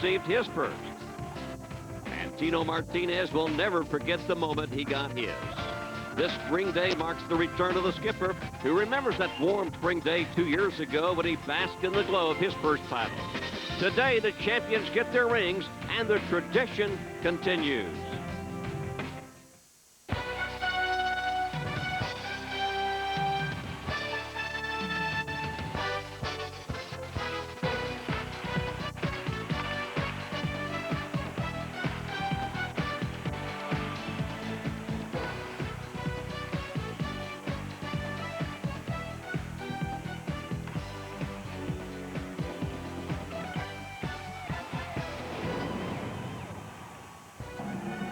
received his first. And Tino Martinez will never forget the moment he got his. This spring day marks the return of the skipper, who remembers that warm spring day 2 years ago when he basked in the glow of his first title. Today, the champions get their rings, and the tradition continues.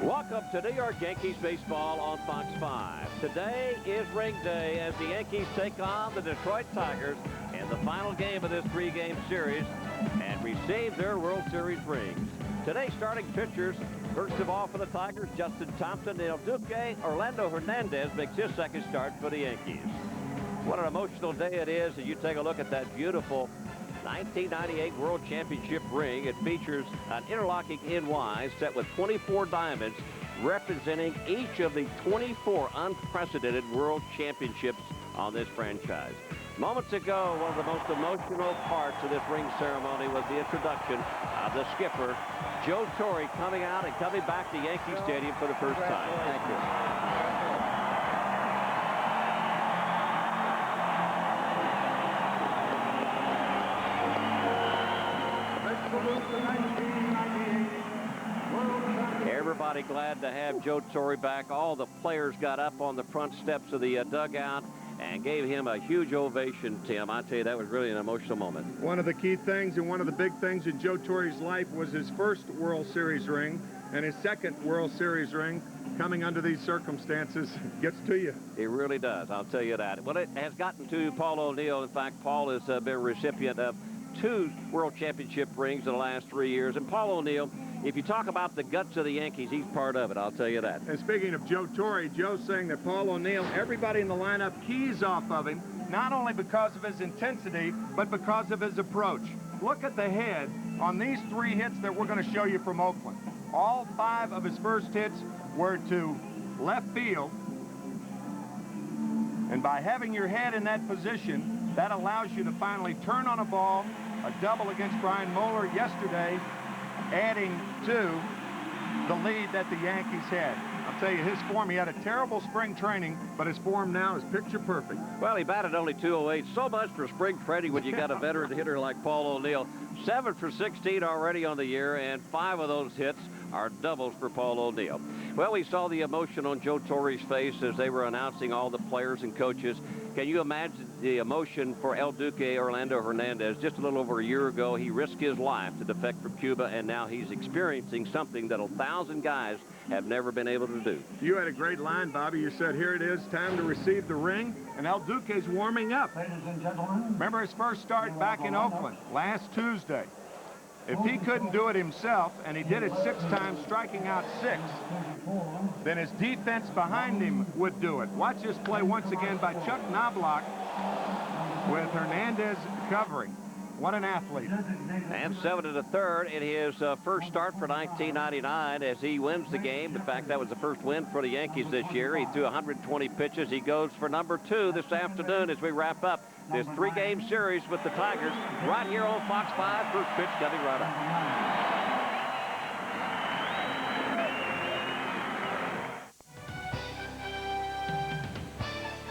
Welcome to New York Yankees baseball on Fox 5. Today is ring day as the Yankees take on the Detroit Tigers in the final game of this three-game series and receive their World Series rings. Today's starting pitchers, first of all for the Tigers, Justin Thompson, El Duque. Orlando Hernandez makes his second start for the Yankees. What an emotional day it is as you take a look at that beautiful 1998 World Championship ring. It features an interlocking NY set with 24 diamonds representing each of the 24 unprecedented World Championships on this franchise. Moments ago, one of the most emotional parts of this ring ceremony was the introduction of the skipper, Joe Torre, coming out and coming back to Yankee Stadium for the first time. Thank you. Everybody glad to have Joe Torre back. All the players got up on the front steps of the dugout and gave him a huge ovation, Tim. I tell you, that was really an emotional moment. One of the key things and one of the big things in Joe Torre's life was his first World Series ring, and his second World Series ring coming under these circumstances gets to you. It really does, I'll tell you that. Well, it has gotten to Paul O'Neill. In fact, Paul has been a recipient of 2 World Championship rings in the last 3 years. And Paul O'Neill, if you talk about the guts of the Yankees, he's part of it, I'll tell you that. And speaking of Joe Torre, Joe's saying that Paul O'Neill, everybody in the lineup keys off of him, not only because of his intensity, but because of his approach. Look at the head on these 3 hits that we're going to show you from Oakland. All 5 of his first hits were to left field. And by having your head in that position, that allows you to finally turn on a ball. A double against Brian Moeller yesterday, adding to the lead that the Yankees had. I'll tell you, his form, he had a terrible spring training, but his form now is picture perfect. Well, he batted only .208. So much for spring training when you got a veteran hitter like Paul O'Neill. 7 for 16 already on the year, and 5 of those hits are doubles for Paul O'Neill. Well, we saw the emotion on Joe Torre's face as they were announcing all the players and coaches. Can you imagine the emotion for El Duque Orlando Hernandez? Just a little over a year ago, he risked his life to defect from Cuba, and now he's experiencing something that 1,000 guys have never been able to do. You had a great line, Bobby. You said, here it is, time to receive the ring, and El Duque's warming up. Ladies and gentlemen, remember his first start back in Oakland last Tuesday. If he couldn't do it himself, and he did it 6 times, striking out 6, then his defense behind him would do it. Watch this play once again by Chuck Knobloch with Hernandez covering. What an athlete. And 7 1/3 in his first start for 1999 as he wins the game. In fact, that was the first win for the Yankees this year. He threw 120 pitches. He goes for number 2 this afternoon as we wrap up this 3-game series with the Tigers right here on Fox 5. First pitch coming right up.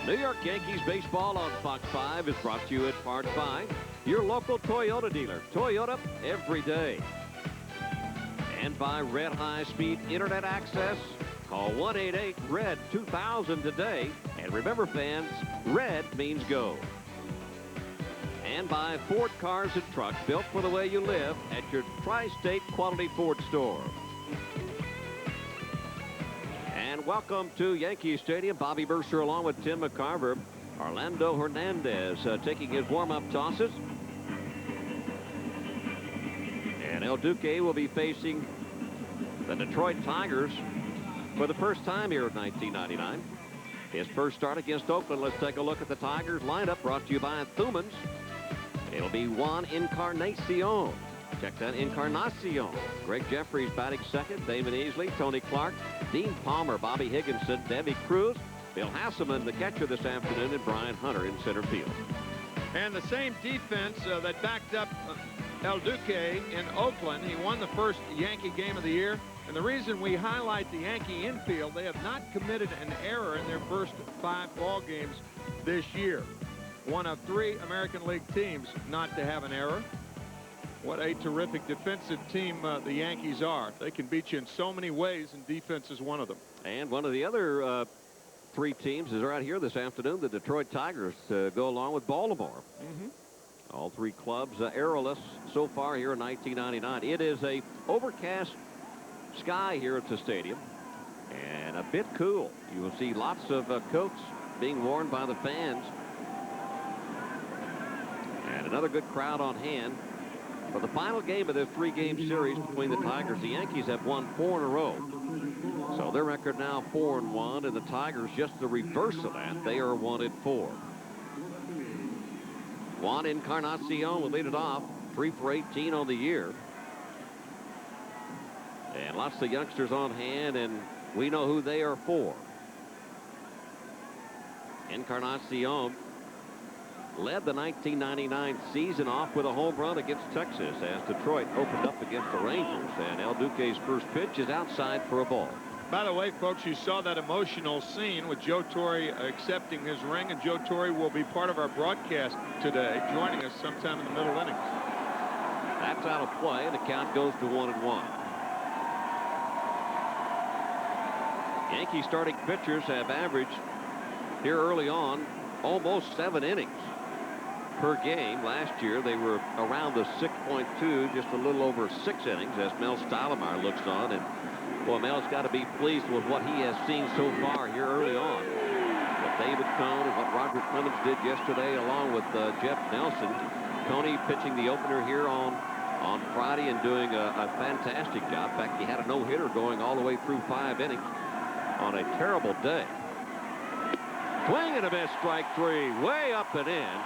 New York Yankees baseball on Fox 5 is brought to you at Part 5, your local Toyota dealer. Toyota every day. And by Red high-speed internet access. Call 1-888-RED-2000 today. And remember, fans, red means go. And by Ford Cars and Trucks, built for the way you live at your Tri-State Quality Ford store. And welcome to Yankee Stadium. Bobby Mercer along with Tim McCarver. Orlando Hernandez taking his warm-up tosses. And El Duque will be facing the Detroit Tigers for the first time here in 1999. His first start against Oakland. Let's take a look at the Tigers lineup brought to you by Thumann's. It'll be Juan Encarnacion. Check that. Encarnacion. Greg Jeffries batting second. David Easley, Tony Clark, Dean Palmer, Bobby Higginson, Debbie Cruz, Bill Hasselman, the catcher this afternoon, and Brian Hunter in center field. And the same defense that backed up El Duque in Oakland. He won the first Yankee game of the year. And the reason we highlight the Yankee infield, they have not committed an error in their first 5 ball games this year. One of 3 American League teams not to have an error. What a terrific defensive team the Yankees are. They can beat you in so many ways, and defense is one of them. And one of the other 3 teams is right here this afternoon. The Detroit Tigers go along with Baltimore. All 3 clubs errorless so far here in 1999. It is a overcast sky here at the stadium and a bit cool. You will see lots of coats being worn by the fans. And another good crowd on hand for the final game of this 3-game series between the Tigers. The Yankees have won 4 in a row. So their record now 4-1, and the Tigers just the reverse of that. They are 1-4. Juan Encarnacion will lead it off. 3 for 18 on the year. And lots of youngsters on hand, and we know who they are for. Encarnacion led the 1999 season off with a home run against Texas as Detroit opened up against the Rangers. And El Duque's first pitch is outside for a ball. By the way, folks, you saw that emotional scene with Joe Torre accepting his ring, and Joe Torre will be part of our broadcast today, joining us sometime in the middle innings. That's out of play, and the count goes to 1-1. Yankee starting pitchers have averaged here early on almost 7 innings per game. Last year they were around the 6.2, just a little over 6 innings as Mel Stottlemyre looks on. And boy, Mel's got to be pleased with what he has seen so far here early on. With David Cone and what Roger Clemens did yesterday along with Jeff Nelson. Coney pitching the opener here on Friday and doing a fantastic job. In fact, he had a no-hitter going all the way through 5 innings on a terrible day. Swing and a miss, strike 3, way up and in.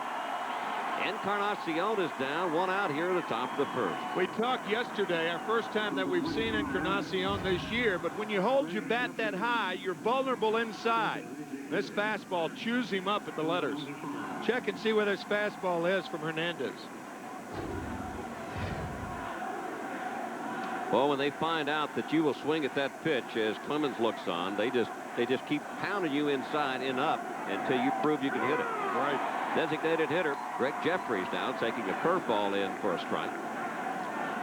Encarnacion is down, 1 out here at the top of the first. We talked yesterday, our first time that we've seen Encarnacion this year, but when you hold your bat that high, you're vulnerable inside. This fastball chews him up at the letters. Check and see where this fastball is from Hernandez. Well, when they find out that you will swing at that pitch, as Clemens looks on, they just keep pounding you inside and up until you prove you can hit it. Right. Designated hitter Greg Jeffries now taking a curveball in for a strike.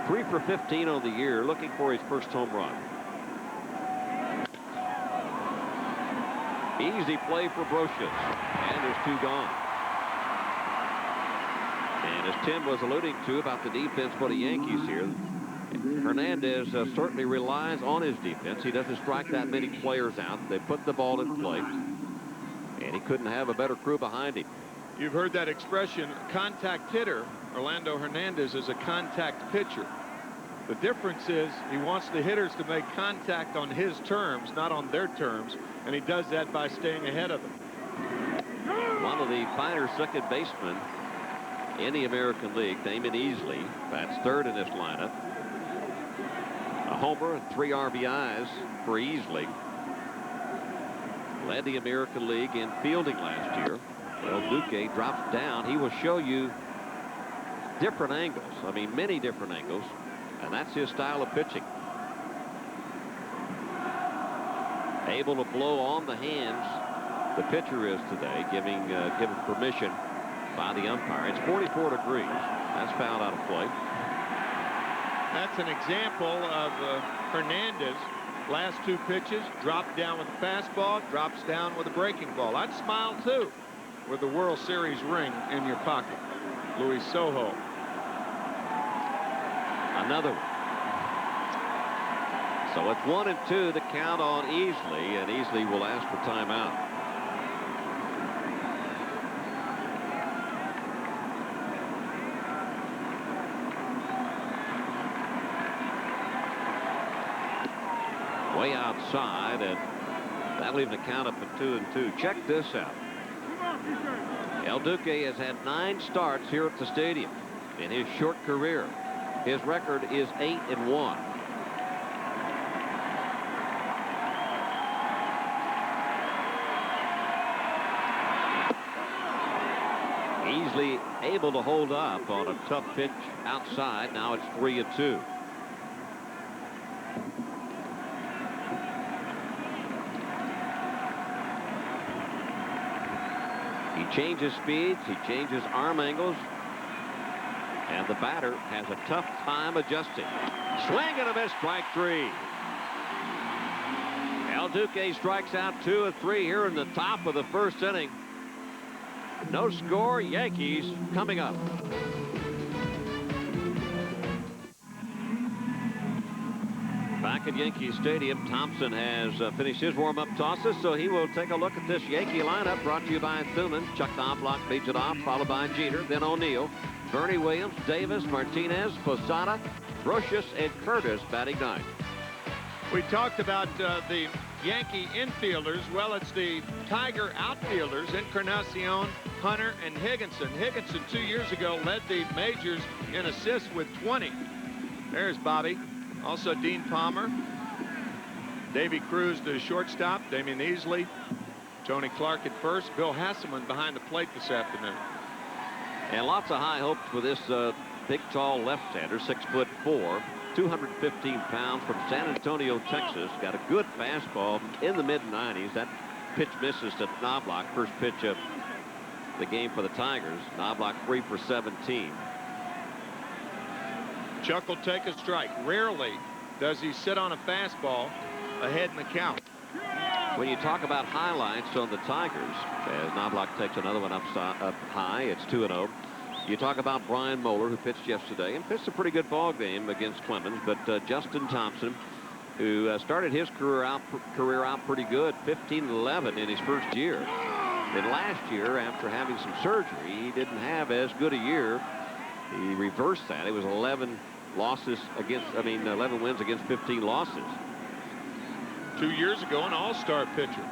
3 for 15 on the year, looking for his first home run. Easy play for Brocious, and there's 2 gone. And as Tim was alluding to about the defense for the Yankees here, Hernandez certainly relies on his defense. He doesn't strike that many players out. They put the ball in play, and he couldn't have a better crew behind him. You've heard that expression, contact hitter. Orlando Hernandez is a contact pitcher. The difference is he wants the hitters to make contact on his terms, not on their terms, and he does that by staying ahead of them. One of the finer second basemen in the American League, Damon Easley, bats third in this lineup. A homer and 3 RBIs for Easley. Led the American League in fielding last year. El Duque drops down. He will show you different angles. I mean, many different angles. And that's his style of pitching. Able to blow on the hands. The pitcher is today, given permission by the umpire. It's 44 degrees. That's fouled out of play. That's an example of Hernandez. Last 2 pitches, dropped down with a fastball, drops down with a breaking ball. I'd smile too with the World Series ring in your pocket. Luis Sojo. Another one. So it's 1-2, the count on Easley, and Easley will ask for timeout. Way outside, and that'll leave the count up at 2-2. Check this out. El Duque has had 9 starts here at the stadium in his short career. His record is 8-1. Easily able to hold up on a tough pitch outside. Now it's 3-2. He changes speeds, he changes arm angles, and the batter has a tough time adjusting. Swing and a miss, strike 3. El Duque strikes out 2 of 3 here in the top of the first inning. No score, Yankees coming up. Back at Yankee Stadium, Thompson has finished his warm-up tosses, so he will take a look at this Yankee lineup brought to you by Thuman. Chuck Knobloch leads it off, followed by Jeter, then O'Neill, Bernie Williams, Davis, Martinez, Posada, Brocious, and Curtis batting ninth. We talked about the Yankee infielders. Well, it's the Tiger outfielders, Encarnacion, Hunter, and Higginson. Higginson 2 years ago led the majors in assists with 20. There's Bobby. Also Dean Palmer. Davy Cruz the shortstop. Damian Easley. Tony Clark at first. Bill Hasselman behind the plate this afternoon. And lots of high hopes for this big, tall left-hander, 6'4", 215 pounds, from San Antonio, Texas. Got a good fastball in the mid-90s. That pitch misses to Knobloch. First pitch of the game for the Tigers. Knobloch 3 for 17. Chuck will take a strike. Rarely does he sit on a fastball ahead in the count. When you talk about highlights on the Tigers, as Knobloch takes another one up high, it's 2-0. You talk about Brian Moeller, who pitched yesterday and pitched a pretty good ball game against Clemens, but Justin Thompson, who started his career out pretty good, 15-11 in his first year. And last year, after having some surgery, he didn't have as good a year. He reversed that. It was 11 wins against 15 losses. 2 years ago, an all-star pitcher.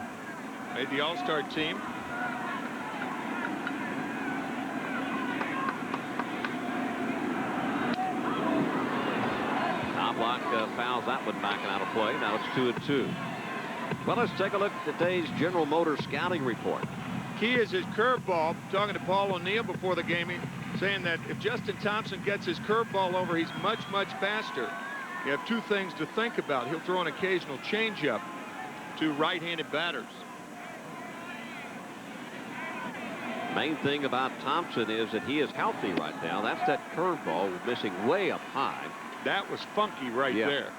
Made the all-star team. Knobloch fouls that one back and out of play. Now it's 2-2. Well, let's take a look at today's General Motors scouting report. Key is his curveball. Talking to Paul O'Neill before the game, saying that if Justin Thompson gets his curveball over, he's much, much faster. You have two things to think about. He'll throw an occasional changeup to right-handed batters. Main thing about Thompson is that he is healthy right now. That's that curveball missing way up high. That was funky right there.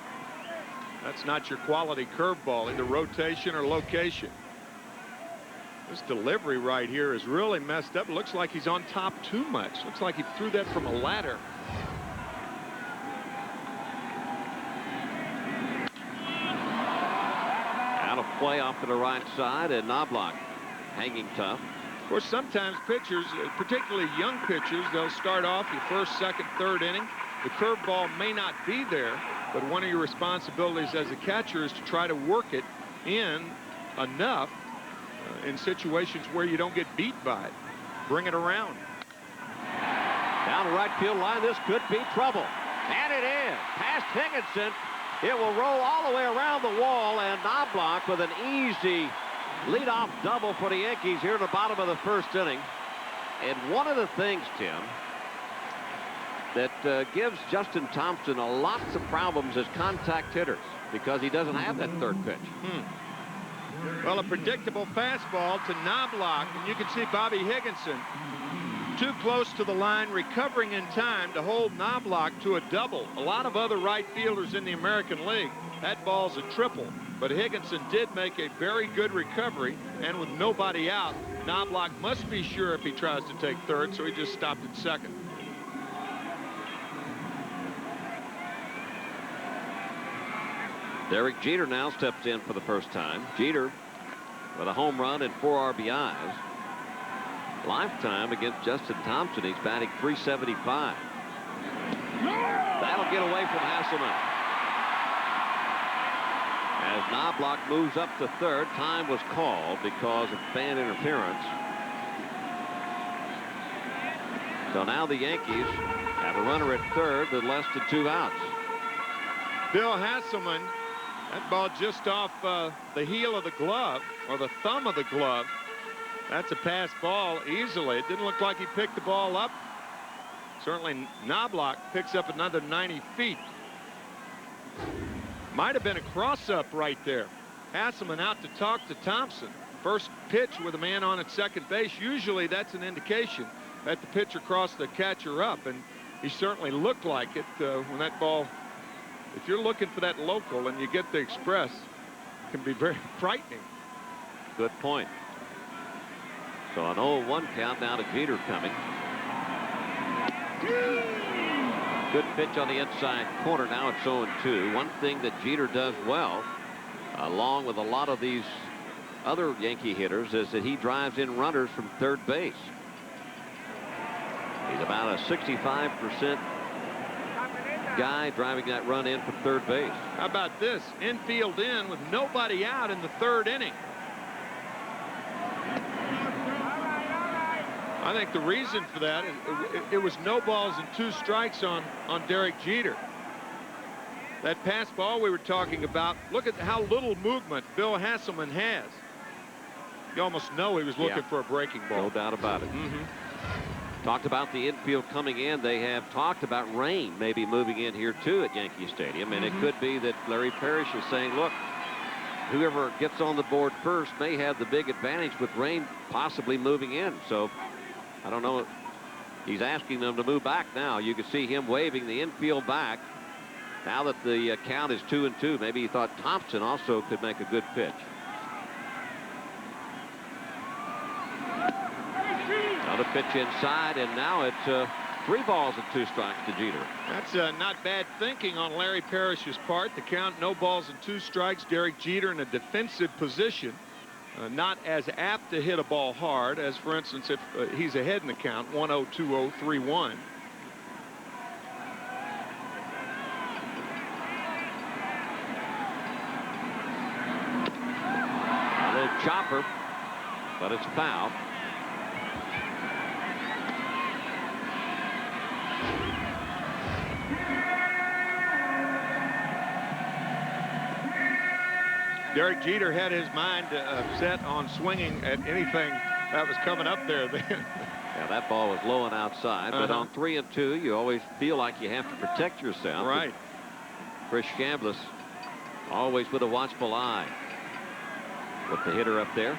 That's not your quality curveball, either rotation or location. This delivery right here is really messed up. It looks like he's on top too much. Looks like he threw that from a ladder. Out of play off to the right side, and Knobloch hanging tough. Of course, sometimes pitchers, particularly young pitchers, they'll start off your first, second, third inning. The curveball may not be there, but one of your responsibilities as a catcher is to try to work it in enough in situations where you don't get beat by it. Bring it around. Down the right field line, this could be trouble. And it is. Past Higginson. It will roll all the way around the wall, and Knobloch with an easy leadoff double for the Yankees here in the bottom of the first inning. And one of the things, Tim, that gives Justin Thompson lots of problems as contact hitters, because he doesn't have that third pitch. Well, a predictable fastball to Knobloch, and you can see Bobby Higginson too close to the line, recovering in time to hold Knobloch to a double. A lot of other right fielders in the American League, that ball's a triple, but Higginson did make a very good recovery, and with nobody out, Knobloch must be sure if he tries to take third, so he just stopped at second. Derek Jeter now steps in for the first time. Jeter with a home run and 4 RBIs. Lifetime against Justin Thompson, he's batting .375. That'll get away from Hasselman. As Knobloch moves up to third, time was called because of fan interference. So now the Yankees Have a runner at third with less than 2 outs. Bill Hasselman, that ball just off the heel of the glove, or the thumb of the glove. That's a pass ball easily. It didn't look like he picked the ball up. Certainly Knobloch picks up another 90 feet. Might have been a cross-up right there. Hasselman out to talk to Thompson. First pitch with a man on at second base. Usually that's an indication that the pitcher crossed the catcher up, and he certainly looked like it when that ball, if you're looking for that local and you get the express, it can be very frightening. Good point. So an 0-1 count now to Jeter coming. Good pitch on the inside corner. Now it's 0-2. One thing that Jeter does well, along with a lot of these other Yankee hitters, is that he drives in runners from third base. He's about a 65% guy driving that run in from third base. How about this? Infield in with nobody out in the third inning. I think the reason for that is it was no balls and 2 strikes on Derek Jeter. That pass ball we were talking about, look at how little movement Bill Hasselman has. You almost know he was looking for a breaking ball. No doubt about it. Talked about the infield coming in. They have talked about rain maybe moving in here too at Yankee Stadium, and it could be that Larry Parrish is saying, look, whoever gets on the board first may have the big advantage with rain possibly moving in. So I don't know. He's asking them to move back now. You can see him waving the infield back now that the count is 2-2. Maybe he thought Thompson also could make a good pitch. Another pitch inside, and now it's 3 balls and 2 strikes to Jeter. That's not bad thinking on Larry Parrish's part. The count, no balls and 2 strikes. Derek Jeter in a defensive position. Not as apt to hit a ball hard as, for instance, if he's ahead in the count, 1-0, 2-0, 3-1. A little chopper, but it's foul. Derek Jeter had his mind set on swinging at anything that was coming up there then. Yeah, that ball was low and outside, but on 3-2, you always feel like you have to protect yourself. Right. Chris Chambliss always with a watchful eye with the hitter up there.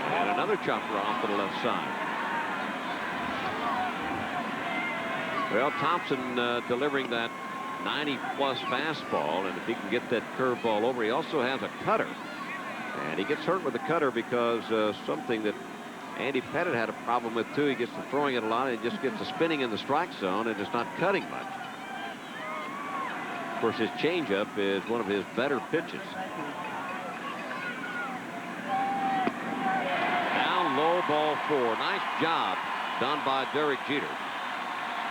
And another chopper off to the left side. Well, Thompson delivering that 90-plus fastball, and if he can get that curveball over, he also has a cutter. And he gets hurt with the cutter because something that Andy Pettit had a problem with, too. He gets to throwing it a lot, and it just gets to spinning in the strike zone, and it's not cutting much. Of course, his changeup is one of his better pitches. Down low, ball 4. Nice job done by Derek Jeter.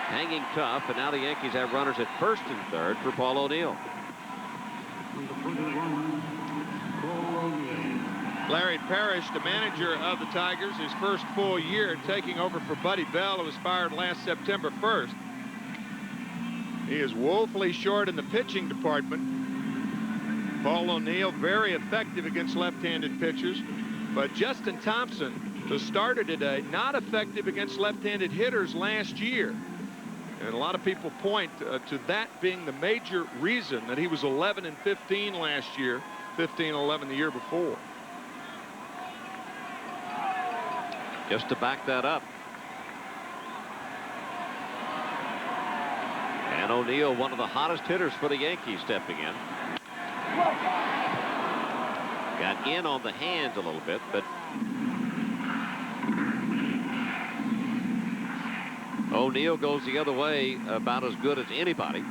Hanging tough, and now the Yankees have runners at first and third for Paul O'Neill. Larry Parrish, the manager of the Tigers, his first full year taking over for Buddy Bell, who was fired last September 1st. He is woefully short in the pitching department. Paul O'Neill very effective against left-handed pitchers, but Justin Thompson, the starter today, not effective against left-handed hitters last year. And a lot of people point to that being the major reason that he was 11-15 last year, 15-11 the year before. Just to back that up. And O'Neill, one of the hottest hitters for the Yankees, stepping in. Got in on the hands a little bit, but O'Neill goes the other way about as good as anybody.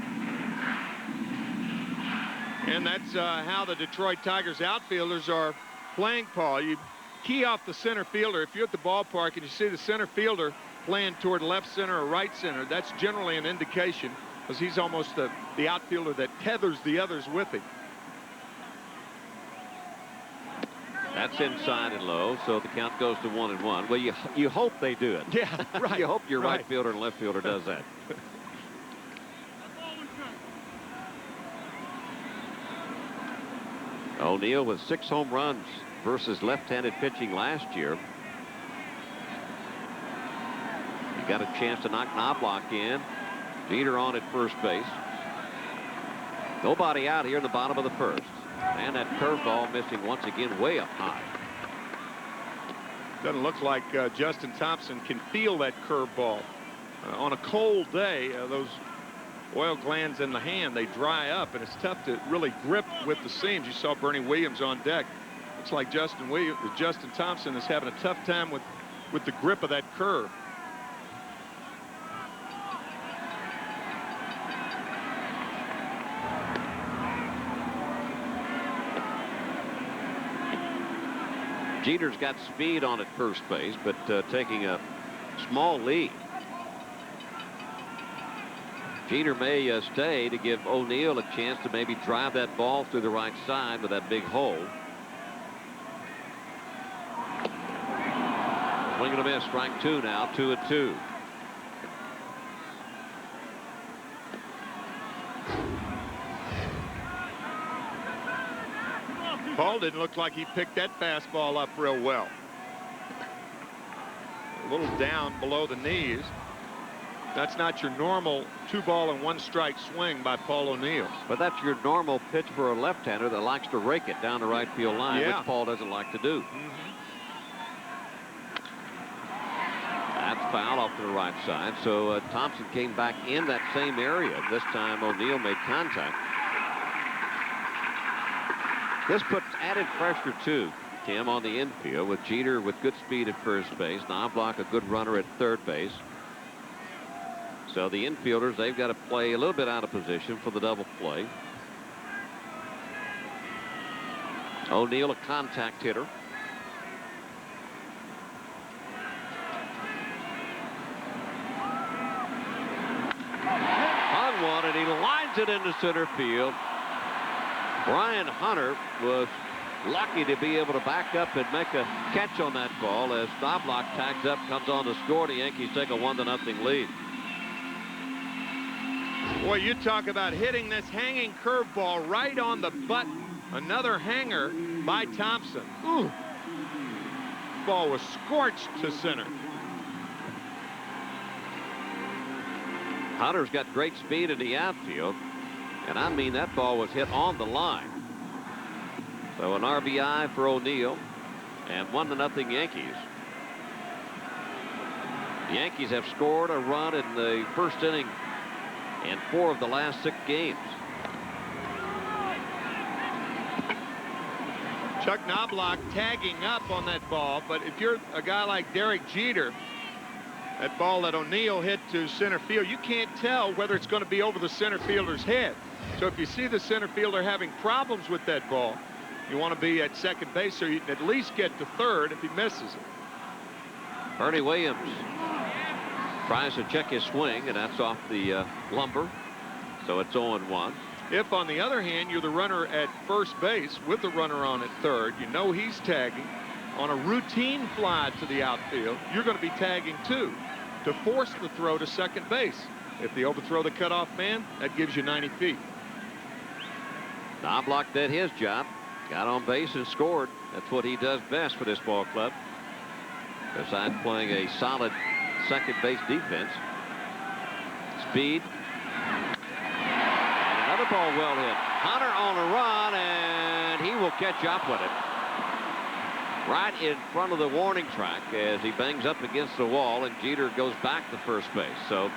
And that's how the Detroit Tigers outfielders are playing, Paul. You key off the center fielder. If you're at the ballpark and you see the center fielder playing toward left center or right center, that's generally an indication, because he's almost the outfielder that tethers the others with him. That's inside and low, so the count goes to 1-1. Well, you hope they do it. Yeah, right. You hope your right fielder and left fielder does that. O'Neill with 6 home runs versus left-handed pitching last year. He got a chance to knock Knobloch in. Jeter on at first base. Nobody out here in the bottom of the first. And that curveball missing once again way up high. Doesn't look like Justin Thompson can feel that curveball. On a cold day, those oil glands in the hand, they dry up, and it's tough to really grip with the seams. You saw Bernie Williams on deck. Looks like Justin Thompson is having a tough time with the grip of that curve. Jeter's got speed on at first base, but taking a small lead. Jeter may stay to give O'Neill a chance to maybe drive that ball through the right side with that big hole. Swing and a miss, strike 2 now, 2-2. Paul didn't look like he picked that fastball up real well. A little down below the knees. That's not your normal 2-ball and 1-strike swing by Paul O'Neill. But that's your normal pitch for a left-hander that likes to rake it down the right field line, yeah. which Paul doesn't like to do. That's foul off to the right side. So Thompson came back in that same area. This time O'Neill made contact. This puts added pressure too, Tim, on the infield with Jeter with good speed at first base. Knobloch a good runner at third base. So the infielders, they've got to play a little bit out of position for the double play. O'Neill a contact hitter. Hung one, and he lines it into center field. Brian Hunter was lucky to be able to back up and make a catch on that ball as Knobloch tags up, comes on to score. The Yankees take a 1-0 lead. Boy, you talk about hitting this hanging curveball right on the button. Another hanger by Thompson. Ooh. Ball was scorched to center. Hunter's got great speed in the outfield, and I mean that ball was hit on the line. So an RBI for O'Neill and 1-0 Yankees. The Yankees have scored a run in the first inning in 4 of the last 6 games. Chuck Knobloch tagging up on that ball, but if you're a guy like Derek Jeter, that ball that O'Neill hit to center field, you can't tell whether it's going to be over the center fielder's head. So if you see the center fielder having problems with that ball, you want to be at second base so you can at least get to third if he misses it. Bernie Williams tries to check his swing, and that's off the lumber. So it's 0-1. If, on the other hand, you're the runner at first base with the runner on at third, you know he's tagging. On a routine fly to the outfield, you're going to be tagging too to force the throw to second base. If they overthrow the cutoff man, that gives you 90 feet. Knobloch did his job. Got on base and scored. That's what he does best for this ball club. Besides playing a solid second base defense. Speed. And another ball well hit. Hunter on a run, and he will catch up with it. Right in front of the warning track as he bangs up against the wall, and Jeter goes back to first base. So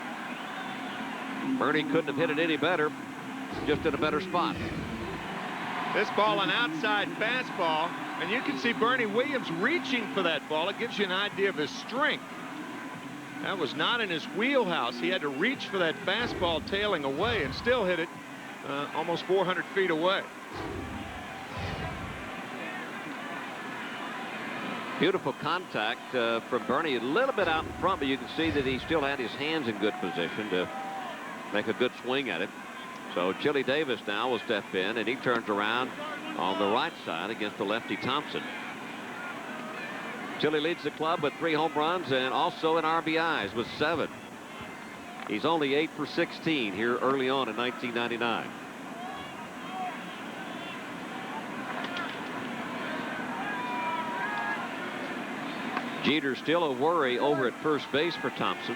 Bernie couldn't have hit it any better, just in a better spot. This ball an outside fastball, and you can see Bernie Williams reaching for that ball. It gives you an idea of his strength. That was not in his wheelhouse. He had to reach for that fastball tailing away and still hit it almost 400 feet away. Beautiful contact from Bernie, a little bit out in front, but you can see that he still had his hands in good position to make a good swing at it. So Chili Davis now will step in, and he turns around on the right side against the lefty Thompson. Chile leads the club with 3 home runs and also in RBIs with 7. He's only 8 for 16 here early on in 1999. Jeter still a worry over at first base for Thompson.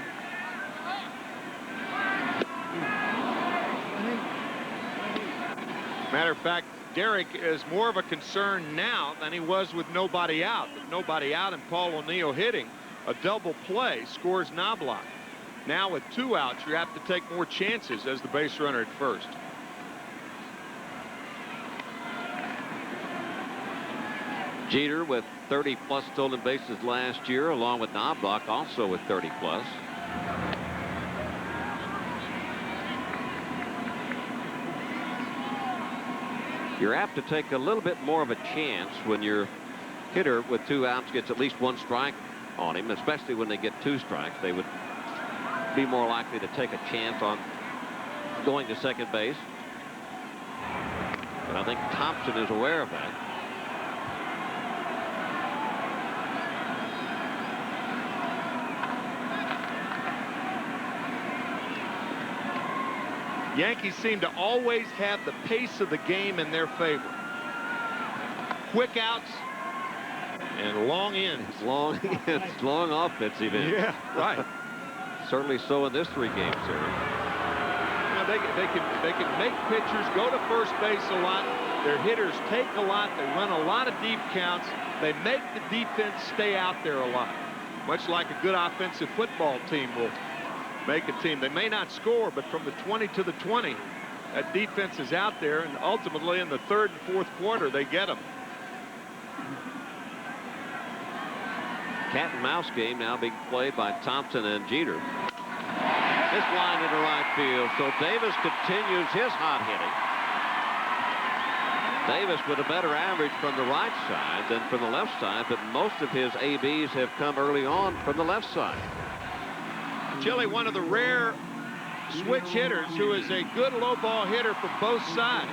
Matter of fact, Derek is more of a concern now than he was with nobody out. With nobody out and Paul O'Neill hitting, a double play scores Knobloch. Now with 2 outs, you have to take more chances as the base runner at first. Jeter with 30+ stolen bases last year, along with Knobloch also with 30+. You're apt to take a little bit more of a chance when your hitter with 2 outs gets at least 1 strike on him, especially when they get 2 strikes. They would be more likely to take a chance on going to second base. And I think Thompson is aware of that. Yankees seem to always have the pace of the game in their favor. Quick outs and long ends. Long ends, long offensive ends. Yeah, right. Certainly so in this 3-game series. Now they can make pitchers go to first base a lot. Their hitters take a lot. They run a lot of deep counts. They make the defense stay out there a lot. Much like a good offensive football team will make a team. They may not score, but from the 20 to the 20, that defense is out there, and ultimately in the 3rd and 4th quarter, they get them. Cat and mouse game now being played by Thompson and Jeter. This line into right field, so Davis continues his hot hitting. Davis with a better average from the right side than from the left side, but most of his ABs have come early on from the left side. Chile, one of the rare switch hitters who is a good low ball hitter from both sides.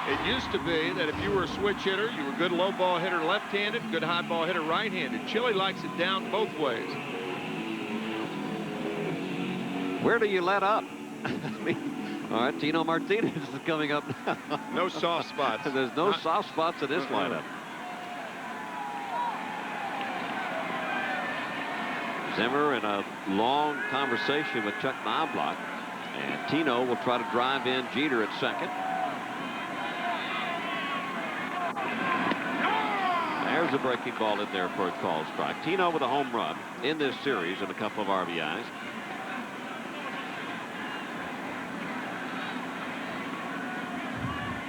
It used to be that if you were a switch hitter, you were a good low ball hitter left-handed, good high ball hitter right-handed. Chile likes it down both ways. Where do you let up? I mean, all right, Tino Martinez is coming up now. No soft spots. There's no soft spots in this lineup. Zimmer in a long conversation with Chuck Knobloch, and Tino will try to drive in Jeter at second. There's a breaking ball in there for a called strike. Tino with a home run in this series and a couple of RBIs.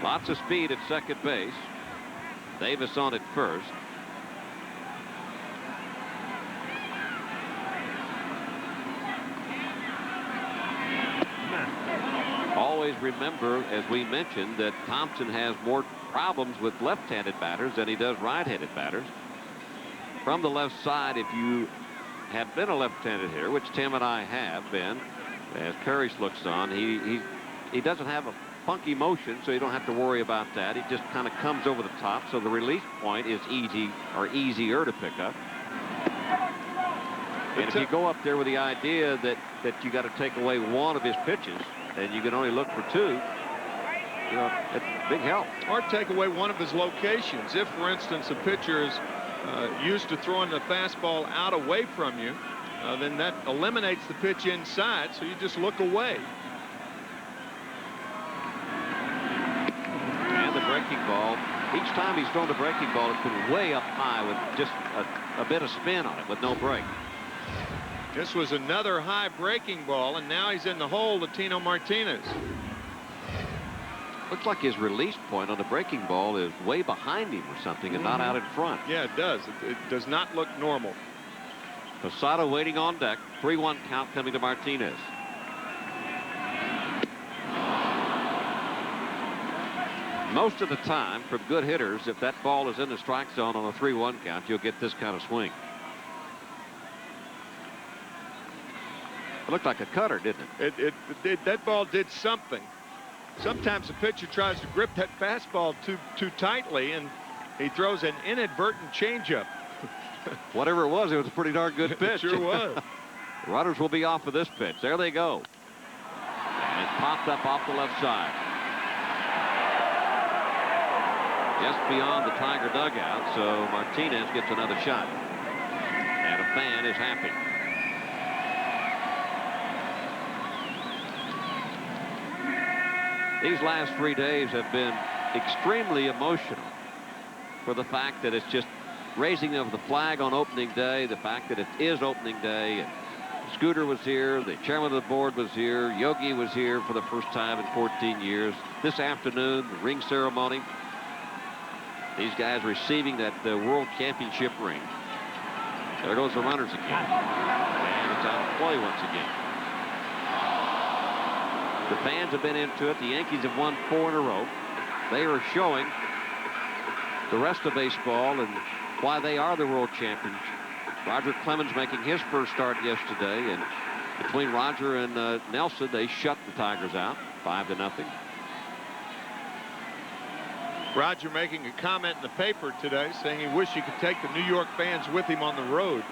Lots of speed at second base. Davis on at first. Always remember, as we mentioned, that Thompson has more problems with left-handed batters than he does right-handed batters. From the left side, if you have been a left-handed hitter, which Tim and I have been, as Parrish looks on, he doesn't have a funky motion, so you don't have to worry about that. He just kind of comes over the top, so the release point is easy or easier to pick up. And if you go up there with the idea that you got to take away 1 of his pitches and you can only look for 2, you know, it's big help. Or take away 1 of his locations. If, for instance, a pitcher is used to throwing the fastball out away from you, then that eliminates the pitch inside, so you just look away. And the breaking ball, each time he's thrown the breaking ball, it's been way up high with just a bit of spin on it with no break. This was another high breaking ball, and now he's in the hole to Tino Martinez. Looks like his release point on the breaking ball is way behind him or something and not out in front. Yeah, it does. It does not look normal. Posada waiting on deck. 3-1 count coming to Martinez. Most of the time, from good hitters, if that ball is in the strike zone on a 3-1 count, you'll get this kind of swing. It looked like a cutter, didn't it? That ball did something. Sometimes the pitcher tries to grip that fastball too tightly, and he throws an inadvertent changeup. Whatever it was a pretty darn good pitch. It sure was. Runners will be off for this pitch. There they go. And it's popped up off the left side. Just beyond the Tiger dugout, so Martinez gets another shot. And a fan is happy. These last 3 days have been extremely emotional for the fact that it's just raising of the flag on opening day, the fact that it is opening day. And Scooter was here, the chairman of the board was here, Yogi was here for the first time in 14 years. This afternoon, the ring ceremony. These guys receiving that World Championship ring. There goes the runners again. And it's out of play once again. The fans have been into it. The Yankees have won 4 in a row. They are showing the rest of baseball and why they are the world champions. Roger Clemens making his first start yesterday, and between Roger and Nelson, they shut the Tigers out 5-0. Roger making a comment in the paper today saying he wished he could take the New York fans with him on the road.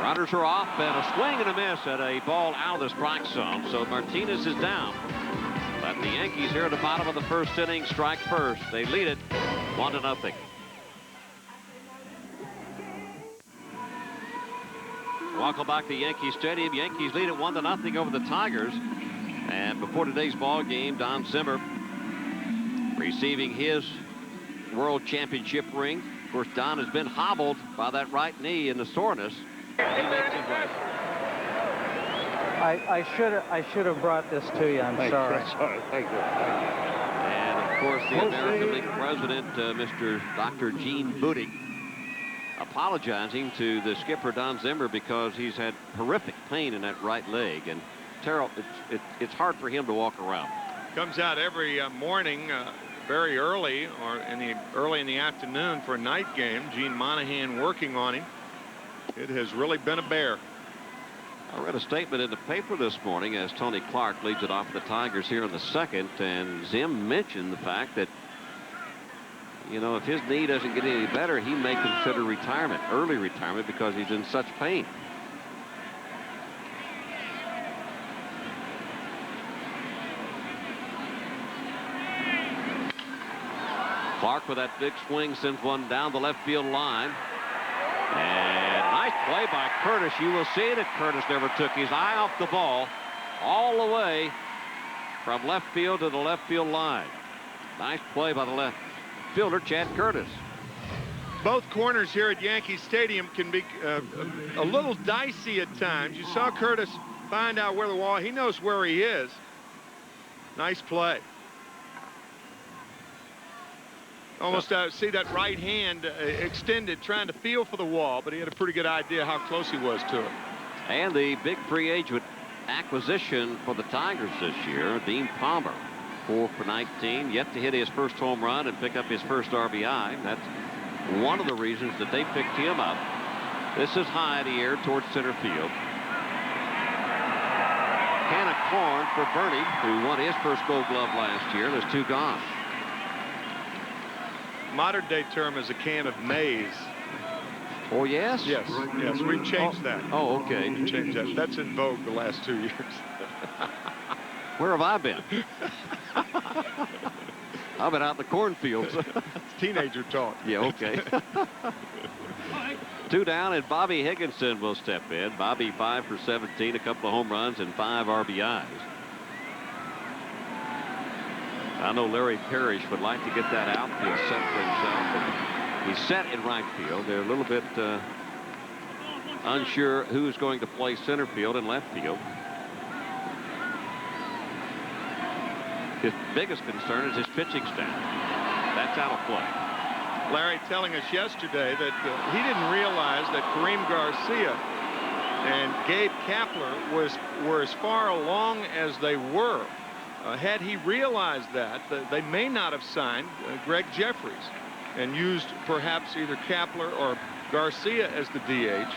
Runners are off, and a swing and a miss at a ball out of the strike zone. So Martinez is down. But the Yankees here at the bottom of the first inning strike first. They lead it 1-0. Welcome back to Yankee Stadium. Yankees lead it 1-0 over the Tigers. And before today's ball game, Don Zimmer receiving his World Championship ring. Of course, Don has been hobbled by that right knee and the soreness. He makes it right. I should have brought this to you. I'm sorry. Thank you. And of course, the American League president, Mr. Dr. Gene Booty, apologizing to the skipper Don Zimmer because he's had horrific pain in that right leg, and it's hard for him to walk around. Comes out every morning very early, or early in the afternoon for a night game. Gene Monahan working on him. It has really been a bear. I read a statement in the paper this morning as Tony Clark leads it off the Tigers here in the second, and Zim mentioned the fact that, you know, if his knee doesn't get any better, he may consider retirement, early retirement, because he's in such pain. Clark with that big swing sends one down the left field line. And nice play by Curtis. You will see that Curtis never took his eye off the ball all the way from left field to the left field line. Nice play by the left fielder, Chad Curtis. Both corners here at Yankee Stadium can be a little dicey at times. You saw Curtis find out where the wall. He knows where he is. Nice play. Almost see that right hand extended, trying to feel for the wall, but he had a pretty good idea how close he was to it. And the big free agent acquisition for the Tigers this year, Dean Palmer, 4 for 19, yet to hit his first home run and pick up his first RBI. That's one of the reasons that they picked him up. This is high in the air towards center field. Can of corn for Bernie, who won his first Gold Glove last year. There's 2 gone. Modern day term is a can of maize. Oh, yes? Yes, yes, we've changed that. Oh, okay. We've changed that. That's in vogue the last 2 years. Where have I been? I've been out in the cornfields. It's teenager talk. Yeah, okay. 2 down, and Bobby Higginson will step in. Bobby 5 for 17, a couple of home runs and 5 RBIs. I know Larry Parrish would like to get that out. He's set for himself. He's set in right field. They're a little bit unsure who's going to play center field and left field. His biggest concern is his pitching staff. That's out of play. Larry telling us yesterday that he didn't realize that Kareem Garcia and Gabe Kapler were as far along as they were. Had he realized that, they may not have signed Greg Jeffries and used perhaps either Kapler or Garcia as the DH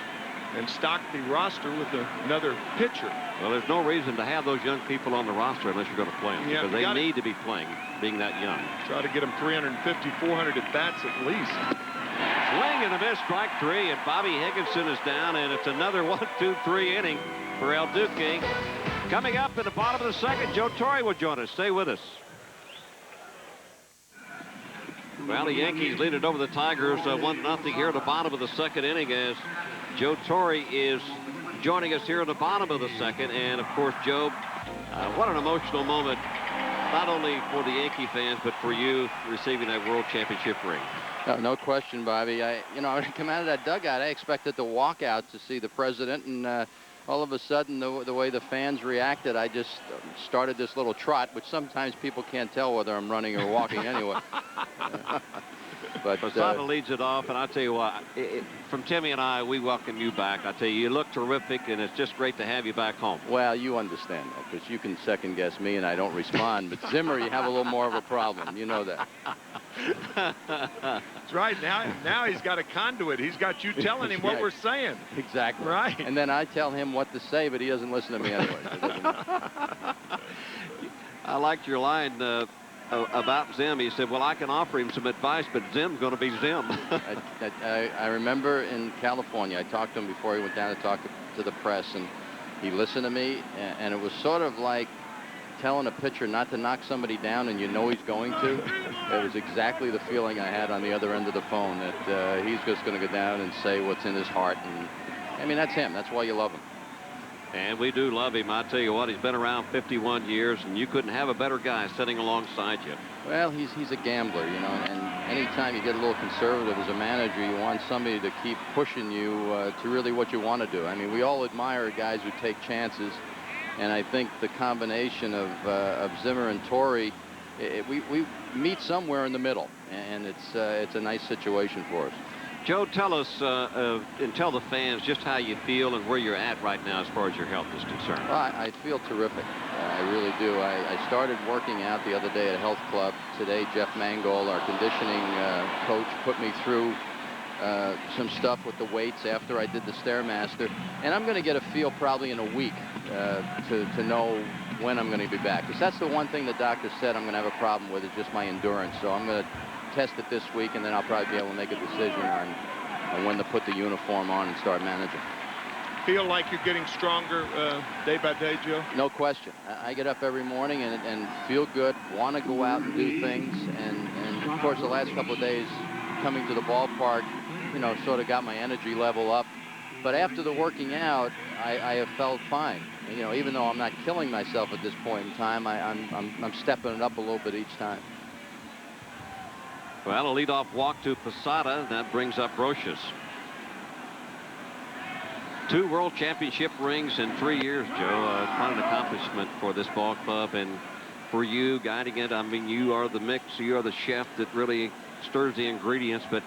and stocked the roster with another pitcher. Well, there's no reason to have those young people on the roster unless you're going to play them, yeah, because they need to be playing, being that young. Try to get them 350, 400 at bats at least. Swing Swing and a miss, strike 3, and Bobby Higginson is down, and it's another 1-2-3 inning for El Duque. Coming up in the bottom of the second, Joe Torre will join us. Stay with us. Well, the Yankees lead it over the Tigers 1-0 here at the bottom of the second inning as Joe Torre is joining us here at the bottom of the second. And, of course, Joe, what an emotional moment, not only for the Yankee fans, but for you receiving that World Championship ring. No question, Bobby. When I come out of that dugout, I expected to walk out to see the president, and all of a sudden, the way the fans reacted, I just started this little trot, which sometimes people can't tell whether I'm running or walking anyway. But Posada leads it off, and I'll tell you what, from Timmy and I, we welcome you back. I tell you, you look terrific, and it's just great to have you back home. Well, you understand that, because you can second-guess me, and I don't respond. But Zimmer, you have a little more of a problem. You know that. That's right. Now he's got a conduit. He's got you telling him what we're saying. Exactly. Right. And then I tell him what to say, but he doesn't listen to me anyway. I liked your line about Zim. He said, well, I can offer him some advice, but Zim's going to be Zim. I remember in California, I talked to him before he went down to talk to the press, and he listened to me, and it was sort of like telling a pitcher not to knock somebody down and you know he's going to. It was exactly the feeling I had on the other end of the phone, that he's just going to go down and say what's in his heart. And I mean, that's him. That's why you love him. And we do love him. I tell you what, he's been around 51 years, and you couldn't have a better guy sitting alongside you. Well, he's a gambler, you know, and anytime you get a little conservative as a manager, you want somebody to keep pushing you to really what you want to do. I mean, we all admire guys who take chances, and I think the combination of Zimmer and Torre, we meet somewhere in the middle, and it's a nice situation for us. Joe, tell us and tell the fans just how you feel and where you're at right now as far as your health is concerned. Well, I feel terrific. I really do. I started working out the other day at a health club. Today, Jeff Mangold, our conditioning coach, put me through some stuff with the weights after I did the Stairmaster. And I'm going to get a feel probably in a week to know when I'm going to be back. Because that's the one thing the doctor said I'm going to have a problem with, is just my endurance. So I'm going to test it this week, and then I'll probably be able to make a decision on when to put the uniform on and start managing. Feel like you're getting stronger day by day, Joe? No question. I get up every morning and feel good, want to go out and do things. And of course, the last couple of days coming to the ballpark, you know, sort of got my energy level up. But after the working out, I have felt fine. You know, even though I'm not killing myself at this point in time, I'm stepping it up a little bit each time. Well, a leadoff walk to Posada. That brings up Brocious. 2 World Championship rings in 3 years, Joe. Quite an accomplishment for this ball club and for you guiding it. I mean, you are the mix. You are the chef that really stirs the ingredients. But,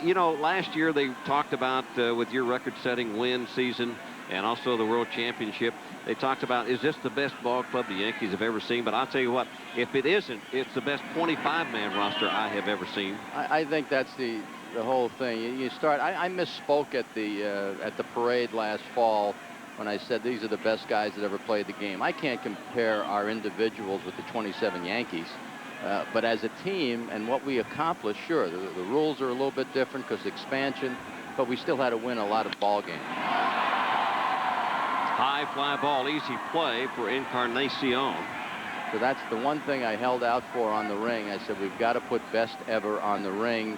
you know, last year they talked about with your record-setting win season and also the World Championship, they talked about, is this the best ball club the Yankees have ever seen? But I'll tell you what, if it isn't, it's the best 25-man roster I have ever seen. I think that's the whole thing. You start. I misspoke at the parade last fall when I said these are the best guys that ever played the game. I can't compare our individuals with the 27 Yankees, but as a team and what we accomplished, sure, the rules are a little bit different because expansion, but we still had to win a lot of ball games. High fly ball, easy play for Encarnacion. So that's the one thing I held out for on the ring. I said, we've got to put best ever on the ring.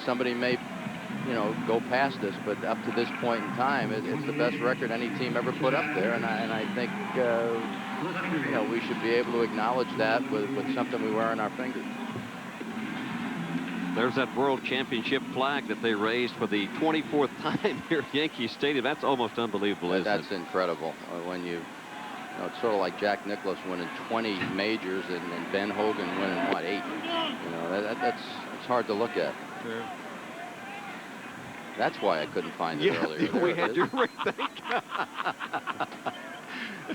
Somebody may, you know, go past us, but up to this point in time, it's the best record any team ever put up there. And I think, you know, we should be able to acknowledge that with something we wear on our fingers. There's that World Championship flag that they raised for the 24th time here at Yankee Stadium. That's almost unbelievable, isn't it? That's incredible. When you know, it's sort of like Jack Nicklaus winning 20 majors and Ben Hogan winning, what, 8? You know, that's hard to look at. Yeah. That's why I couldn't find it earlier. We had your ring.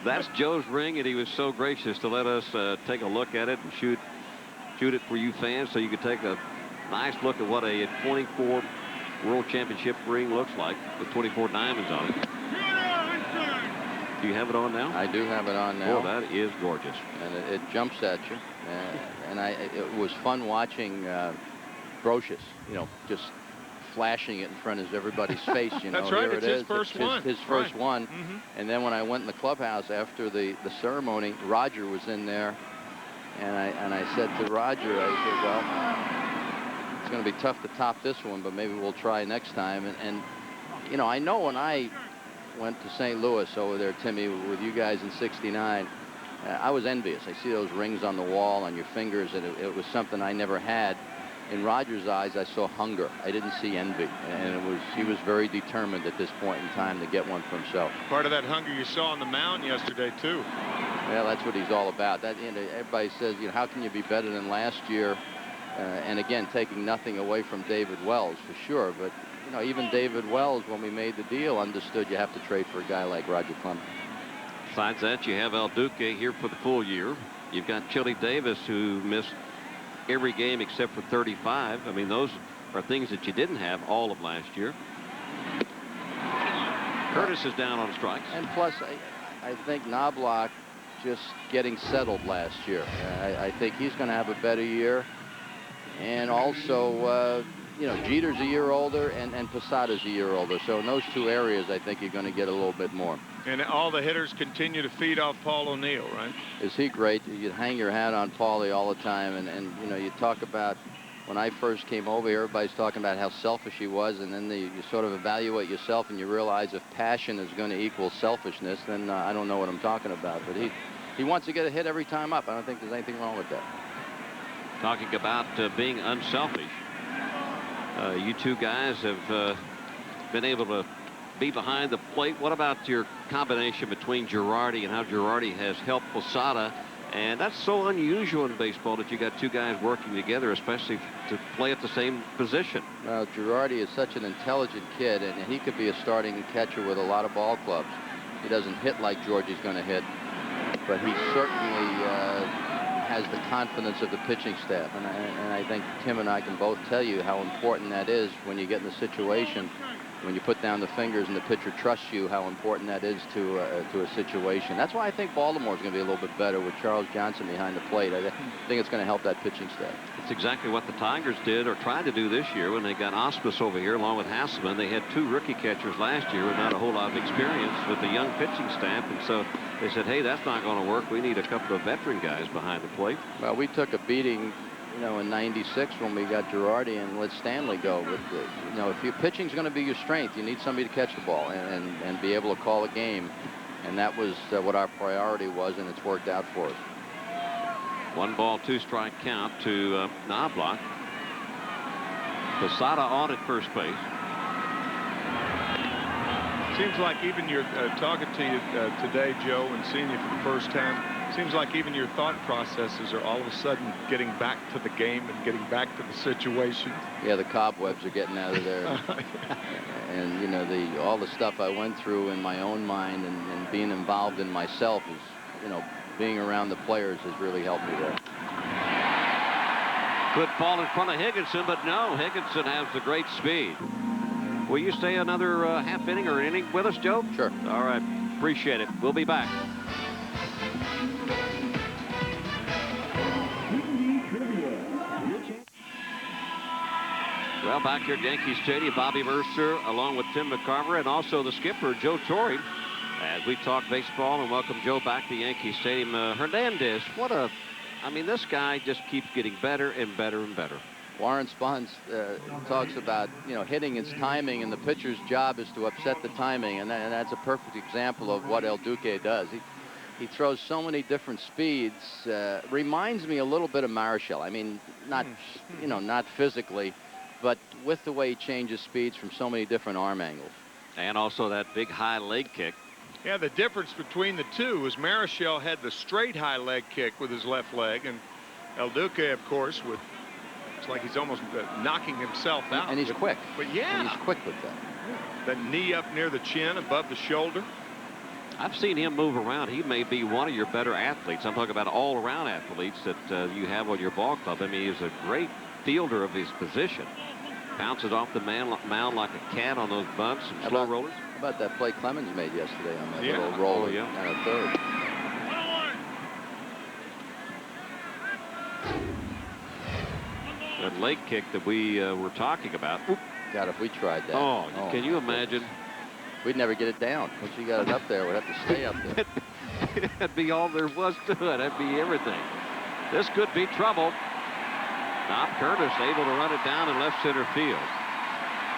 That's Joe's ring, and he was so gracious to let us take a look at it and shoot it for you fans so you could take a nice look at what a 24 World Championship ring looks like with 24 diamonds on it. Do you have it on now? I do have it on now. Oh, that is gorgeous. And it jumps at you. And it was fun watching Brocious, you know, just flashing it in front of everybody's face. You know, That's right. here It's it his is. first one. His first Right. one. And then when I went in the clubhouse after the ceremony, Roger was in there, and I said to Roger, I said, well, it's going to be tough to top this one, but maybe we'll try next time. And you know, I know when I went to St. Louis over there, Timmy, with you guys in '69, I was envious. I see those rings on the wall on your fingers, and it was something I never had. In Roger's eyes, I saw hunger. I didn't see envy, and he was very determined at this point in time to get one for himself. Part of that hunger you saw on the mound yesterday too. Yeah, that's what he's all about. That, you know, everybody says, you know, how can you be better than last year? And again, taking nothing away from David Wells for sure, but you know, even David Wells, when we made the deal, understood you have to trade for a guy like Roger Clemens. Besides that, you have El Duque here for the full year. You've got Chili Davis, who missed every game except for 35. I mean, those are things that you didn't have all of last year. Curtis is down on strikes. And plus, I think Knobloch just getting settled last year. I think he's going to have a better year. And also, you know, Jeter's a year older and Posada's a year older. So in those two areas, I think you're going to get a little bit more. And all the hitters continue to feed off Paul O'Neill, right? Is he great? You hang your hat on Paulie all the time. And you know, you talk about when I first came over here, everybody's talking about how selfish he was. And then you sort of evaluate yourself and you realize if passion is going to equal selfishness, then I don't know what I'm talking about. But he wants to get a hit every time up. I don't think there's anything wrong with that. Talking about being unselfish, you two guys have been able to be behind the plate. What about your combination between Girardi and how Girardi has helped Posada? And that's so unusual in baseball that you got two guys working together, especially to play at the same position. Well, Girardi is such an intelligent kid, and he could be a starting catcher with a lot of ball clubs. He doesn't hit like Georgie's going to hit, but he certainly has the confidence of the pitching staff. And I think Tim and I can both tell you how important that is when you get in a situation, when you put down the fingers and the pitcher trusts you, how important that is to a situation. That's why I think Baltimore's going to be a little bit better with Charles Johnson behind the plate. I think it's going to help that pitching staff. It's exactly what the Tigers did or tried to do this year when they got Osmus over here along with Hasselman. They had two rookie catchers last year with not a whole lot of experience with the young pitching staff, and so they said, hey, that's not going to work. We need a couple of veteran guys behind the plate. Well, we took a beating, you know, in '96 when we got Girardi and let Stanley go. But you know, if your pitching's going to be your strength, you need somebody to catch the ball and be able to call a game. And that was what our priority was, and it's worked out for us. 1 ball, 2 strike count to Knobloch. Posada on at first base. Seems like even you're talking to you today, Joe, and seeing you for the first time, seems like even your thought processes are all of a sudden getting back to the game and getting back to the situation. Yeah, the cobwebs are getting out of there. And you know, all the stuff I went through in my own mind and being involved in myself is, you know, being around the players has really helped me there. Good ball in front of Higginson, but no, Higginson has the great speed. Will you stay another half inning or inning with us, Joe? Sure. All right. Appreciate it. We'll be back. Well, back here at Yankee Stadium, Bobby Mercer along with Tim McCarver and also the skipper, Joe Torre, as we talk baseball and welcome Joe back to Yankee Stadium. Hernandez, I mean, this guy just keeps getting better and better and better. Warren Spahn talks about, you know, hitting its timing, and the pitcher's job is to upset the timing, and that's a perfect example of what El Duque does. He throws so many different speeds. Reminds me a little bit of Marichal. I mean, not, you know, not physically, but with the way he changes speeds from so many different arm angles. And also that big high leg kick. Yeah, the difference between the two was Marichal had the straight high leg kick with his left leg, and El Duque, of course, with, it's like he's almost knocking himself out. And he's quick. But yeah. And he's quick with that. That knee up near the chin, above the shoulder. I've seen him move around. He may be one of your better athletes. I'm talking about all-around athletes that you have on your ball club. I mean, he's a great fielder of his position. Bounces off the mound like a cat on those bunts and slow rollers. How about that play Clemens made yesterday on that Yeah. little roll Oh, yeah. at third? That leg kick that we were talking about. Oop. God, if we tried that. Oh, can you imagine? We'd never get it down. Once you got it up there, we'd have to stay up there. That'd be all there was to it. That'd be everything. This could be trouble. Now Curtis able to run it down in left center field.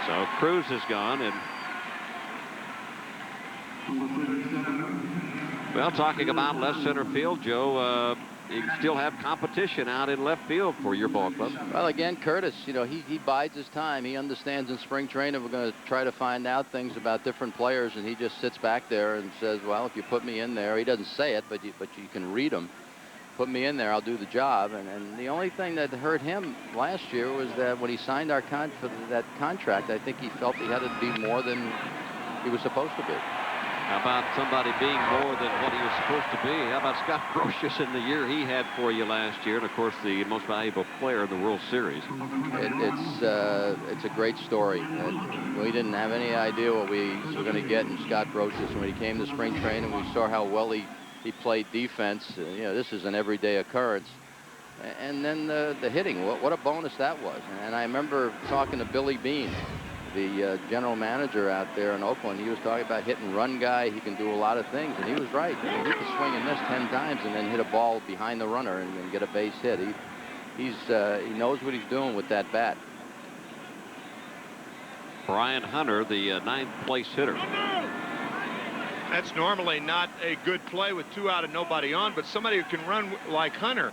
So Cruz is gone, and well, talking about left center field, Joe, you still have competition out in left field for your ball club. Well, again, Curtis, you know, he bides his time. He understands in spring training we're going to try to find out things about different players, and he just sits back there and says, well, if you put me in there, he doesn't say it, but you can read him. Put me in there, I'll do the job. And the only thing that hurt him last year was that when he signed our for that contract, I think he felt he had to be more than he was supposed to be. How about somebody being more than what he was supposed to be? How about Scott Brocious in the year he had for you last year, and of course the most valuable player in the World Series? It's a great story. We didn't have any idea what we were going to get in Scott Brocious. When he came to spring training, we saw how well he played defense. You know, this is an everyday occurrence. And then the hitting, what a bonus that was. And I remember talking to Billy Beane, the general manager out there in Oakland. He was talking about hit and run guy. He can do a lot of things, and he was right. I mean, he could swing and miss 10 times and then hit a ball behind the runner and get a base hit. He knows what he's doing with that bat. Brian Hunter, the 9th place hitter. That's normally not a good play with 2 out and nobody on, but somebody who can run like Hunter,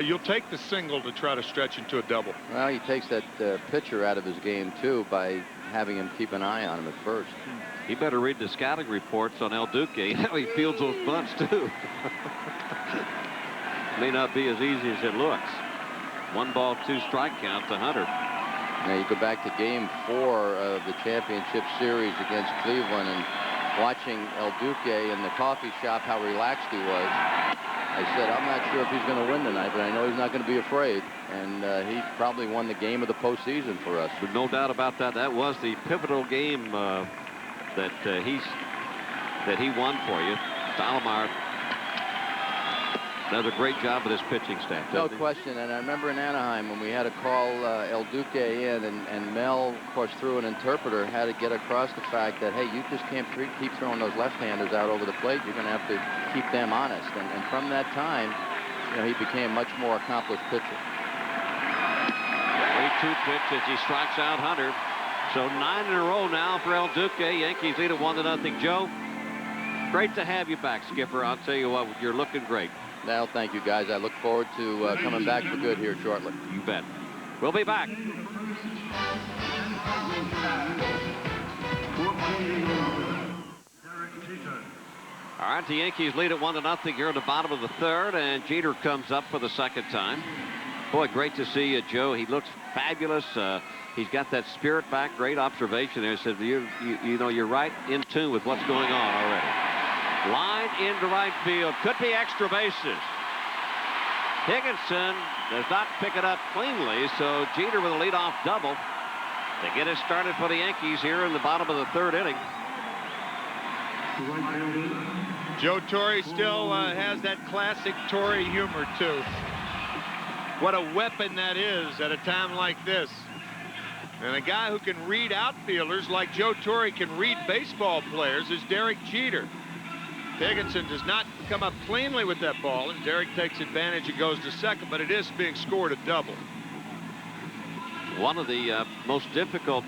you'll take the single to try to stretch into a double. Well, he takes that pitcher out of his game, too, by having him keep an eye on him at first. He better read the scouting reports on El Duque, how he fields those bunts, too. May not be as easy as it looks. 1 ball, 2 strike count to Hunter. Now, you go back to Game 4 of the championship series against Cleveland, and watching El Duque in the coffee shop, how relaxed he was. I said, I'm not sure if he's going to win tonight, but I know he's not going to be afraid. And he probably won the game of the postseason for us. But no doubt about that. That was the pivotal game that he won for you. Stottlemyre does a great job with his pitching staff. No question. And I remember in Anaheim when we had to call El Duque in, and Mel, of course, through an interpreter, had to get across the fact that, hey, you just can't keep throwing those left-handers out over the plate. You're going to have to keep them honest. And from that time, you know, he became a much more accomplished pitcher. 3-2 pitch as he strikes out Hunter. So 9 in a row now for El Duque. Yankees lead it 1-0. Joe, great to have you back, Skipper. I'll tell you what, you're looking great. Well, thank you, guys. I look forward to coming back for good here shortly. You bet. We'll be back. All right, the Yankees lead at 1-0 here in the bottom of the 3rd, and Jeter comes up for the 2nd time. Boy, great to see you, Joe. He looks fabulous. He's got that spirit back. Great observation there. Said you know, you're right in tune with what's going on already. Line into right field. Could be extra bases. Higginson does not pick it up cleanly, so Jeter with a leadoff double to get it started for the Yankees here in the bottom of the 3rd inning. Joe Torre still has that classic Torre humor, too. What a weapon that is at a time like this. And a guy who can read outfielders like Joe Torre can read baseball players is Derek Jeter. Higginson does not come up cleanly with that ball, and Derek takes advantage and goes to second, but it is being scored a double. One of the most difficult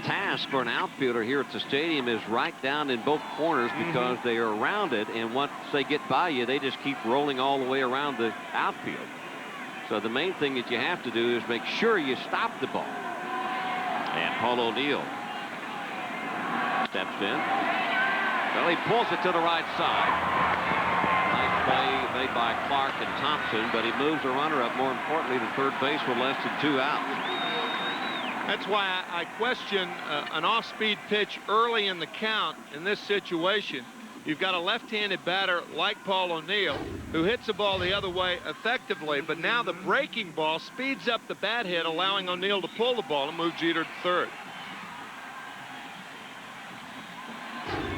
tasks for an outfielder here at the stadium is right down in both corners because they are around it, and once they get by you, they just keep rolling all the way around the outfield. So the main thing that you have to do is make sure you stop the ball. And Paul O'Neill steps in. Well, he pulls it to the right side. Nice play made by Clark and Thompson, but he moves the runner up, more importantly, to third base with less than 2 outs. That's why I question an off-speed pitch early in the count in this situation. You've got a left-handed batter like Paul O'Neill who hits the ball the other way effectively, but now the breaking ball speeds up the bat hit, allowing O'Neill to pull the ball and move Jeter to third.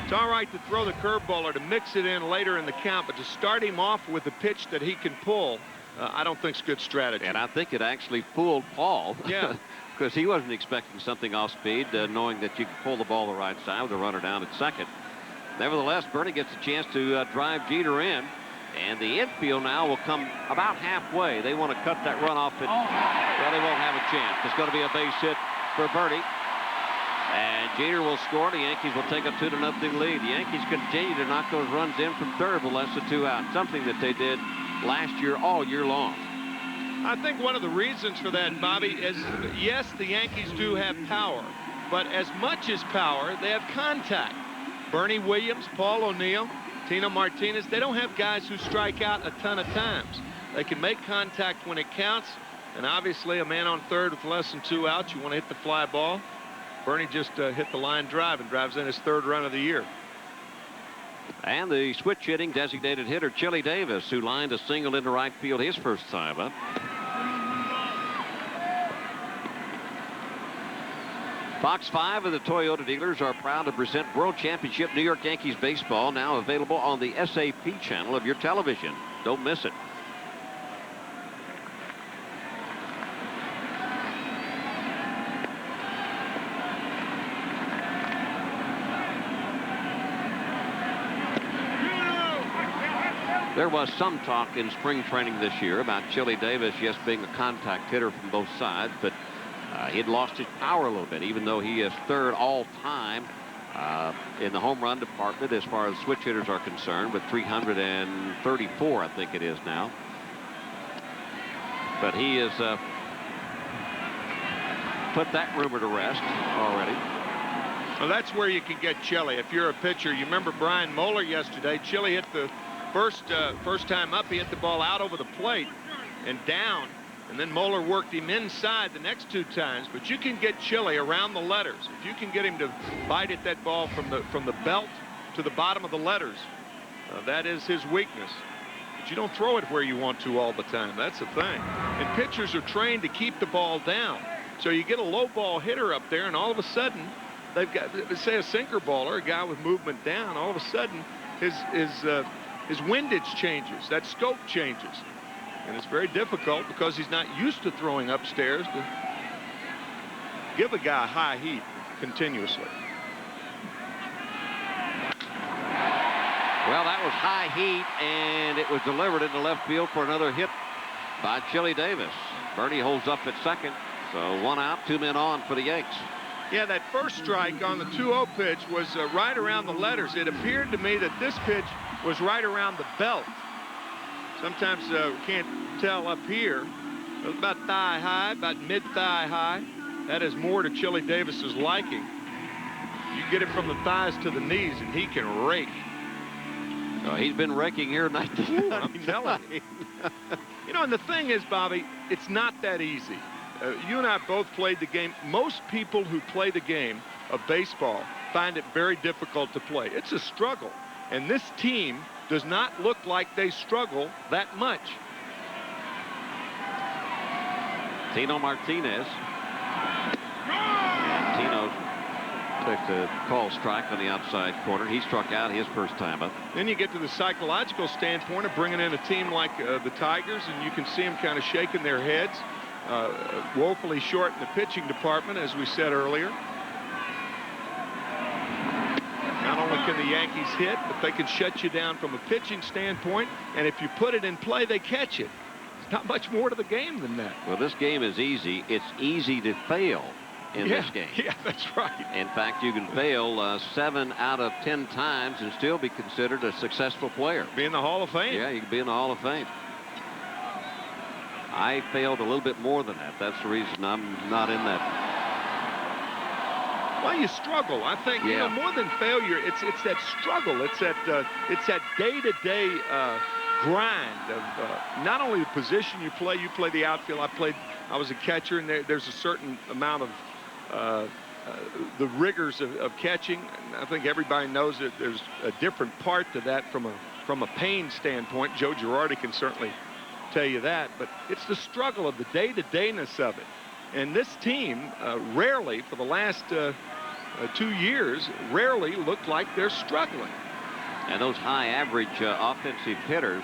It's all right to throw the curveball or to mix it in later in the count, but to start him off with a pitch that he can pull I don't think it's good strategy. And I think it actually fooled Paul. Yeah. Because he wasn't expecting something off speed, knowing that you could pull the ball the right side with a runner down at second. Nevertheless, Bernie gets a chance to drive Jeter in. And the infield now will come about halfway. They want to cut that run off. Well, they won't have a chance. It's going to be a base hit for Bernie. And Jeter will score. The Yankees will take a 2-0 lead. The Yankees continue to knock those runs in from third with less than 2 outs, something that they did last year all year long. I think one of the reasons for that, Bobby, is yes, the Yankees do have power, but as much as power, they have contact. Bernie Williams, Paul O'Neill, Tino Martinez, they don't have guys who strike out a ton of times. They can make contact when it counts, and obviously a man on third with less than 2 outs, you want to hit the fly ball. Bernie just hit the line drive and drives in his 3rd run of the year. And the switch hitting designated hitter, Chili Davis, who lined a single into right field his first time up. Fox 5 of the Toyota dealers are proud to present World Championship New York Yankees baseball, now available on the SAP channel of your television. Don't miss it. There was some talk in spring training this year about Chili Davis, yes, being a contact hitter from both sides, but he'd lost his power a little bit, even though he is 3rd all-time in the home run department as far as switch hitters are concerned, with 334, I think it is now. But he has put that rumor to rest already. Well, that's where you can get Chili. If you're a pitcher, you remember Brian Moeller yesterday. Chili hit the first time up, he hit the ball out over the plate and down. And then Moeller worked him inside the next 2 times. But you can get Chili around the letters. If you can get him to bite at that ball from the belt to the bottom of the letters, that is his weakness. But you don't throw it where you want to all the time. That's the thing. And pitchers are trained to keep the ball down. So you get a low ball hitter up there, and all of a sudden, they've got, say, a sinker baller, a guy with movement down. All of a sudden, his windage changes. That scope changes. And it's very difficult because he's not used to throwing upstairs to give a guy high heat continuously. Well, that was high heat, and it was delivered into left field for another hit by Chili Davis. Bernie holds up at second, so 1 out, 2 men on for the Yanks. Yeah, that first strike on the 2-0 pitch was right around the letters. It appeared to me that this pitch was right around the belt. Sometimes we can't tell up here. It was about thigh high, about mid-thigh high. That is more to Chili Davis's liking. You get it from the thighs to the knees, and he can rake. Oh, he's been raking here tonight. I'm telling you. You know, and the thing is, Bobby, it's not that easy. You and I both played the game. Most people who play the game of baseball find it very difficult to play. It's a struggle. And this team does not look like they struggle that much. Tino Martinez. And Tino took the call strike on the outside corner. He struck out his first time up. Then you get to the psychological standpoint of bringing in a team like the Tigers, and you can see them kind of shaking their heads. Woefully short in the pitching department, as we said earlier. Not only can the Yankees hit, but they can shut you down from a pitching standpoint, and if you put it in play, they catch it. There's not much more to the game than that. Well, this game is easy. It's easy to fail in this game. Yeah, that's right. In fact, you can fail 7 out of 10 times and still be considered a successful player. Be in the Hall of Fame. Yeah, you can be in the Hall of Fame. I failed a little bit more than that. That's the reason I'm not in that. Well, you struggle. I think, you know, more than failure, it's that struggle. It's that day-to-day grind of not only the position you play the outfield. I was a catcher, and there's a certain amount of the rigors of catching. I think everybody knows that there's a different part to that from a pain standpoint. Joe Girardi can certainly tell you that, but it's the struggle of the day-to-dayness of it. And this team rarely, for the last 2 years, rarely looked like they're struggling. And those high average offensive hitters,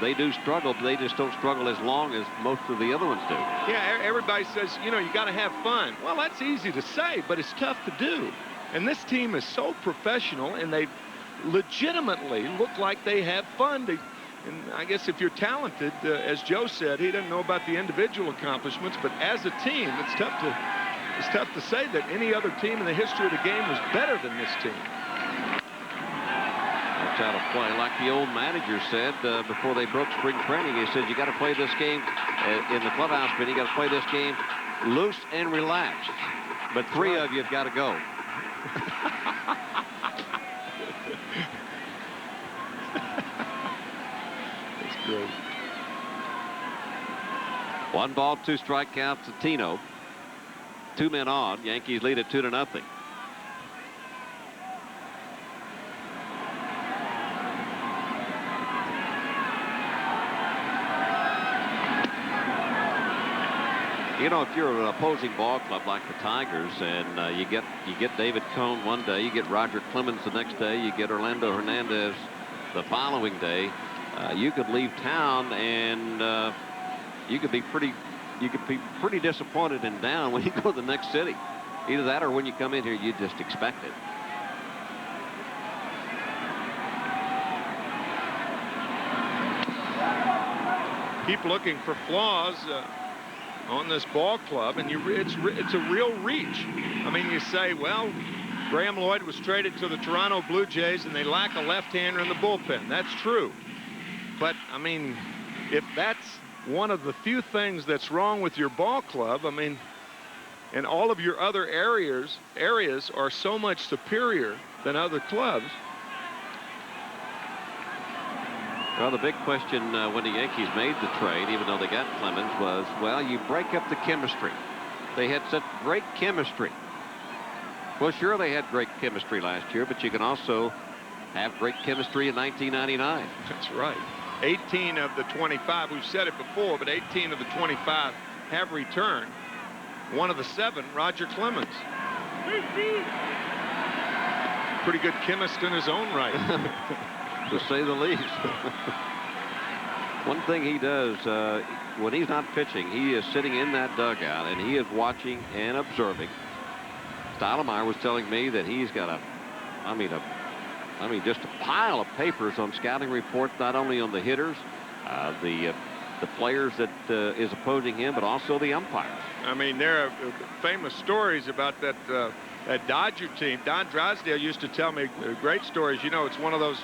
they do struggle, but they just don't struggle as long as most of the other ones do. Yeah, everybody says, you know, you got to have fun. Well, that's easy to say, but it's tough to do. And this team is so professional, and they legitimately look like they have fun. And I guess if you're talented, as Joe said, he doesn't know about the individual accomplishments, but as a team, it's tough to say that any other team in the history of the game was better than this team. That's how to play. Like the old manager said before they broke spring training, he said, you got to play this game in the clubhouse, but you got to play this game loose and relaxed. But three of you have got to go. That's great. 1 ball, 2 strikeouts to Tino. 2 men on. Yankees lead it 2-0. You know, if you're an opposing ball club like the Tigers, and you get David Cone one day, you get Roger Clemens the next day, you get Orlando Hernandez the following day, you could leave town and you could be pretty disappointed and down when you go to the next city. Either that or when you come in here, you just expect it. Keep looking for flaws on this ball club, and it's a real reach. I mean, you say, well, Graham Lloyd was traded to the Toronto Blue Jays, and they lack a left-hander in the bullpen. That's true. But, I mean, if that's one of the few things that's wrong with your ball club, I mean, and all of your other areas are so much superior than other clubs. Well, the big question when the Yankees made the trade, even though they got Clemens, was, well, you break up the chemistry. They had such great chemistry. Well, sure, they had great chemistry last year, but you can also have great chemistry in 1999. That's right. 18 of the 25, we've said it before, but 18 of the 25 have returned. One of the 7, Roger Clemens. Pretty good chemist in his own right. To say the least. One thing he does when he's not pitching, he is sitting in that dugout and he is watching and observing. Stottlemyre was telling me that he's got just a pile of papers on scouting reports, not only on the hitters, the players that is opposing him, but also the umpires. I mean, there are famous stories about that Dodger team. Don Drysdale used to tell me great stories. You know, it's one of those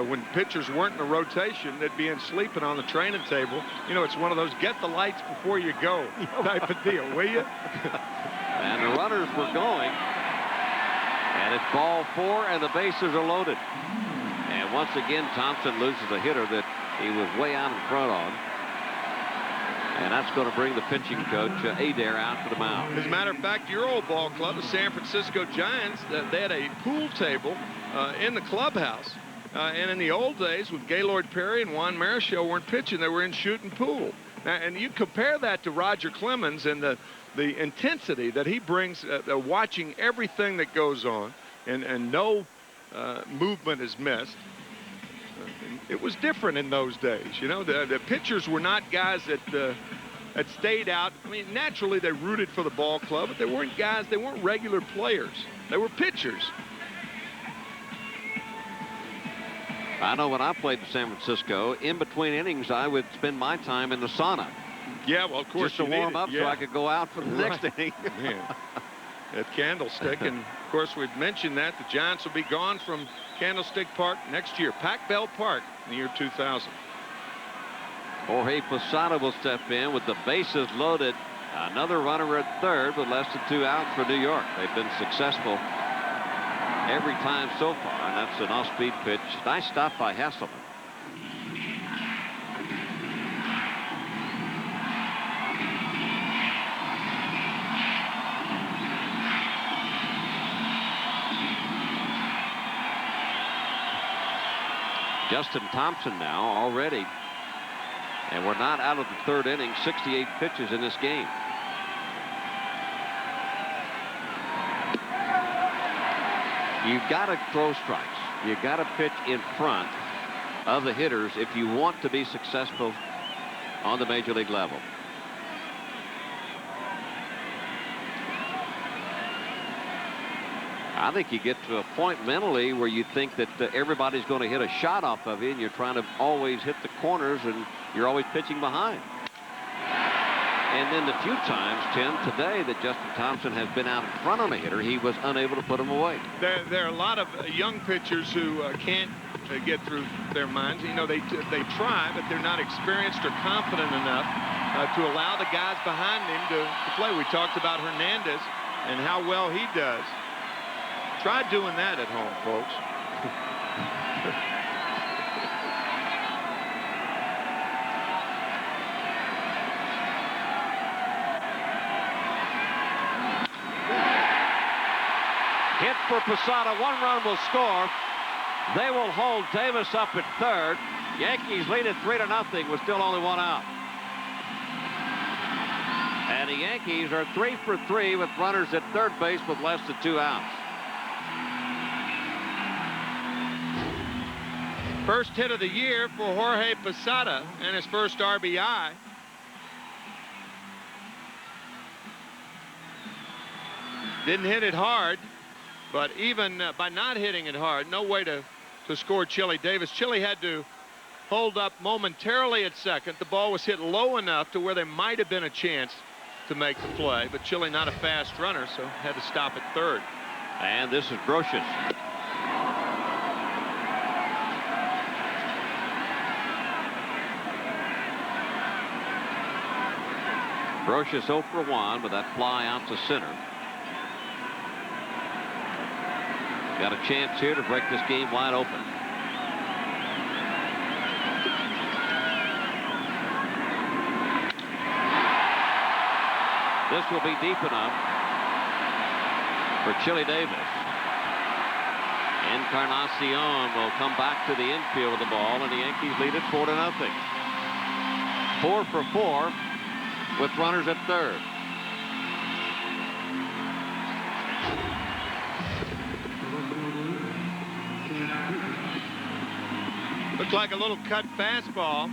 when pitchers weren't in the rotation, they'd be in sleeping on the training table. You know, it's one of those get the lights before you go type of deal, will you? And the runners were going. And it's ball 4, and the bases are loaded. And once again, Thompson loses a hitter that he was way out in front on. And that's going to bring the pitching coach, Adair, out to the mound. As a matter of fact, your old ball club, the San Francisco Giants, they had a pool table in the clubhouse. And in the old days, with Gaylord Perry and Juan Marichal weren't pitching, they were in shooting pool. Now, and you compare that to Roger Clemens and the intensity that he brings, watching everything that goes on, and no movement is missed. It was different in those days. You know, the pitchers were not guys that stayed out. I mean, naturally they rooted for the ball club, but they weren't guys, they weren't regular players. They were pitchers. I know when I played in San Francisco, in between innings, I would spend my time in the sauna. Yeah, well, of course, just to warm up so I could go out for the next inning. Man. At Candlestick, and of course we've mentioned that the Giants will be gone from Candlestick Park next year, Pac Bell Park, in the year 2000. Jorge Posada will step in with the bases loaded. Another runner at third with less than 2 outs for New York. They've been successful every time so far, and that's an off-speed pitch. Nice stop by Hasselman. Justin Thompson now already, and we're not out of the 3rd inning. 68 pitches in this game. You've got to throw strikes. You got to pitch in front of the hitters if you want to be successful on the major league level. I think you get to a point mentally where you think that everybody's going to hit a shot off of you, and you're trying to always hit the corners, and you're always pitching behind. And then the few times, Tim, today that Justin Thompson has been out in front on a hitter, he was unable to put him away. There are a lot of young pitchers who can't get through their minds. You know, they try, but they're not experienced or confident enough to allow the guys behind him to play. We talked about Hernandez and how well he does. Try doing that at home, folks. Hit for Posada. 1 run will score. They will hold Davis up at third. Yankees lead it 3-0 with still only 1 out. And the Yankees are 3 for 3 with runners at third base with less than 2 outs. First hit of the year for Jorge Posada and his first RBI. Didn't hit it hard, but even by not hitting it hard, no way to score Chili Davis. Chili had to hold up momentarily at second. The ball was hit low enough to where there might have been a chance to make the play, but Chili not a fast runner, so had to stop at third. And this is Brocious. Brocious 0 for 1 with that fly out to center. Got a chance here to break this game wide open. This will be deep enough for Chili Davis. Encarnacion will come back to the infield of the ball, and the Yankees lead it 4-0. 4 for 4 with runners at third. Looked like a little cut fastball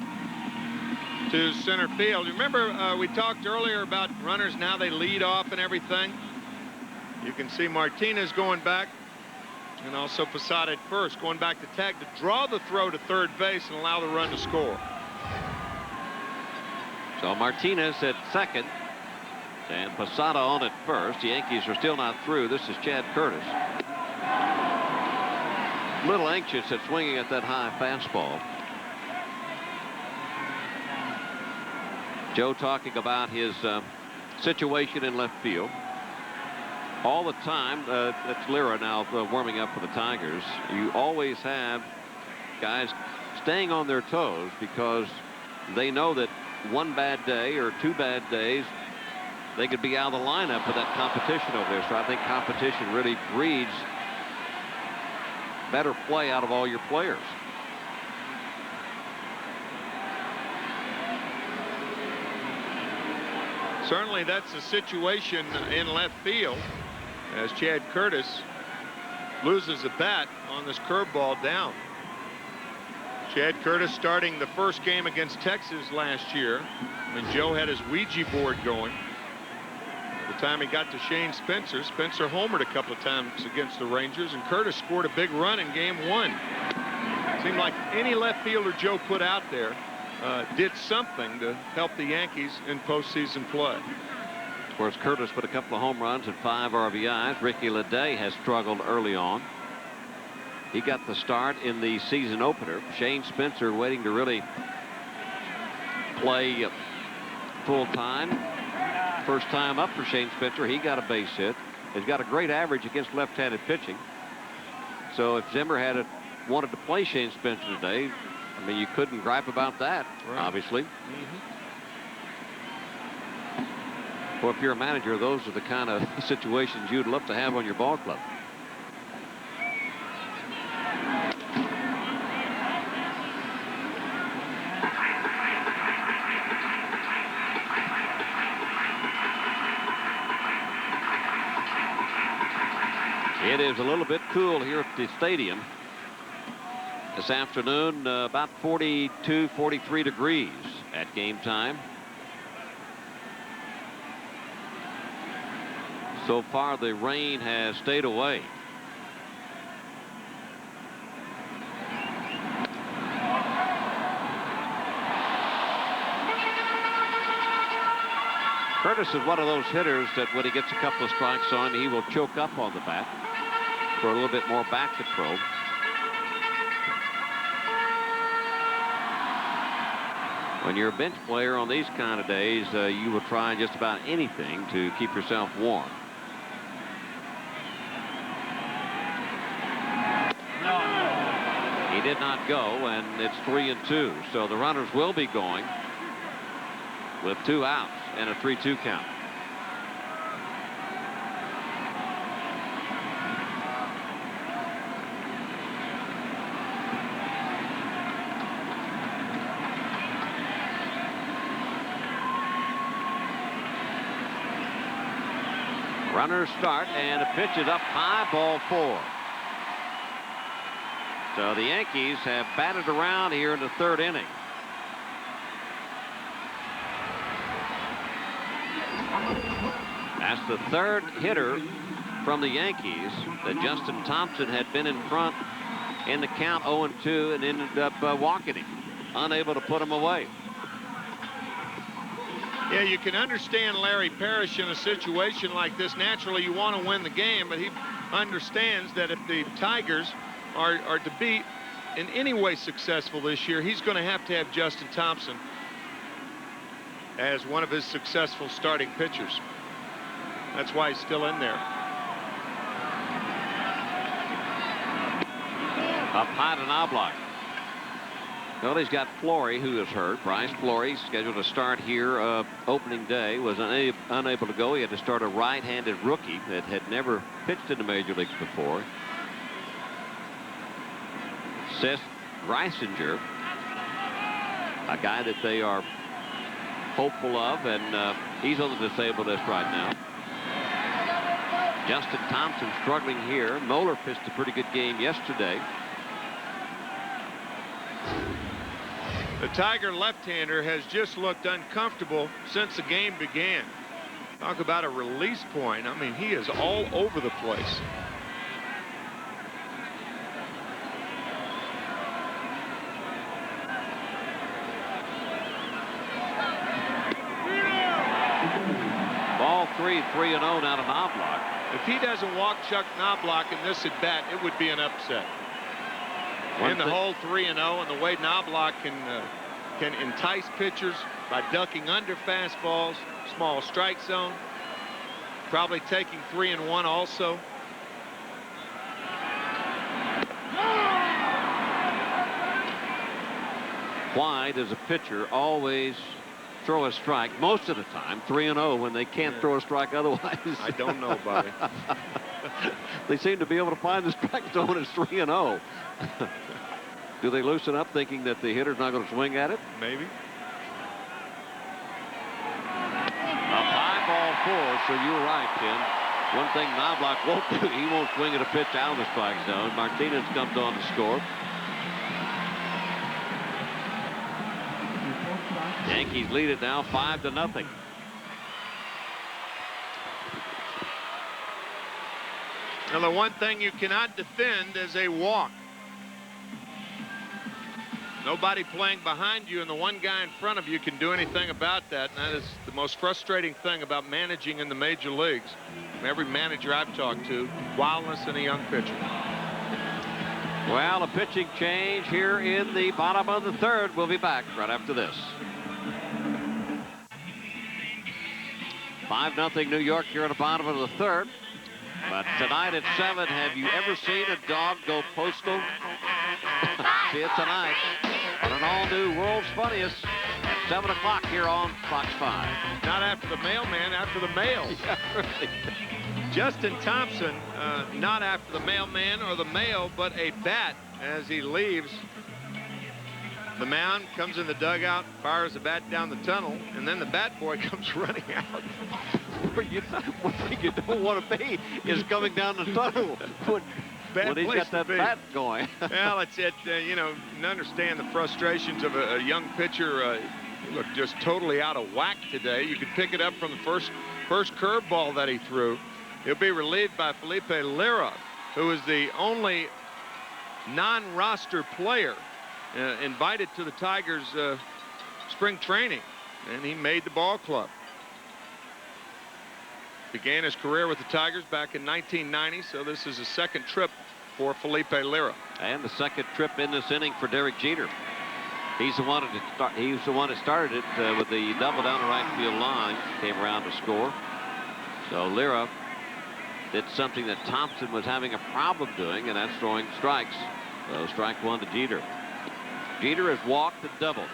to center field. Remember we talked earlier about runners, now they lead off and everything. You can see Martinez going back, and also Posada at first, going back to tag to draw the throw to third base and allow the run to score. So Martinez at second and Posada on at first. The Yankees are still not through. This is Chad Curtis. A little anxious at swinging at that high fastball. Joe talking about his situation in left field. All the time, that's Lira now warming up for the Tigers. You always have guys staying on their toes because they know that one bad day or 2 bad days, they could be out of the lineup for that competition over there. So I think competition really breeds better play out of all your players. Certainly that's the situation in left field as Chad Curtis loses a bat on this curveball down. Chad Curtis starting the first game against Texas last year when Joe had his Ouija board going. By the time he got to Shane Spencer, Spencer homered a couple of times against the Rangers, and Curtis scored a big run in game 1. Seemed like any left fielder Joe put out there did something to help the Yankees in postseason play. Of course, Curtis put a couple of home runs and 5 RBIs. Ricky Leday has struggled early on. He got the start in the season opener. Shane Spencer waiting to really play full time. First time up for Shane Spencer. He got a base hit. He's got a great average against left-handed pitching. So if Zimmer had wanted to play Shane Spencer today, I mean, you couldn't gripe about that, right, obviously. Well, if you're a manager, those are the kind of situations you'd love to have on your ball club. It is a little bit cool here at the stadium. this afternoon, about 42, 43 degrees at game time. So far, the rain has stayed away. Curtis is one of those hitters that when he gets a couple of strikes on him, he will choke up on the bat for a little bit more back control. When you're a bench player on these kind of days, you will try just about anything to keep yourself warm. He did not go, and it's 3-2. So the runners will be going with 2 outs and a 3-2 count. Runners start, and the pitch is up high, ball 4. So the Yankees have batted around here in the 3rd inning. That's the 3rd hitter from the Yankees that Justin Thompson had been in front in the count 0-2 and ended up walking him, unable to put him away. Yeah, you can understand Larry Parrish in a situation like this. Naturally, you want to win the game, but he understands that if the Tigers are to be in any way successful this year, he's going to have Justin Thompson as one of his successful starting pitchers. That's why he's still in there. Up high to Knobloch. Well, he's got Flory, who is hurt. Bryce Flory, scheduled to start here opening day, was unable to go. He had to start a right-handed rookie that had never pitched in the major leagues before. Seth Reisinger, a guy that they are hopeful of, and he's on the disabled list right now. Justin Thompson struggling here. Moeller pitched a pretty good game yesterday. The Tiger left-hander has just looked uncomfortable since the game began. Talk about a release point. I mean, he is all over the place. Ball 3-0 now to Knobloch. If he doesn't walk Chuck Knobloch in this at bat, it would be an upset. In the whole 3-0, and the way Knobloch can entice pitchers by ducking under fastballs, small strike zone, probably taking 3-1 also. Why does a pitcher always throw a strike most of the time, 3-0, when they can't throw a strike otherwise? I don't know, Bobby. They seem to be able to find the strike zone as 3-0. Do they loosen up thinking that the hitter's not going to swing at it? Maybe. A high ball 4, so you're right, Tim. One thing Knobloch won't do, he won't swing at a pitch out of the strike zone. Martinez comes on to score. Yankees lead it now 5-0. Now, the one thing you cannot defend is a walk. Nobody playing behind you, and the one guy in front of you can do anything about that. And that is the most frustrating thing about managing in the major leagues. Every manager I've talked to, wildness in a young pitcher. Well, a pitching change here in the bottom of the 3rd. We'll be back right after this. 5-0 New York here at the bottom of the 3rd. But tonight at 7, have you ever seen a dog go postal? See it tonight on an all-new World's Funniest at 7 o'clock here on Fox 5. Not after the mailman, after the mail. Yeah, really. Justin Thompson, not after the mailman or the mail, but a bat as he leaves the mound, comes in the dugout, fires the bat down the tunnel, and then the bat boy comes running out. One thing you don't want to be is coming down the tunnel bad when he's place got that to be. bat going. Well, it's it. You know, you understand the frustrations of a young pitcher. He looked just totally out of whack today. You could pick it up from the first curveball that he threw. He'll be relieved by Felipe Lira, who is the only non-roster player invited to the Tigers spring training, and he made the ball club. Began his career with the Tigers back in 1990, so this is a second trip for Felipe Lira. And the second trip in this inning for Derek Jeter. He's the one that started it with the double down the right field line. Came around to score. So Lira did something that Thompson was having a problem doing, and that's throwing strikes. So strike one to Jeter. Jeter has walked and doubled.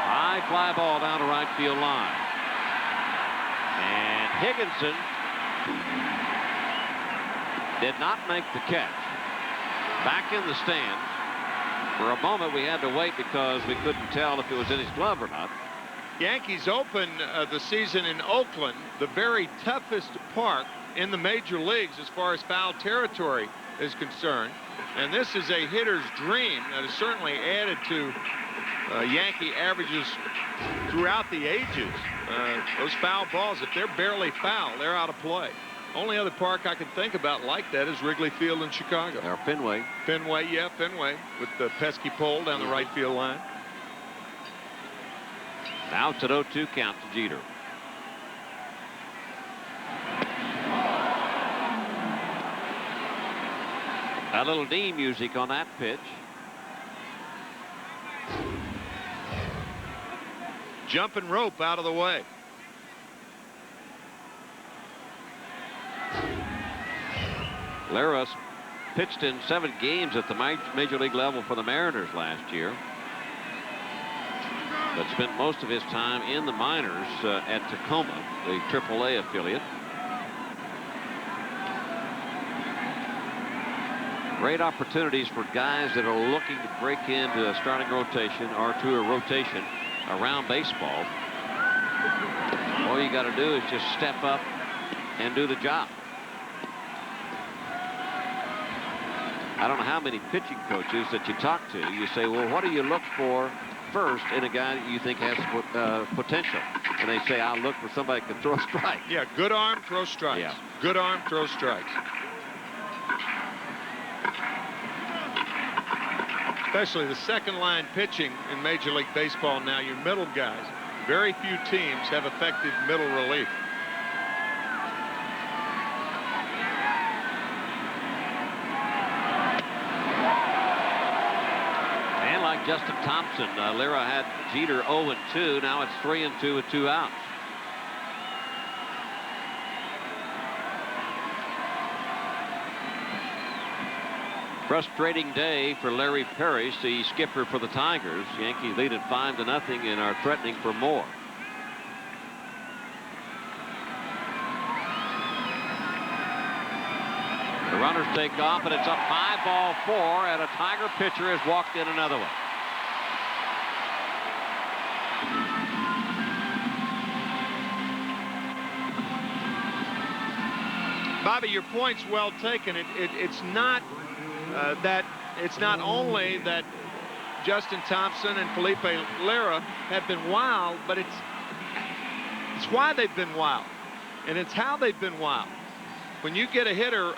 High fly ball down the right field line. And Higginson did not make the catch. Back in the stand. For a moment we had to wait because we couldn't tell if it was in his glove or not. Yankees open the season in Oakland, the very toughest park in the major leagues as far as foul territory is concerned. And this is a hitter's dream that has certainly added to Yankee averages throughout the ages. Those foul balls, if they're barely foul, they're out of play. Only other park I can think about like that is Wrigley Field in Chicago. Or Fenway. Fenway, yeah, Fenway, with the pesky pole down the right field line. Now it's an 0-2 count to Jeter. A little knee music on that pitch. Jumping rope out of the way. Lira pitched in 7 games at the major league level for the Mariners last year, but spent most of his time in the minors at Tacoma, the AAA affiliate. Great opportunities for guys that are looking to break into a starting rotation or to a rotation around baseball. All you got to do is just step up and do the job. I don't know how many pitching coaches that you talk to, you say, well, what do you look for first in a guy that you think has potential? And they say, I'll look for somebody that can throw a strike. Yeah, good arm, throw strikes. Yeah. Good arm, throw strikes. Especially the second line pitching in Major League Baseball now, your middle guys. Very few teams have effective middle relief. And like Justin Thompson, Lira had Jeter 0-2. Now it's 3-2 with 2 outs. Frustrating day for Larry Parrish, the skipper for the Tigers. Yankees lead at 5-0 and are threatening for more. The runners take off, and it's up high, ball 4, and a Tiger pitcher has walked in another one. Bobby, your point's well taken. It's not it's not only that Justin Thompson and Felipe Lira have been wild, but it's why they've been wild, and it's how they've been wild. When you get a hitter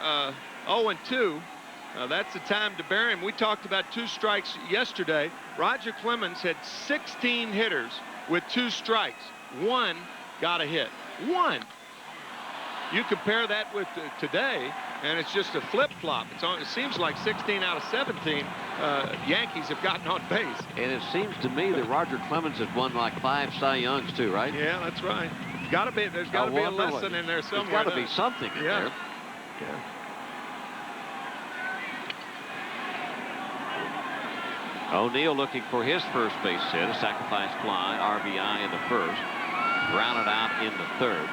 0-2, that's the time to bury him. We talked about 2 strikes yesterday. Roger Clemens had 16 hitters with 2 strikes. 1 got a hit. 1. You compare that with today, and it's just a flip-flop. It seems like 16 out of 17 Yankees have gotten on base. And it seems to me that Roger Clemens has won like 5 Cy Youngs too, right? Yeah, that's right. There's got to be a lesson in there somewhere. There's got to be something in there. Yeah. O'Neill looking for his first base hit, a sacrifice fly, RBI in the first, grounded out in the third.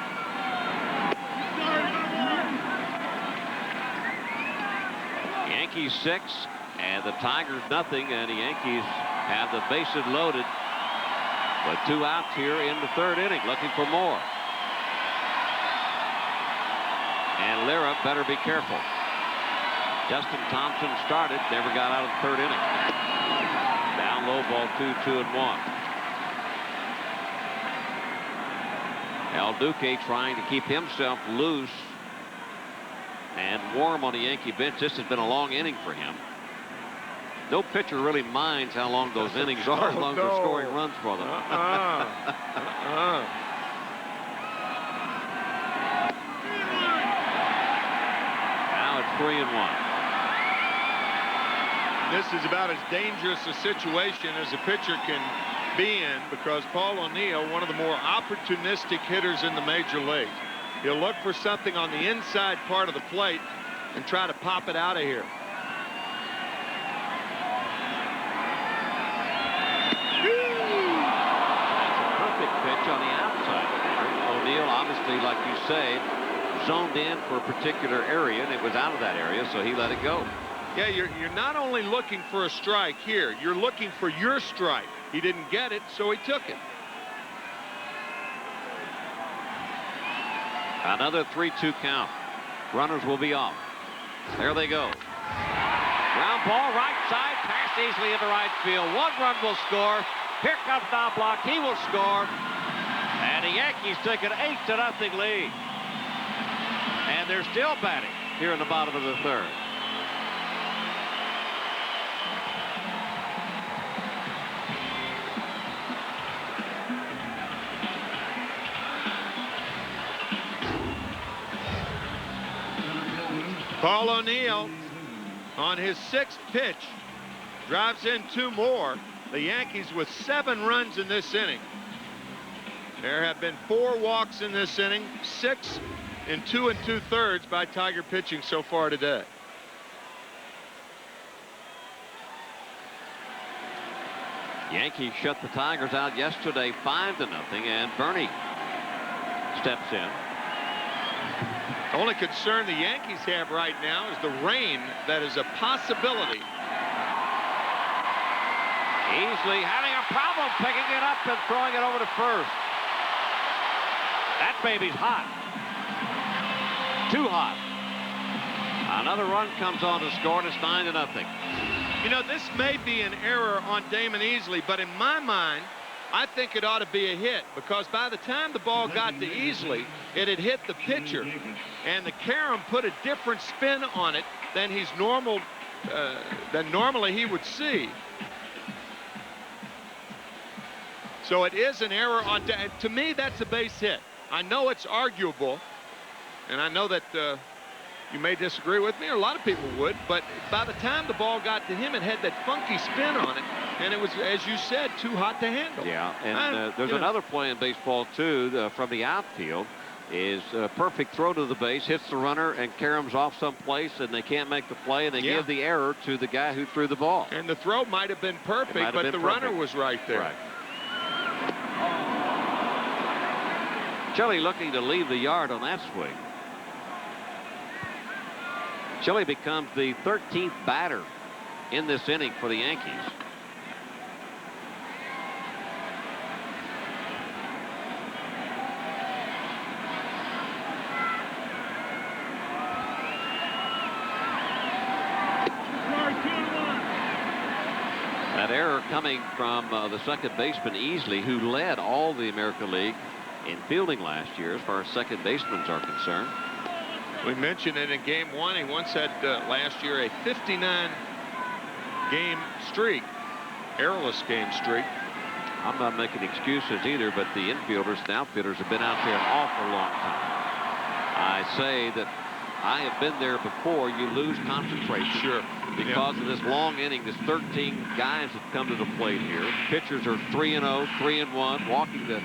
Yankees 6 and the Tigers nothing, and the Yankees have the bases loaded With 2 outs here in the 3rd inning, looking for more. And Lira better be careful. Justin Thompson started, never got out of the 3rd inning. Down low, ball 2-2-1. El Duque trying to keep himself loose and warm on the Yankee bench. This has been a long inning for him. No pitcher really minds how long those innings are as long as they're scoring runs for them. Now it's 3-1. This is about as dangerous a situation as a pitcher can be in, because Paul O'Neill, one of the more opportunistic hitters in the major leagues. He'll look for something on the inside part of the plate and try to pop it out of here. That's a perfect pitch on the outside. O'Neill, obviously, like you say, zoned in for a particular area, and it was out of that area, so he let it go. Yeah, you're not only looking for a strike here, you're looking for your strike. He didn't get it, so he took it. Another 3-2 count. Runners will be off. There they go. Ground ball, right side, pass easily into right field. 1 run will score. Here comes Knobloch. He will score. And the Yankees take an 8-0 lead. And they're still batting here in the bottom of the 3rd. Paul O'Neill on his 6th pitch drives in 2 more. The Yankees with 7 runs in this inning. There have been 4 walks in this inning, 6 in 2 2/3 by Tiger pitching so far today. Yankees shut the Tigers out yesterday 5-0, and Bernie steps in. The only concern the Yankees have right now is the rain that is a possibility. Easily having a problem picking it up and throwing it over to first. That baby's hot. Too hot. Another run comes on to score, and it's 9-0. You know, this may be an error on Damon Easley, but in my mind, I think it ought to be a hit, because by the time the ball got to Easley, it had hit the pitcher, and the carom put a different spin on it than normally he would see. So it is an error on. To me, that's a base hit. I know it's arguable, and I know that you may disagree with me, or a lot of people would, but by the time the ball got to him, it had that funky spin on it, and it was, as you said, too hot to handle. Yeah, and there's another play in baseball, too, from the outfield. Is a perfect throw to the base, hits the runner, and caroms off someplace, and they can't make the play, and they give the error to the guy who threw the ball. And the throw might have been perfect, but the runner was right there. Right. Chile looking to leave the yard on that swing. Chile becomes the 13th batter in this inning for the Yankees. That error coming from the second baseman Easley, who led all the American League in fielding last year as far as second basemen are concerned. We mentioned it in game 1. He once had last year a 59 game streak, errorless game streak. I'm not making excuses either, but the infielders and outfielders have been out there an awful long time. I say that I have been there before. You lose concentration. Sure. Because of this long inning, this 13 guys have come to the plate here. Pitchers are 3-0, 3-1, walking to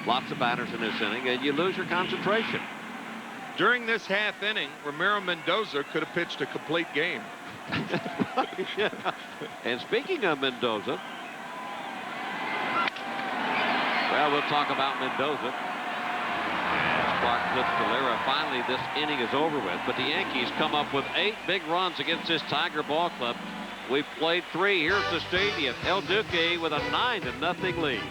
lots of batters in this inning, and you lose your concentration. During this half inning, Ramiro Mendoza could have pitched a complete game. Yeah. And speaking of Mendoza, well, we'll talk about Mendoza. As Clark flips to Lira. Finally, this inning is over with, but the Yankees come up with 8 big runs against this Tiger ball club. We've played 3 here at the stadium. El Duque with a 9-0 lead.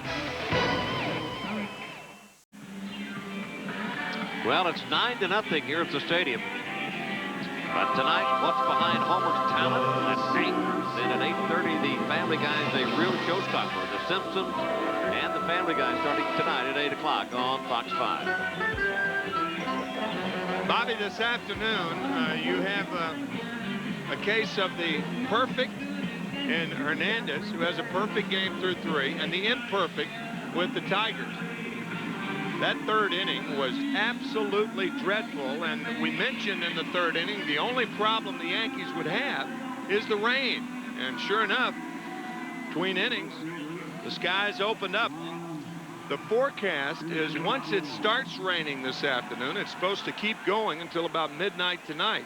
Well, it's 9-0 here at the stadium. But tonight, what's behind Homer's talent? At 8. Then at 8:30, the Family Guys, a real showstopper. The Simpsons and the Family Guys starting tonight at 8 o'clock on Fox 5. Bobby, this afternoon, you have a case of the perfect in Hernandez, who has a perfect game through 3, and the imperfect with the Tigers. That third inning was absolutely dreadful, and we mentioned in the third inning the only problem the Yankees would have is the rain. And sure enough, between innings, the skies opened up. The forecast is once it starts raining this afternoon, it's supposed to keep going until about midnight tonight.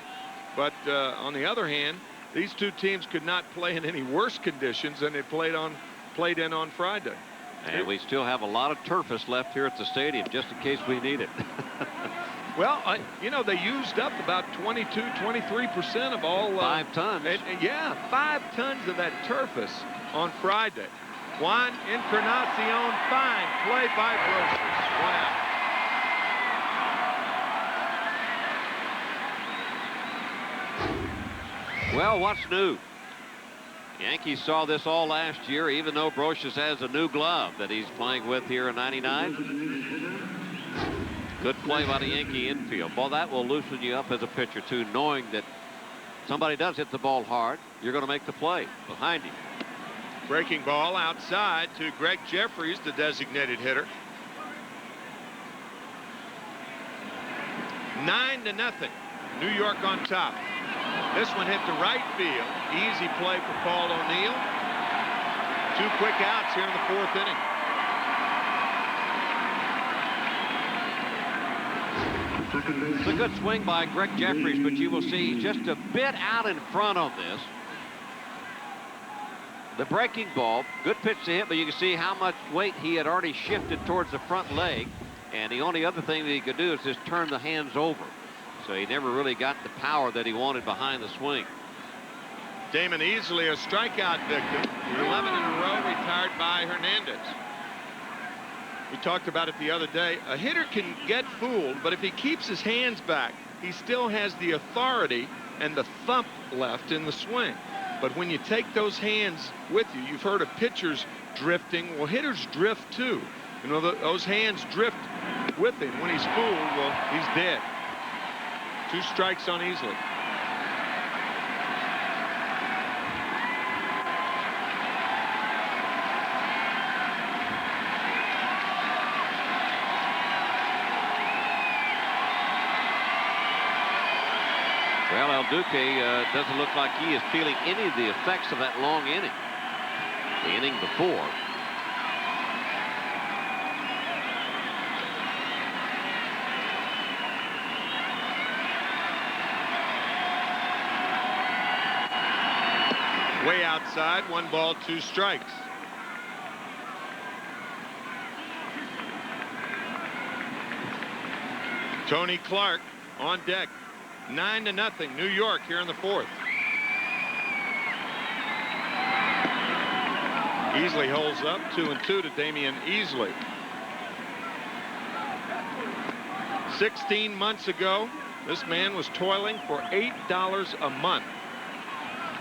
But on the other hand, these two teams could not play in any worse conditions than they played in on Friday. And we still have a lot of turfus left here at the stadium, just in case we need it. Well, you know, they used up about 23% of all. 5 tons. Yeah, 5 tons of that turfus on Friday. Juan Encarnacion, fine play by Brocious. Wow. Well, what's new? Yankees saw this all last year, even though Brocious has a new glove that he's playing with here in '99. Good play by the Yankee infield. Well, that will loosen you up as a pitcher, too, knowing that somebody does hit the ball hard. You're going to make the play behind him. Breaking ball outside to Greg Jeffries, the designated hitter. 9-0. New York on top. This one hit to right field. Easy play for Paul O'Neill. 2 quick outs here in the 4th inning. It's a good swing by Greg Jeffries, but you will see just a bit out in front of this. The breaking ball, good pitch to hit, but you can see how much weight he had already shifted towards the front leg. And the only other thing that he could do is just turn the hands over. So he never really got the power that he wanted behind the swing. Damon Easley, a strikeout victim. 11 in a row, retired by Hernandez. We talked about it the other day. A hitter can get fooled, but if he keeps his hands back, he still has the authority and the thump left in the swing. But when you take those hands with you, you've heard of pitchers drifting. Well, hitters drift too. You know, those hands drift with him. When he's fooled, well, he's dead. 2 strikes on Easley. Well, El Duque doesn't look like he is feeling any of the effects of that long inning. The inning before. Way outside, 1 ball, 2 strikes. Tony Clark on deck. 9-0 New York here in the 4th. Easley holds up 2-2 to Damian Easley. 16 months ago, this man was toiling for $8 a month.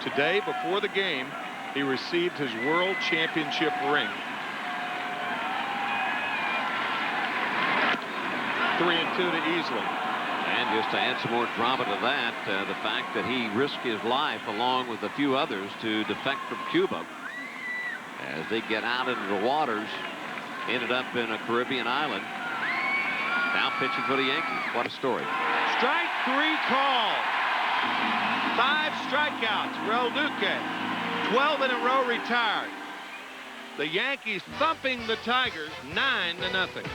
Today, before the game, he received his World Championship ring. 3-2 to Easley. And just to add some more drama to that, the fact that he risked his life along with a few others to defect from Cuba as they get out into the waters, ended up in a Caribbean island. Now pitching for the Yankees. What a story. Strike 3 called. 5 strikeouts for El Duque. 12 in a row retired. The Yankees thumping the Tigers 9-0.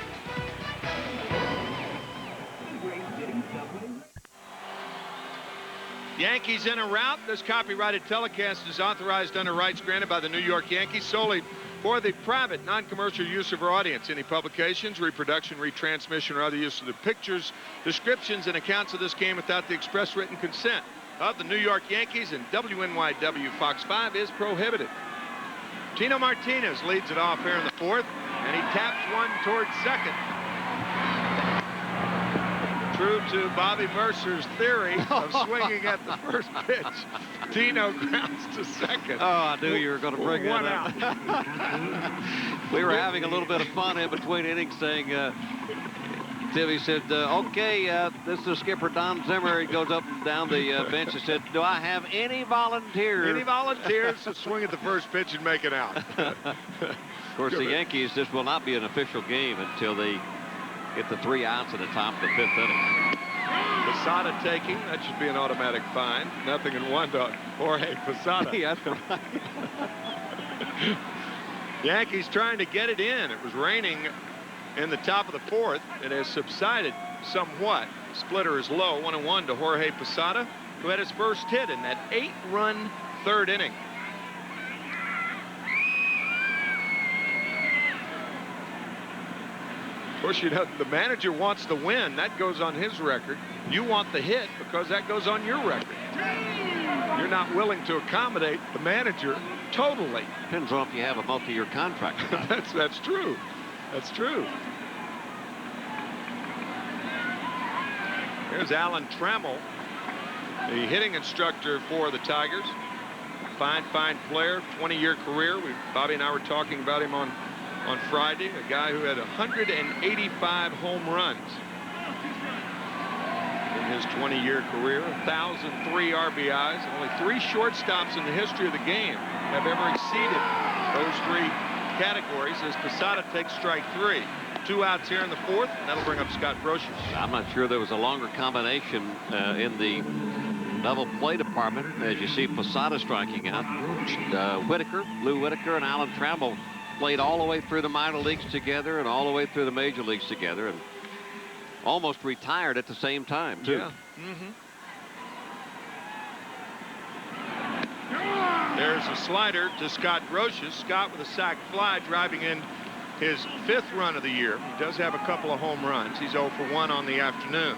Yankees in a rout. This copyrighted telecast is authorized under rights granted by the New York Yankees solely for the private, non-commercial use of our audience. Any publications, reproduction, retransmission, or other use of the pictures, descriptions, and accounts of this game without the express written consent of the New York Yankees and WNYW Fox 5 is prohibited. Tino Martinez leads it off here in the 4th, and he taps one towards second. True to Bobby Mercer's theory of swinging at the first pitch, Tino grounds to second. Oh, I knew you were going to bring that up. We were having a little bit of fun in between innings saying, Timmy said, okay, this is skipper Don Zimmer. He goes up and down the bench and said, do I have any volunteers? Any volunteers to swing at the first pitch and make it out? Of course, the Yankees, this will not be an official game until they get the 3 outs at the top of the 5th inning. Posada taking. That should be an automatic fine. 0-1 to Jorge Posada. Yeah, that's right. Yankees trying to get it in. It was raining in the top of the 4th. It has subsided somewhat. Splitter is low. 1-1 to Jorge Posada, who had his first hit in that 8-run 3rd inning. Of course, you know, the manager wants the win. That goes on his record. You want the hit because that goes on your record. You're not willing to accommodate the manager totally. Depends on if you have a multi-year contract. That's true. That's true. Here's Alan Trammell, the hitting instructor for the Tigers. Fine player, 20-year career. Bobby and I were talking about him on Friday, a guy who had 185 home runs in his 20-year career, 1,003 RBIs. Only 3 shortstops in the history of the game have ever exceeded those 3 categories as Posada takes strike 3. 2 outs here in the 4th, and that'll bring up Scott Brocious. I'm not sure there was a longer combination in the double play department as you see Posada striking out. Lou Whitaker and Alan Trammell played all the way through the minor leagues together and all the way through the major leagues together, and almost retired at the same time too. Yeah. There's a slider to Scott Brocious. Scott with a sac fly, driving in his 5th run of the year. He does have a couple of home runs. He's 0 for 1 on the afternoon.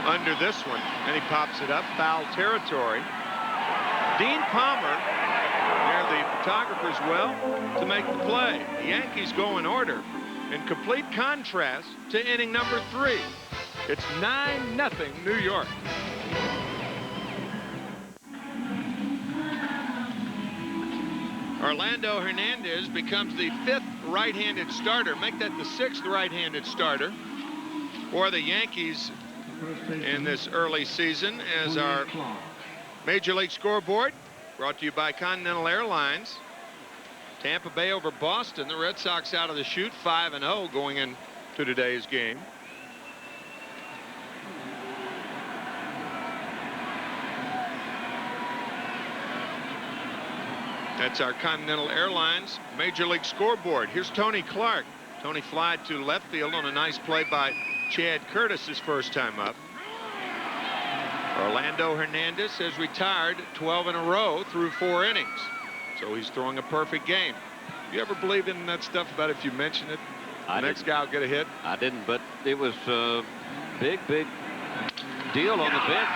Under this one, and he pops it up, foul territory. Dean Palmer, near the photographer's well, to make the play. The Yankees go in order, in complete contrast to inning number 3. It's 9-0 New York. Orlando Hernandez becomes the 5th right-handed starter. Make that the 6th right-handed starter for the Yankees in this early season. As our Major League Scoreboard brought to you by Continental Airlines. Tampa Bay over Boston. The Red Sox out of the chute, 5-0 going into today's game. That's our Continental Airlines Major League Scoreboard. Here's Tony Clark. Tony flied to left field on a nice play by Chad Curtis his first time up. Orlando Hernandez has retired 12 in a row through 4 innings. So he's throwing a perfect game. You ever believe in that stuff about if you mention it, the next guy will get a hit? I didn't, but it was a big deal on the bench.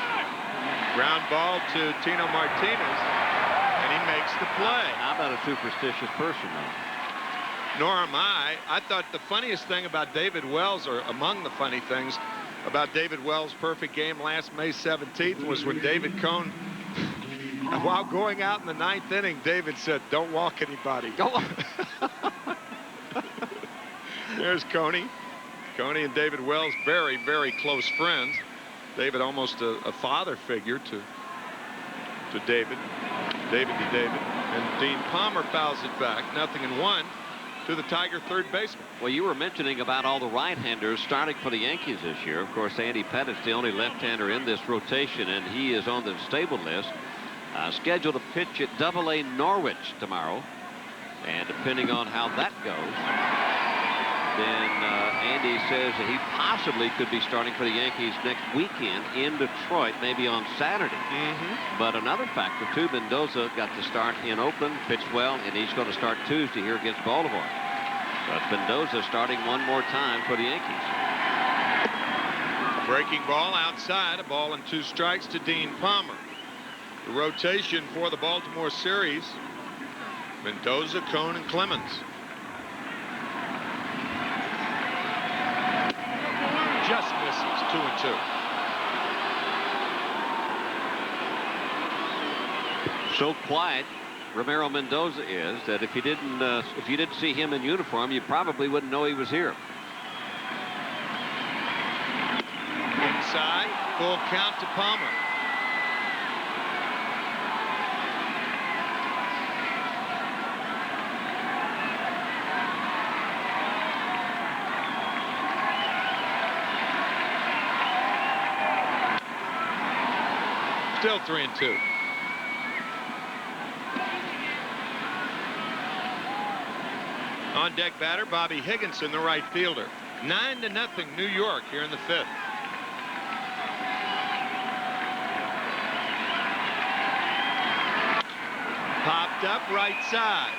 Ground ball to Tino Martinez, and he makes the play. I'm not a superstitious person, though. Nor am I. I thought the funniest thing about David Wells, or among the funny things about David Wells' perfect game last May 17th, was when David Cone, while going out in the 9th inning, David said, "Don't walk anybody." There's Coney. Coney and David Wells, very, very close friends. David almost a father figure to David. David to David. And Dean Palmer fouls it back. 0-1 to the Tiger third baseman. Well, you were mentioning about all the right-handers starting for the Yankees this year. Of course, Andy Pettit's the only left-hander in this rotation, and he is on the disabled list. Scheduled to pitch at AA Norwich tomorrow. And depending on how that goes, then Andy says that he possibly could be starting for the Yankees next weekend in Detroit, maybe on Saturday. But another factor, too, Mendoza got to start in Oakland, pitched well, and he's going to start Tuesday here against Baltimore. But Mendoza starting one more time for the Yankees. Breaking ball outside, a ball and 2 strikes to Dean Palmer. The rotation for the Baltimore series, Mendoza, Cone, and Clemens. 2. So quiet Ramiro Mendoza is that if you didn't see him in uniform, you probably wouldn't know he was here. Inside, full count to Palmer. Still 3-2. On deck batter, Bobby Higginson, the right fielder. 9-0 New York here in the 5th. Popped up right side.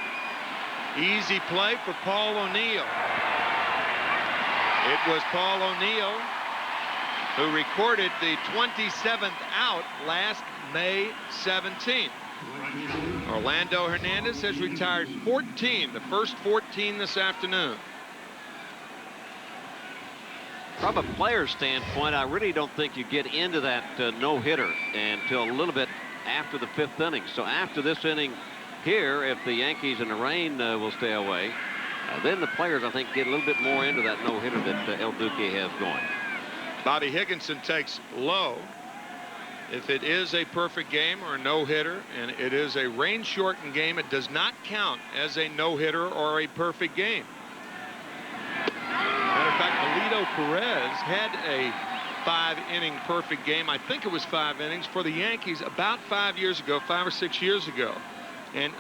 Easy play for Paul O'Neill. It was Paul O'Neill who recorded the 27th out last May 17th. Orlando Hernandez has retired 14, the first 14 this afternoon. From a player's standpoint, I really don't think you get into that no-hitter until a little bit after the 5th inning. So after this inning here, if the Yankees and the rain will stay away, then the players, I think, get a little bit more into that no-hitter that El Duque has going. Bobby Higginson takes low. If it is a perfect game or a no-hitter, and it is a rain-shortened game, it does not count as a no-hitter or a perfect game. Matter of fact, Melito Perez had a 5-inning perfect game. I think it was 5 innings for the Yankees about 5 years ago, 5 or 6 years ago. And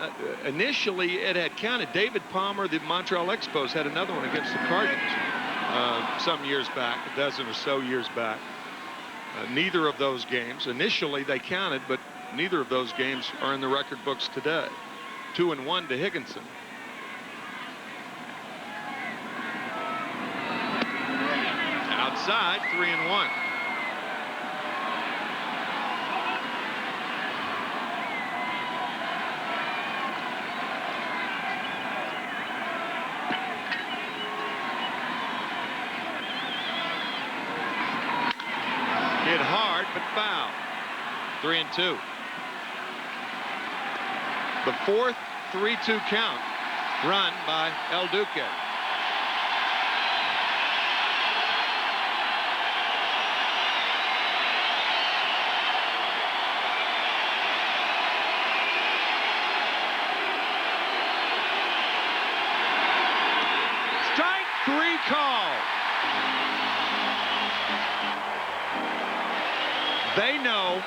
initially it had counted. David Palmer, the Montreal Expos, had another one against the Cardinals some years back, a dozen or so years back. Neither of those games, initially they counted, but neither of those games are in the record books today. 2-1 to Higginson. Outside, 3-1. Hit hard, but foul. 3-2. The 4th 3-2 count run by El Duque. Strike 3 call. They know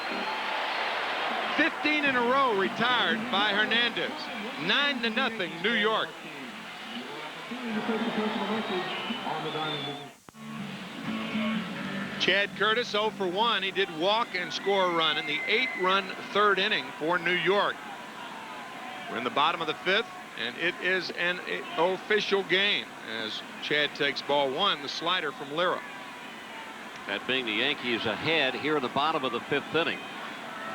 15 in a row retired by Hernandez. 9-0 New York. Chad Curtis 0 for 1. He did walk and score a run in the 8-run 3rd inning for New York. We're in the bottom of the 5th, and it is an official game as Chad takes ball 1, the slider from Lira. That being the Yankees ahead here in the bottom of the 5th inning.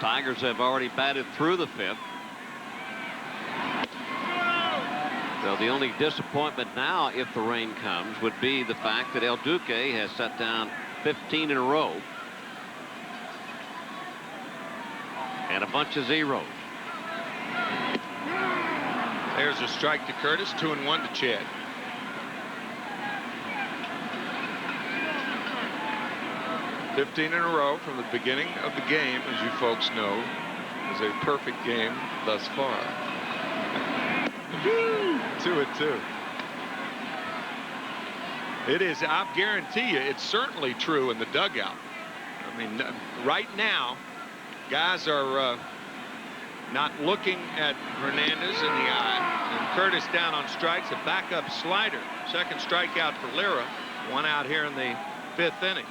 Tigers have already batted through the 5th. So the only disappointment now, if the rain comes, would be the fact that El Duque has set down 15 in a row. And a bunch of zeros. There's a strike to Curtis, 2-1 to Chad. "15 in a row from the beginning of the game, as you folks know, is a perfect game thus far." 2-2. It is, I guarantee you, it's certainly true in the dugout. I mean, right now, guys are not looking at Hernandez in the eye. And Curtis down on strikes, a backup slider. 2nd strikeout for Lira. 1 out here in the 5th inning.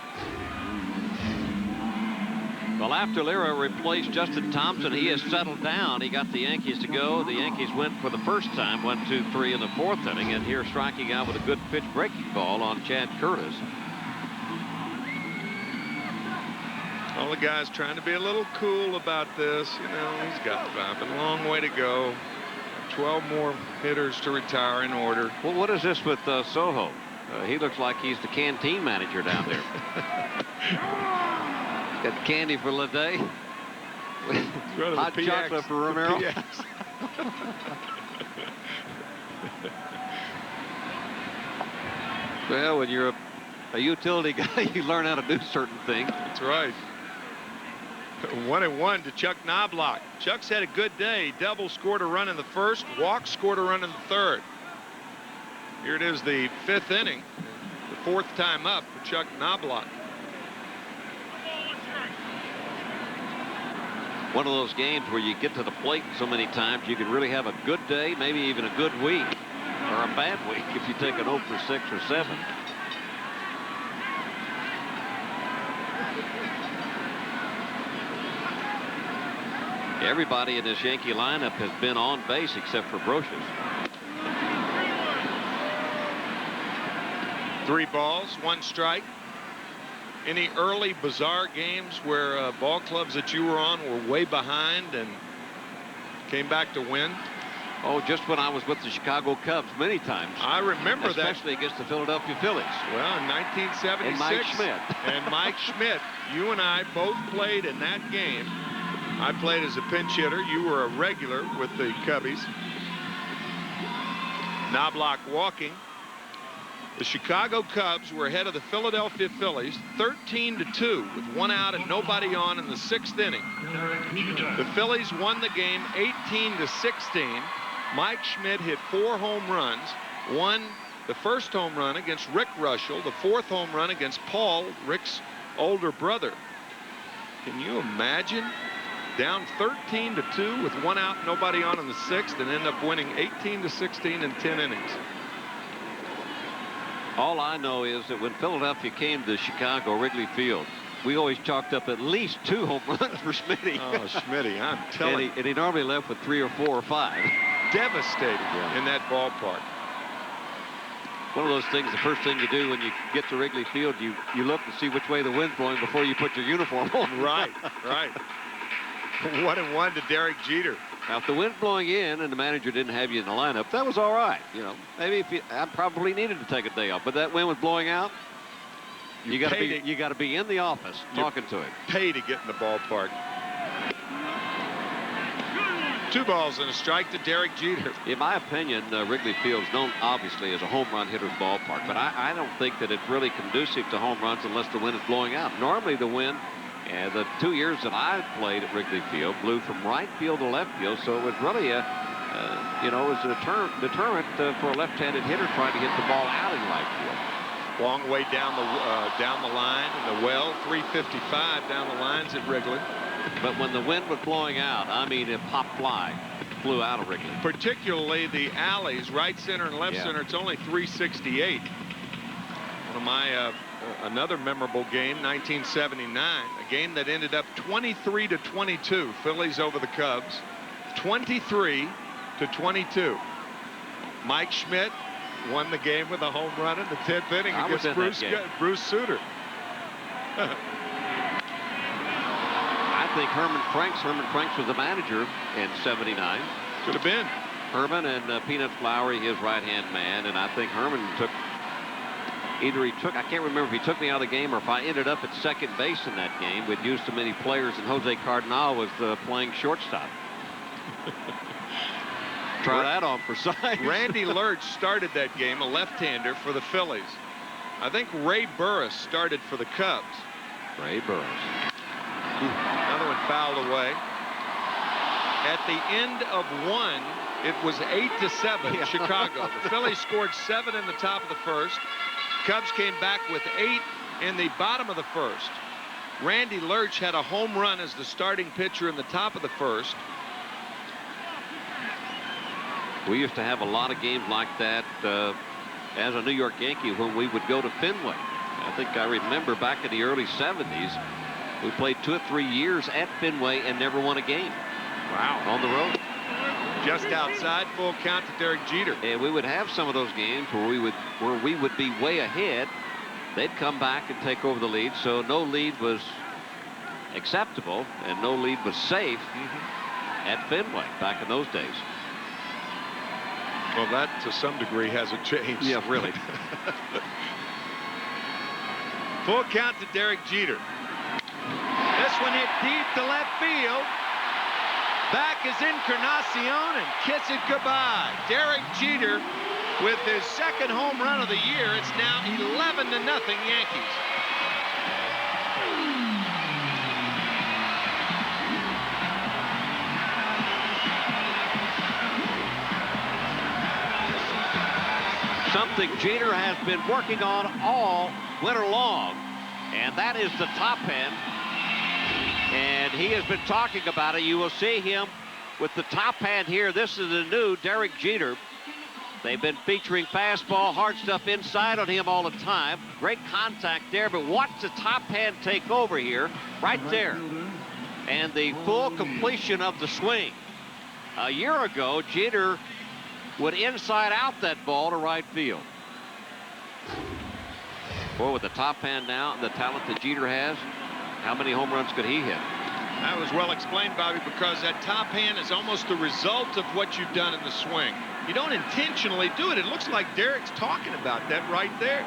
Well, after Lira replaced Justin Thompson, he has settled down. He got the Yankees to go. The Yankees went for the first time 1-2-3 in the 4th inning, and here striking out with a good pitch breaking ball on Chad Curtis. All the guys trying to be a little cool about this. You know, he's got a long way to go. 12 more hitters to retire in order. Well, what is this with Soho? He looks like he's the canteen manager down there. Got candy for Leday. Hot chocolate for Romero. Well, when you're a utility guy, you learn how to do certain things. That's right. 1-1 to Chuck Knobloch. Chuck's had a good day. Double scored a run in the first. Walk scored a run in the third. Here it is, the 5th inning. The 4th time up for Chuck Knobloch. One of those games where you get to the plate so many times you can really have a good day, maybe even a good week, or a bad week if you take an 0 for 6 or 7. Everybody in this Yankee lineup has been on base except for Brocious. 3 balls, 1 strike. Any early bizarre games where ball clubs that you were on were way behind and came back to win? Oh, just when I was with the Chicago Cubs many times. I remember that. Especially against the Philadelphia Phillies. Well, in 1976. And Mike Schmidt. And Mike Schmidt. You and I both played in that game. I played as a pinch hitter. You were a regular with the Cubbies. Knobloch walking. The Chicago Cubs were ahead of the Philadelphia Phillies 13-2 with 1 out and nobody on in the 6th inning. The Phillies won the game 18-16. Mike Schmidt hit 4 home runs, won the first home run against Rick Russell, the 4th home run against Paul, Rick's older brother. Can you imagine? Down 13-2 with 1 out, nobody on in the 6th, and end up winning 18-16 in 10 innings. All I know is that when Philadelphia came to Chicago Wrigley Field, we always chalked up at least 2 home runs for Schmitty. Oh, Schmitty, I'm telling you. And he normally left with 3 or 4 or 5. Devastated in that ballpark. One of those things, the first thing you do when you get to Wrigley Field, you look and see which way the wind's blowing before you put your uniform on. Right, right. 1-1 to Derek Jeter. Now, if the wind's blowing in and the manager didn't have you in the lineup, that was all right. You know, maybe I probably needed to take a day off, but that wind was blowing out. You got to be in the office talking to him. Pay to get in the ballpark. 2 balls and a strike to Derek Jeter. In my opinion, Wrigley Field's known obviously as a home run hitter's ballpark, but I don't think that it's really conducive to home runs unless the wind is blowing out. Normally the wind, and the 2 years that I played at Wrigley Field, blew from right field to left field, so it was really a, it was a deterrent for a left-handed hitter trying to hit the ball out in right field. Long way down the line in the well, 355 down the lines at Wrigley. But when the wind was blowing out, I mean, it popped fly flew out of Wrigley. Particularly the alleys, right center and left center, it's only 368. One of my another memorable game, 1979, a game that ended up 23-22. Phillies over the Cubs, 23-22. Mike Schmidt won the game with a home run in the 10th inning against Bruce Sutter. I think Herman Franks was the manager in '79. Could have been. Herman and Peanut Flowery, his right-hand man, and I think Herman took, I can't remember if he took me out of the game or if I ended up at second base in that game. We'd used too many players, and Jose Cardinal was playing shortstop. Try that on for size. Randy Lurch started that game, a left-hander for the Phillies. I think Ray Burris started for the Cubs. Ray Burris. Another one fouled away. At the end of one, it was 8-7 Chicago. The Phillies scored 7 in the top of the first. Cubs came back with 8 in the bottom of the first. Randy Lurch had a home run as the starting pitcher in the top of the first. We used to have a lot of games like that as a New York Yankee when we would go to Fenway. I think I remember back in the early 70s, we played 2 or 3 years at Fenway and never won a game. Wow. On the road. Just outside, full count to Derek Jeter. And we would have some of those games where we would be way ahead. They'd come back and take over the lead, so no lead was acceptable and no lead was safe at Fenway back in those days. Well, that to some degree hasn't changed. Yeah, really. Full count to Derek Jeter. This one hit deep to left field. Back is Encarnacion, and kiss it goodbye. Derek Jeter with his second home run of the year. It's now 11-0 Yankees. Something Jeter has been working on all winter long, and that is the top end. And he has been talking about it. You will see him with the top hand here. This is the new Derek Jeter. They've been featuring fastball, hard stuff inside on him all the time. Great contact there, but watch the top hand take over here, right there. And the full completion of the swing. A year ago, Jeter would inside out that ball to right field. Boy, with the top hand now and the talent that Jeter has, how many home runs could he hit? That was well explained, Bobby, because that top hand is almost the result of what you've done in the swing. You don't intentionally do it. It looks like Derek's talking about that right there.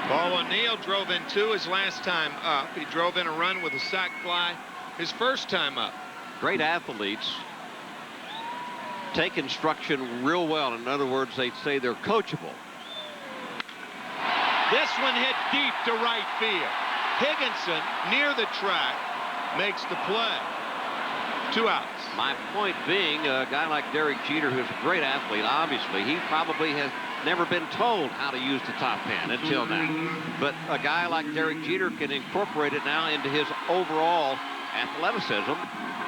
Paul O'Neill drove in 2 his last time up. He drove in a run with a sac fly his first time up. Great athletes take instruction real well. In other words, they say they're coachable. This one hit deep to right field. Higginson near the track makes the play. 2 outs. My point being, a guy like Derek Jeter, who's a great athlete, obviously, he probably has never been told how to use the top hand until now. But a guy like Derek Jeter can incorporate it now into his overall athleticism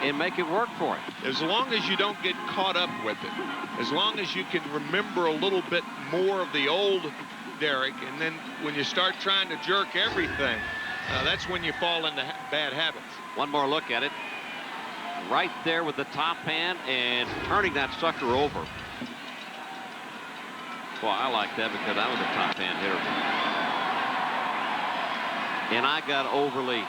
and make it work for him. As long as you don't get caught up with it, as long as you can remember a little bit more of the old Derek, and then when you start trying to jerk everything, that's when you fall into bad habits. One more look at it. Right there with the top hand and turning that sucker over. Boy, I like that because I was a top hand hitter. And I got overly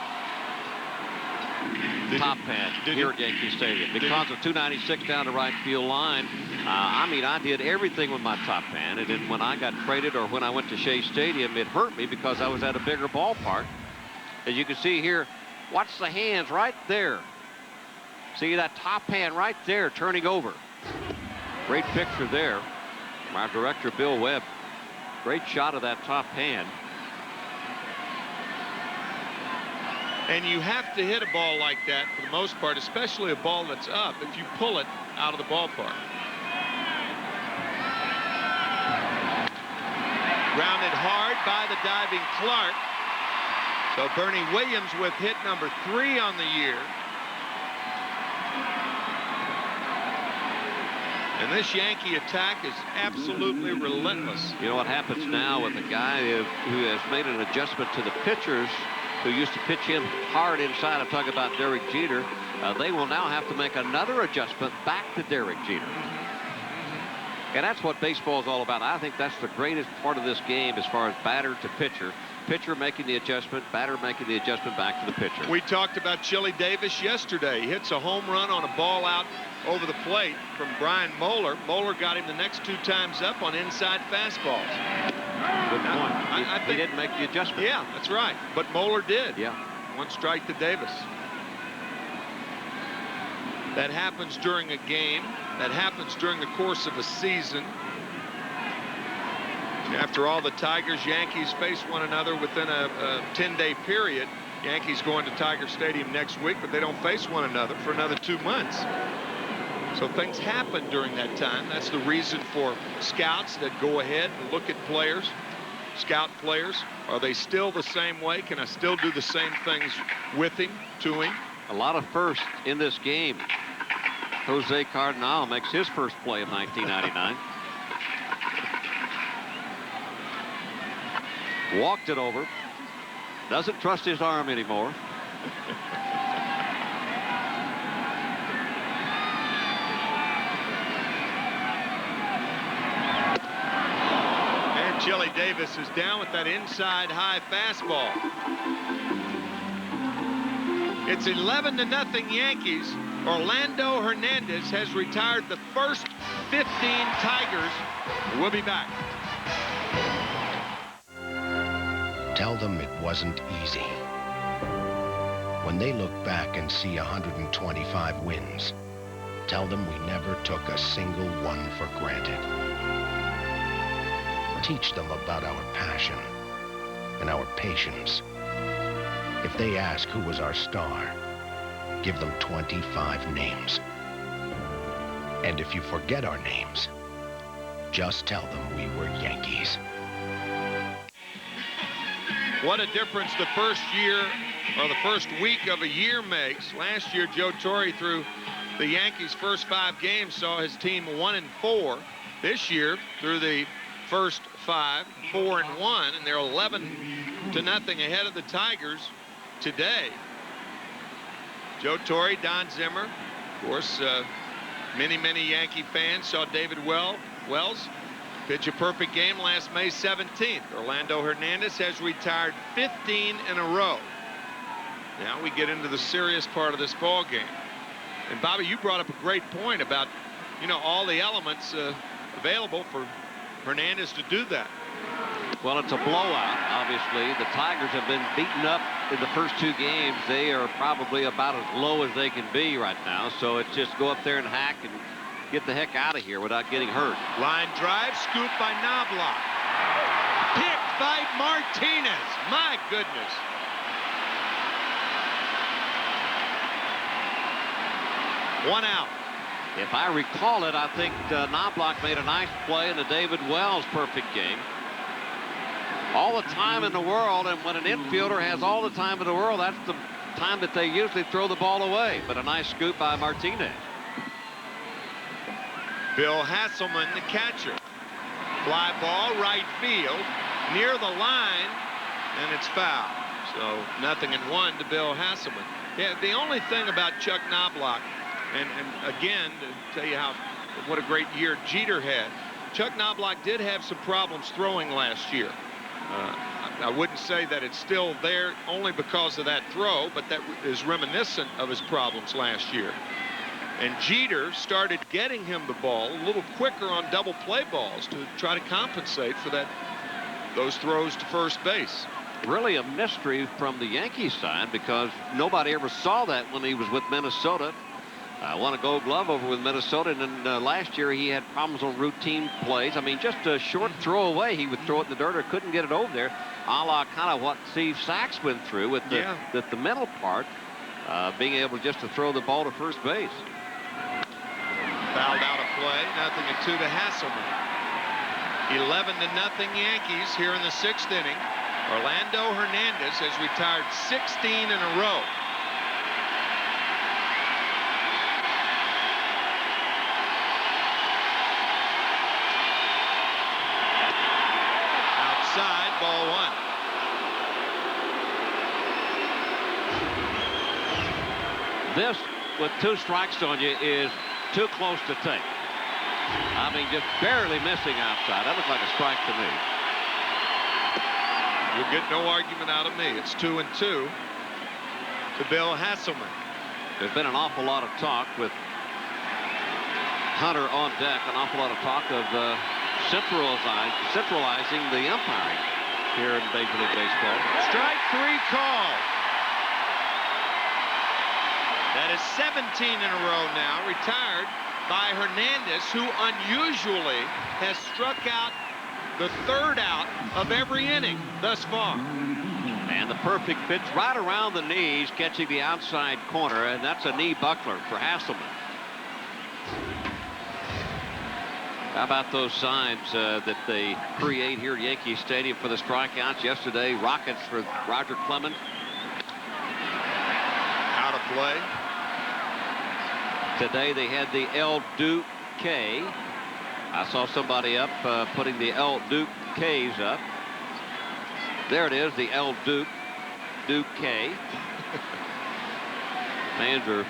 top hand here at Yankee Stadium because of 296 down the right field line. I mean, I did everything with my top hand, and then when I got traded or when I went to Shea Stadium, it hurt me because I was at a bigger ballpark. As you can see here, watch the hands right there. See that top hand right there turning over. Great picture there. My director, Bill Webb. Great shot of that top hand. And you have to hit a ball like that for the most part, especially a ball that's up, if you pull it out of the ballpark. Grounded hard by the diving Clark. So Bernie Williams with hit number 3 on the year. And this Yankee attack is absolutely relentless. You know what happens now with a guy who has made an adjustment to the pitchers who used to pitch him hard inside. I'm talking about Derek Jeter. They will now have to make another adjustment back to Derek Jeter. And that's what baseball is all about. I think that's the greatest part of this game as far as batter to pitcher. Pitcher making the adjustment, batter making the adjustment back to the pitcher. We talked about Chili Davis yesterday. He hits a home run on a ball out over the plate from Brian Moeller. Moeller got him the next 2 times up on inside fastballs. Good point. I think he didn't make the adjustment. Yeah, that's right. But Moeller did. Yeah. 1 strike to Davis. That happens during a game. That happens during the course of a season. After all, the Tigers, Yankees face one another within a 10-day period. Yankees going to Tiger Stadium next week, but they don't face one another for another 2 months. So things happen during that time. That's the reason for scouts that go ahead and look at players, scout players. Are they still the same way? Can I still do the same things with him, to him? A lot of firsts in this game. Jose Cardinal makes his first play of 1999. Walked it over. Doesn't trust his arm anymore. And Chili Davis is down with that inside high fastball. It's 11-0 Yankees. Orlando Hernandez has retired the first 15 Tigers. We'll be back. Tell them it wasn't easy. When they look back and see 125 wins, tell them we never took a single one for granted. Teach them about our passion and our patience. If they ask who was our star, give them 25 names. And if you forget our names, just tell them we were Yankees. What a difference the first year or the first week of a year makes. Last year, Joe Torre, through the Yankees' first 5 games, saw his team 1-4. This year, through the first 5, 4-1, and they're 11-0 ahead of the Tigers today. Joe Torre, Don Zimmer, of course, many Yankee fans saw David Wells pitch a perfect game last May 17th. Orlando Hernandez has retired 15 in a row. Now we get into the serious part of this ball game. And Bobby, you brought up a great point about, you know, all the elements available for Hernandez to do that. Well, it's a blowout, obviously. The Tigers have been beaten up in the first 2 games. They are probably about as low as they can be right now. So it's just go up there and hack and get the heck out of here without getting hurt. Line drive, scoop by Knobloch. Picked by Martinez. My goodness. One out. If I recall it, I think Knobloch made a nice play in the David Wells perfect game. All the time in the world, and when an infielder has all the time in the world, that's the time that they usually throw the ball away. But a nice scoop by Martinez. Bill Hasselman, the catcher. Fly ball, right field, near the line, and it's foul. So 0-1 to Bill Hasselman. Yeah, the only thing about Chuck Knobloch, and again, to tell you what a great year Jeter had, Chuck Knobloch did have some problems throwing last year. I wouldn't say that it's still there only because of that throw, but that is reminiscent of his problems last year. And Jeter started getting him the ball a little quicker on double play balls to try to compensate for those throws to first base. Really a mystery from the Yankees side, because nobody ever saw that when he was with Minnesota. Won a Gold Glove over with Minnesota, and then last year he had problems on routine plays. I mean, just a short throw away, he would throw it in the dirt or couldn't get it over there, a la kind of what Steve Sachs went through with the mental part, being able just to throw the ball to first base. Fouled out of play, 0-2 to Hasselman. 11-0 Yankees here in the 6th inning. Orlando Hernandez has retired 16 in a row. Outside, ball 1. This, with 2 strikes on you, is too close to take. I mean, just barely missing outside. That looks like a strike to me. You'll get no argument out of me. It's 2-2 to Bill Hasselman. There's been an awful lot of talk with Hunter on deck, an awful lot of talk of centralizing the umpiring here in Major League Baseball. Strike 3 call. That is 17 in a row now, retired by Hernandez, who unusually has struck out the 3rd out of every inning thus far. And the perfect pitch right around the knees, catching the outside corner, and that's a knee buckler for Hasselman. How about those signs that they create here at Yankee Stadium for the strikeouts? Yesterday, Rockets for Roger Clemens. Out of play. Today they had the El Duke K. I saw somebody up putting the El Duke K's up. There it is, the El Duke K. Fans are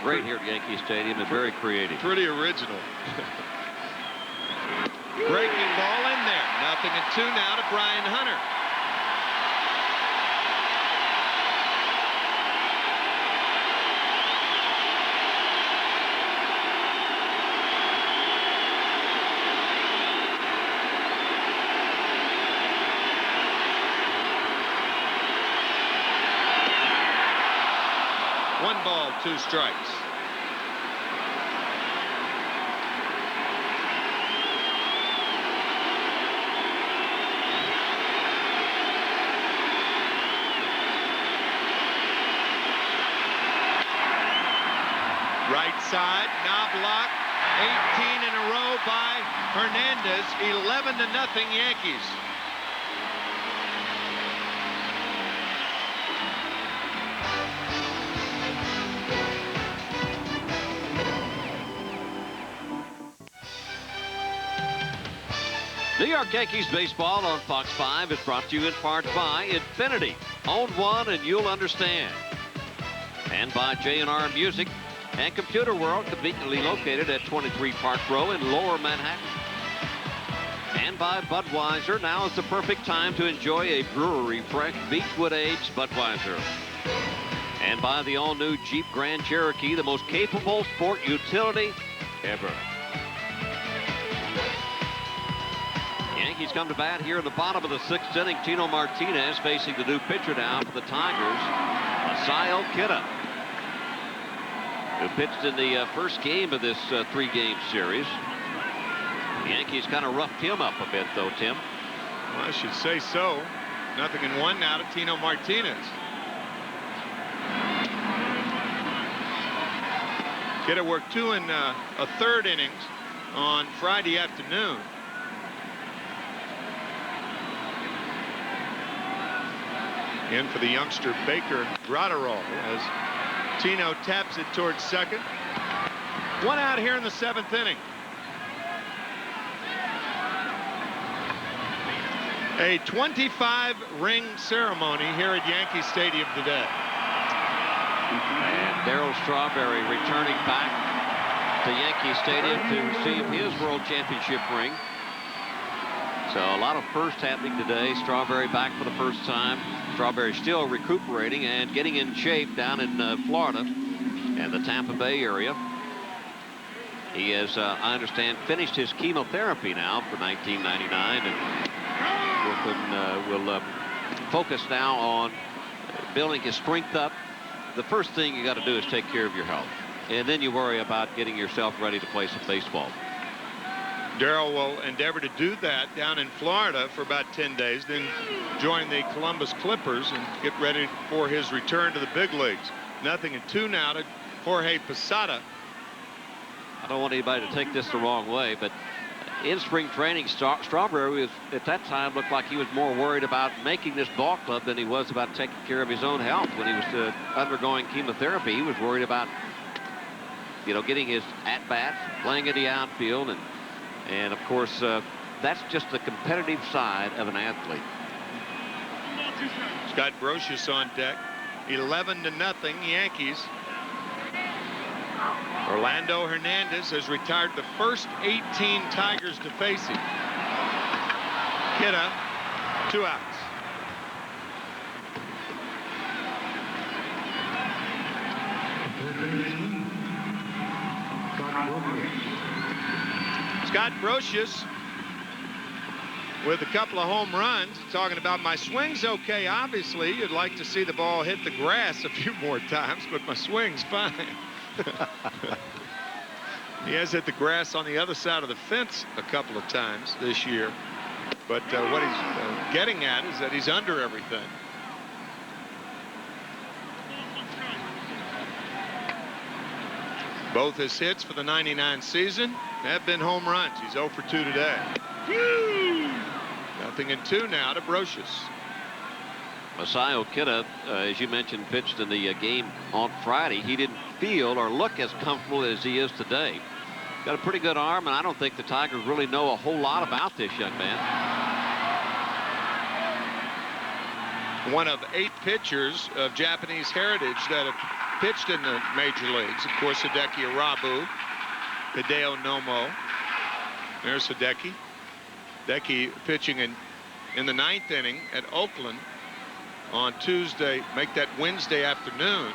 great here at Yankee Stadium and very creative. Pretty original. Breaking ball in there. 0-2 now to Brian Hunter. 1 ball, 2 strikes. Right side, Knobloch, 18 in a row by Hernandez, 11-0 Yankees. New York Yankees baseball on Fox 5 is brought to you in part by Infinity. Own one and you'll understand. And by J&R Music and Computer World, conveniently located at 23 Park Row in Lower Manhattan. And by Budweiser. Now is the perfect time to enjoy a brewery fresh Beechwood aged Budweiser. And by the all-new Jeep Grand Cherokee, the most capable sport utility ever. Yankees come to bat here in the bottom of the 6th inning. Tino Martinez facing the new pitcher now for the Tigers, Masai Okita, who pitched in the first game of this 3-game series. The Yankees kind of roughed him up a bit, though, Tim. Well, I should say so. Nothing in 1 now to Tino Martinez. Okita worked 2 and a third innings on Friday afternoon. In for the youngster Baker Gratterall as Tino taps it towards second. 1 out here in the 7th inning. A 25-ring ceremony here at Yankee Stadium today. And Darryl Strawberry returning back to Yankee Stadium to receive his World Championship ring. So a lot of firsts happening today. Strawberry back for the first time. Strawberry still recuperating and getting in shape down in Florida and the Tampa Bay area. He has, I understand, finished his chemotherapy now for 1999, and will focus now on building his strength up. The first thing you got to do is take care of your health, and then you worry about getting yourself ready to play some baseball. Darryl will endeavor to do that down in Florida for about 10 days, then join the Columbus Clippers and get ready for his return to the big leagues. 0-2 now to Jorge Posada. I don't want anybody to take this the wrong way, but in spring training, Strawberry was, at that time, looked like he was more worried about making this ball club than he was about taking care of his own health. When he was undergoing chemotherapy, he was worried about, you know, getting his at-bats, playing in the outfield, and of course, that's just the competitive side of an athlete. Scott Brosius on deck. 11-0 Yankees. Orlando Hernandez has retired the first 18 Tigers to face him. Okita, 2 outs. Scott Brosius with a couple of home runs, talking about my swing's okay. Obviously, you'd like to see the ball hit the grass a few more times, but my swing's fine. He has hit the grass on the other side of the fence a couple of times this year, but what he's getting at is that he's under everything. Both his hits for the '99 season have been home runs. He's 0 for 2 today. 0-2 now to Brosius. Masai Okita, as you mentioned, pitched in the game on Friday. He didn't feel or look as comfortable as he is today. Got a pretty good arm, and I don't think the Tigers really know a whole lot about this young man. One of 8 pitchers of Japanese heritage that have pitched in the major leagues. Of course, Hideki Arabu, Hideo Nomo. There's Hideki. Hideki pitching in the 9th inning at Oakland on Tuesday, make that Wednesday afternoon.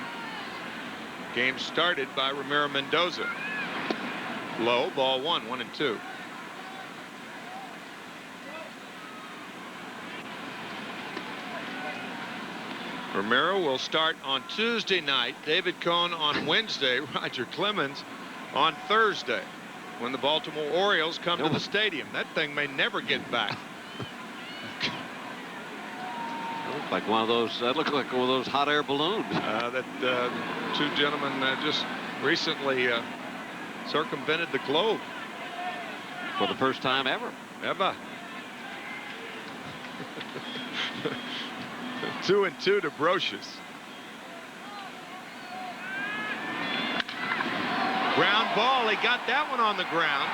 Game started by Ramiro Mendoza. Low, ball 1, 1-2. Romero will start on Tuesday night. David Cohn on Wednesday. Roger Clemens on Thursday, when the Baltimore Orioles come to the stadium. That thing may never get back. Like one of those, that looked like one of those hot air balloons. That two gentlemen just recently circumvented the globe. For the first time ever. Ever. 2-2 to Brocious. Ground ball. He got that one on the ground.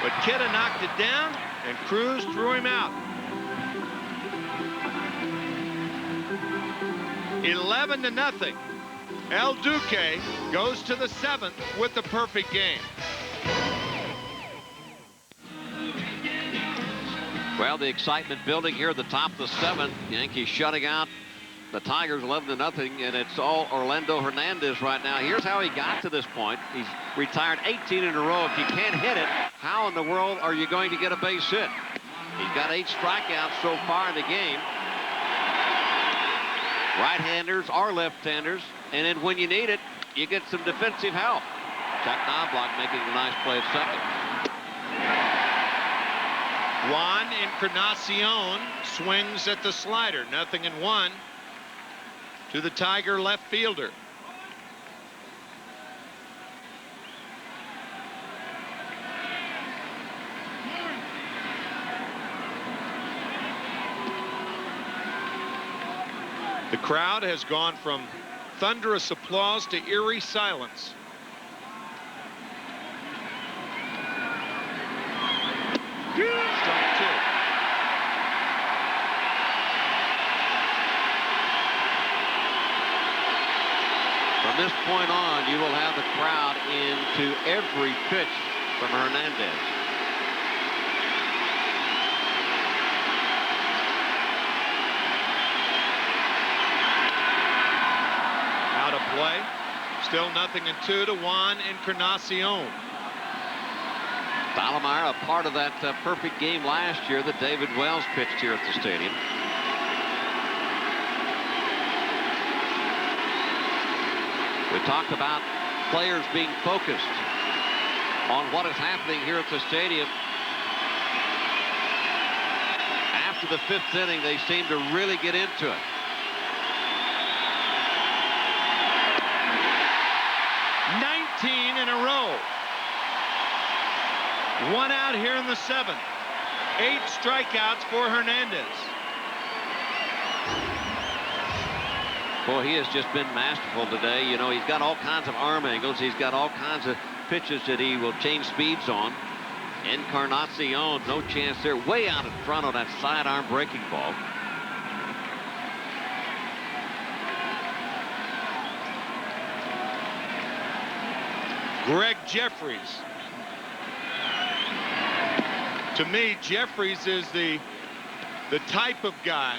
But Kidda knocked it down, and Cruz threw him out. 11-0. El Duque goes to the 7th with the perfect game. Well, the excitement building here at the top of the 7th. Yankees shutting out the Tigers 11-0, and it's all Orlando Hernandez right now. Here's how he got to this point. He's retired 18 in a row. If you can't hit it, how in the world are you going to get a base hit? He's got 8 strikeouts so far in the game. Right-handers are left-handers, and then when you need it, you get some defensive help. Chuck Knobloch making a nice play at second. Juan Encarnacion swings at the slider. 0-1 to the Tiger left fielder. The crowd has gone from thunderous applause to eerie silence. Strike 2. From this point on, you will have the crowd into every pitch from Hernandez. Out of play. Still 0-2 to Juan Encarnacion. Stottlemyre, a part of that perfect game last year that David Wells pitched here at the stadium. We talked about players being focused on what is happening here at the stadium. After the 5th inning, they seem to really get into it. In a row. 1 out here in the 7th. 8 strikeouts for Hernandez. Boy, he has just been masterful today. You know, he's got all kinds of arm angles. He's got all kinds of pitches that he will change speeds on. Encarnacion, no chance there. Way out in front on that sidearm breaking ball. Greg Jeffries. To me, Jeffries is the type of guy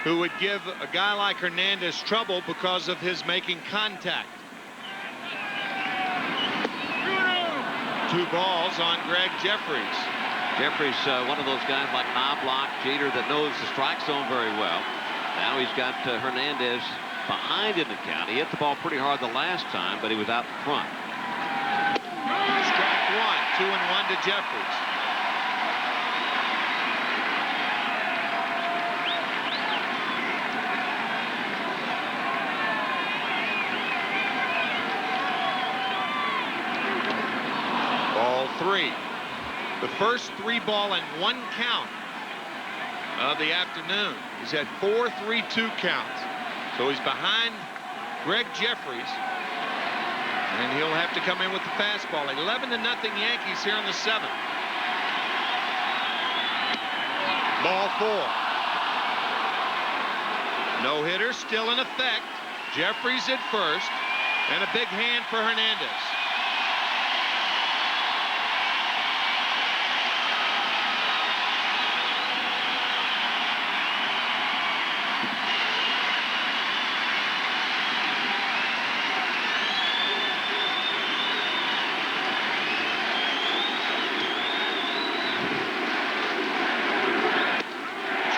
who would give a guy like Hernandez trouble because of his making contact. 2 balls on Greg Jeffries. Jeffries, one of those guys like Knobloch, Jeter, that knows the strike zone very well. Now he's got Hernandez behind in the count. He hit the ball pretty hard the last time, but he was out in front. Strike 1, 2-1 to Jeffries. Ball 3. The first 3-ball and 1 count of the afternoon. He's had 4 3-2 counts. So he's behind Greg Jeffries, and he'll have to come in with the fastball. 11-0 Yankees here in the 7th. Ball 4. No hitter still in effect. Jeffries at first, and a big hand for Hernandez.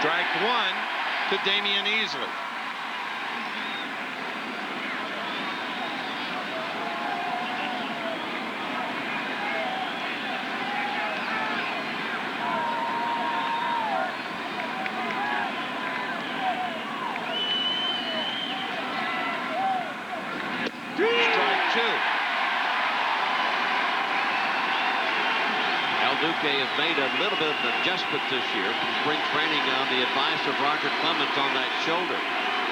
Strike 1 to Damian Easley. Duque has made a little bit of an adjustment this year from spring training on the advice of Roger Clemens on that shoulder.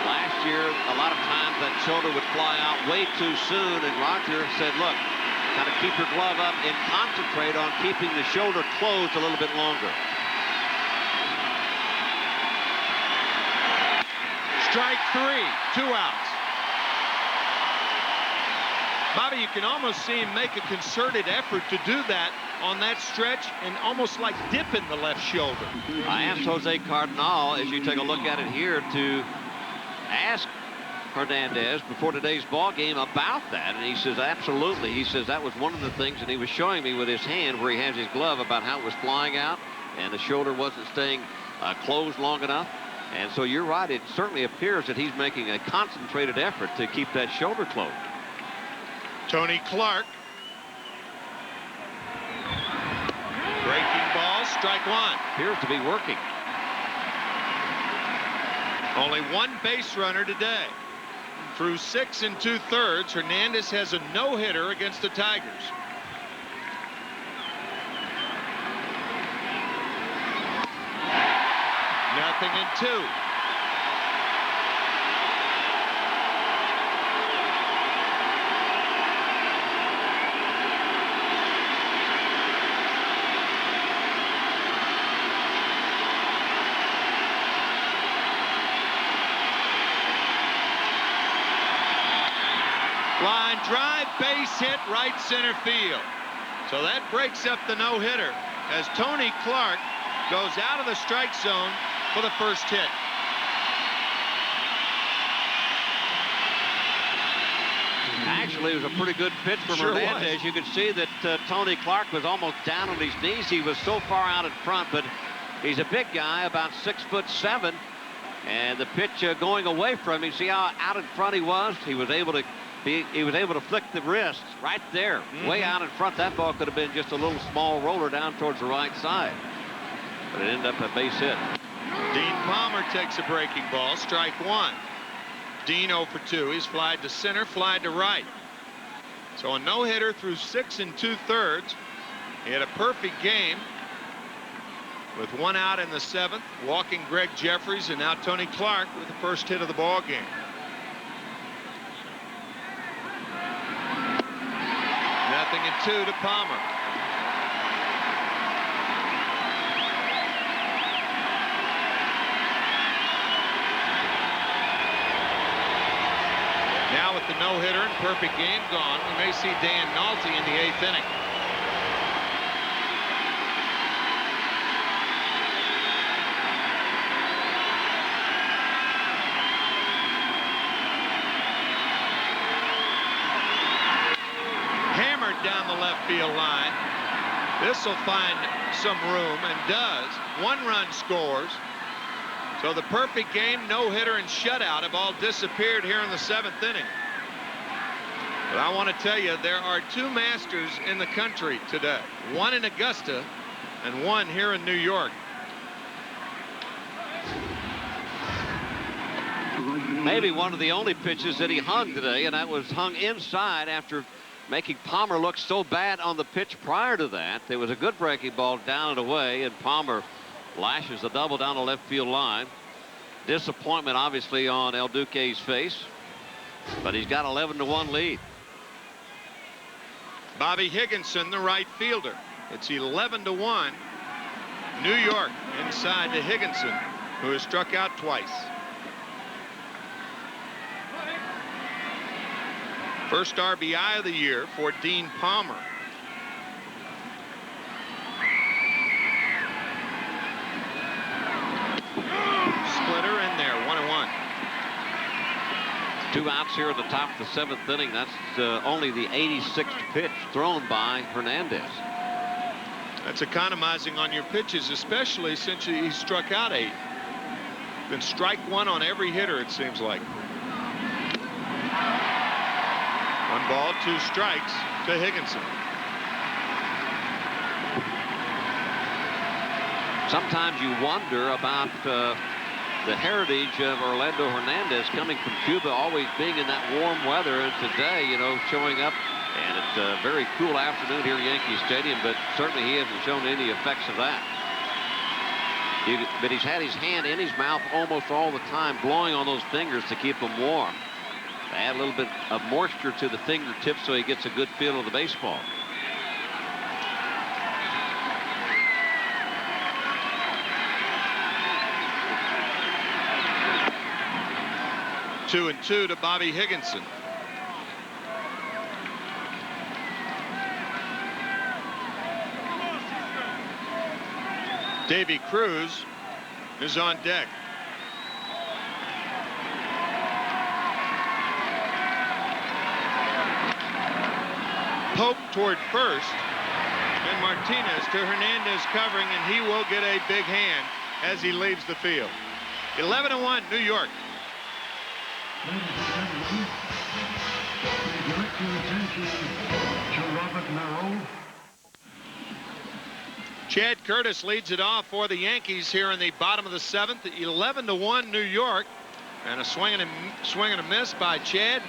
Last year, a lot of times that shoulder would fly out way too soon, and Roger said, look, kind of keep your glove up and concentrate on keeping the shoulder closed a little bit longer. Strike 3, 2 outs. Bobby, you can almost see him make a concerted effort to do that on that stretch and almost like dipping the left shoulder. I asked Jose Cardinal, as you take a look at it here, to ask Hernandez before today's ball game about that, and he says absolutely. He says that was one of the things, and he was showing me with his hand where he has his glove about how it was flying out and the shoulder wasn't staying closed long enough. And so you're right, it certainly appears that he's making a concentrated effort to keep that shoulder closed. Tony Clark. Breaking ball, strike 1. Appears to be working. Only one base runner today. Through 6 2/3, Hernandez has a no-hitter against the Tigers. Nothing in 2. Line drive, base hit, right center field. So that breaks up the no-hitter as Tony Clark goes out of the strike zone for the first hit. Actually, it was a pretty good pitch from Hernandez. You could see that Tony Clark was almost down on his knees. He was so far out in front, but he's a big guy, about 6'7", and the pitch going away from him. See how out in front he was? He was able to flick the wrist right there, way out in front. That ball could have been just a little small roller down towards the right side, but it ended up a base hit. Dean Palmer takes a breaking ball, strike 1. Dean 0 for 2. He's flied to center, flied to right. So a no-hitter through 6 2/3. He had a perfect game with 1 out in the 7th, walking Greg Jeffries, and now Tony Clark with the first hit of the ball game. Nothing in 2 to Palmer. Now with the no-hitter and perfect game gone, we may see Dan Nolte in the 8th inning. Hammered down the left field line. This will find some room, and does. 1 run scores. So the perfect game, no-hitter, and shutout have all disappeared here in the 7th inning. But I want to tell you, there are 2 masters in the country today. 1 in Augusta and 1 here in New York. Maybe one of the only pitches that he hung today, and that was hung inside after making Palmer look so bad on the pitch prior to that. There was a good breaking ball down and away, and Palmer lashes the double down the left field line. Disappointment obviously on El Duque's face, but he's got 11-1 lead. Bobby Higginson, the right fielder. It's 11-1. New York inside to Higginson, who has struck out twice. First RBI of the year for Dean Palmer. Splitter in there, 1-1. 2 outs here at the top of the 7th inning. That's only the 86th pitch thrown by Hernandez. That's economizing on your pitches, especially since he struck out 8. Then strike 1 on every hitter, it seems like. 1 ball, 2 strikes to Higginson. Sometimes you wonder about the heritage of Orlando Hernandez coming from Cuba, always being in that warm weather, and today, you know, showing up And it's a very cool afternoon here at Yankee Stadium, but certainly he hasn't shown any effects of that. But he's had his hand in his mouth almost all the time, blowing on those fingers to keep them warm. To add a little bit of moisture to the fingertips so he gets a good feel of the baseball. Two and two to Bobby Higginson. Davy Cruz is on deck. Pope toward first, and Martinez to Hernandez covering, and he will get a big hand as he leaves the field. 11-1 New York. Chad Curtis leads it off for the Yankees here in the bottom of the 7th. 11-1 New York, and a swing and a miss by Chad.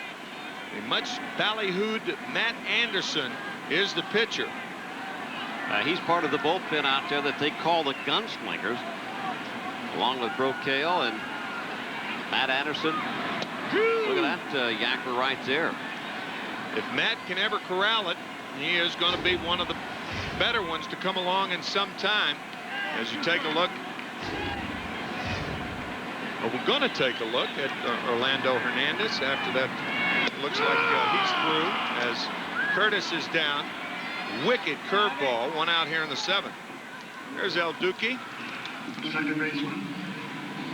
A much ballyhooed Matt Anderson is the pitcher. He's part of the bullpen out there that they call the Gunslingers, along with Brocail and Matt Anderson. Look at that yacker right there. If Matt can ever corral it, he is going to be one of the better ones to come along in some time. As you take a look, we're going to take a look at Orlando Hernandez. After that, it looks like he's through as Curtis is down. Wicked curveball, one out here in the 7th. There's El Duque. Second baseman.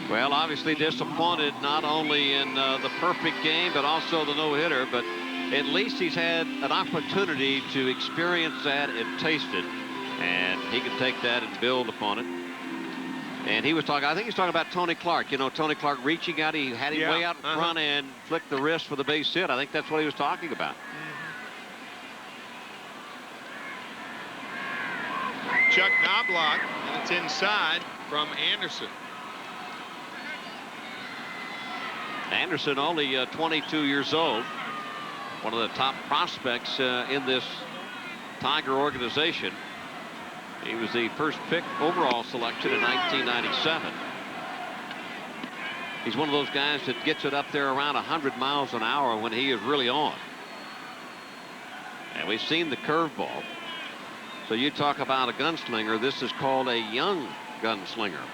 Well, obviously disappointed not only in the perfect game, but also the no-hitter, but at least he's had an opportunity to experience that and taste it, and he can take that and build upon it. And he was talking, I think he was talking about Tony Clark. You know, Tony Clark reaching out, he had him way out in front and flicked the wrist for the base hit. I think that's what he was talking about. Chuck Knobloch, and it's inside from Anderson. Anderson only 22 years old. One of the top prospects in this Tiger organization. He was the first pick overall selection in 1997. He's one of those guys that gets it up there around 100 miles an hour when he is really on. And we've seen the curveball. So you talk about a gunslinger, this is called a young gunslinger.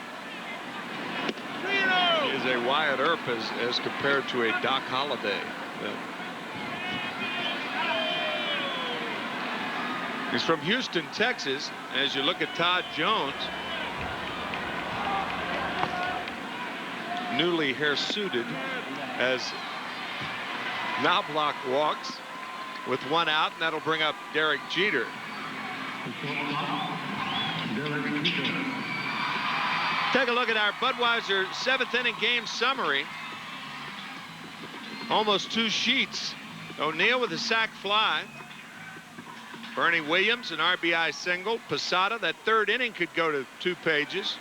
He is a Wyatt Earp as compared to a Doc Holliday. He's from Houston, Texas. As you look at Todd Jones, newly hair-suited, as Knobloch walks with one out, and that'll bring up Derek Jeter. Take a look at our Budweiser 7th inning game summary. Almost 2 sheets. O'Neill with a sac fly. Bernie Williams, an RBI single. Posada, that 3rd inning could go to 2 pages.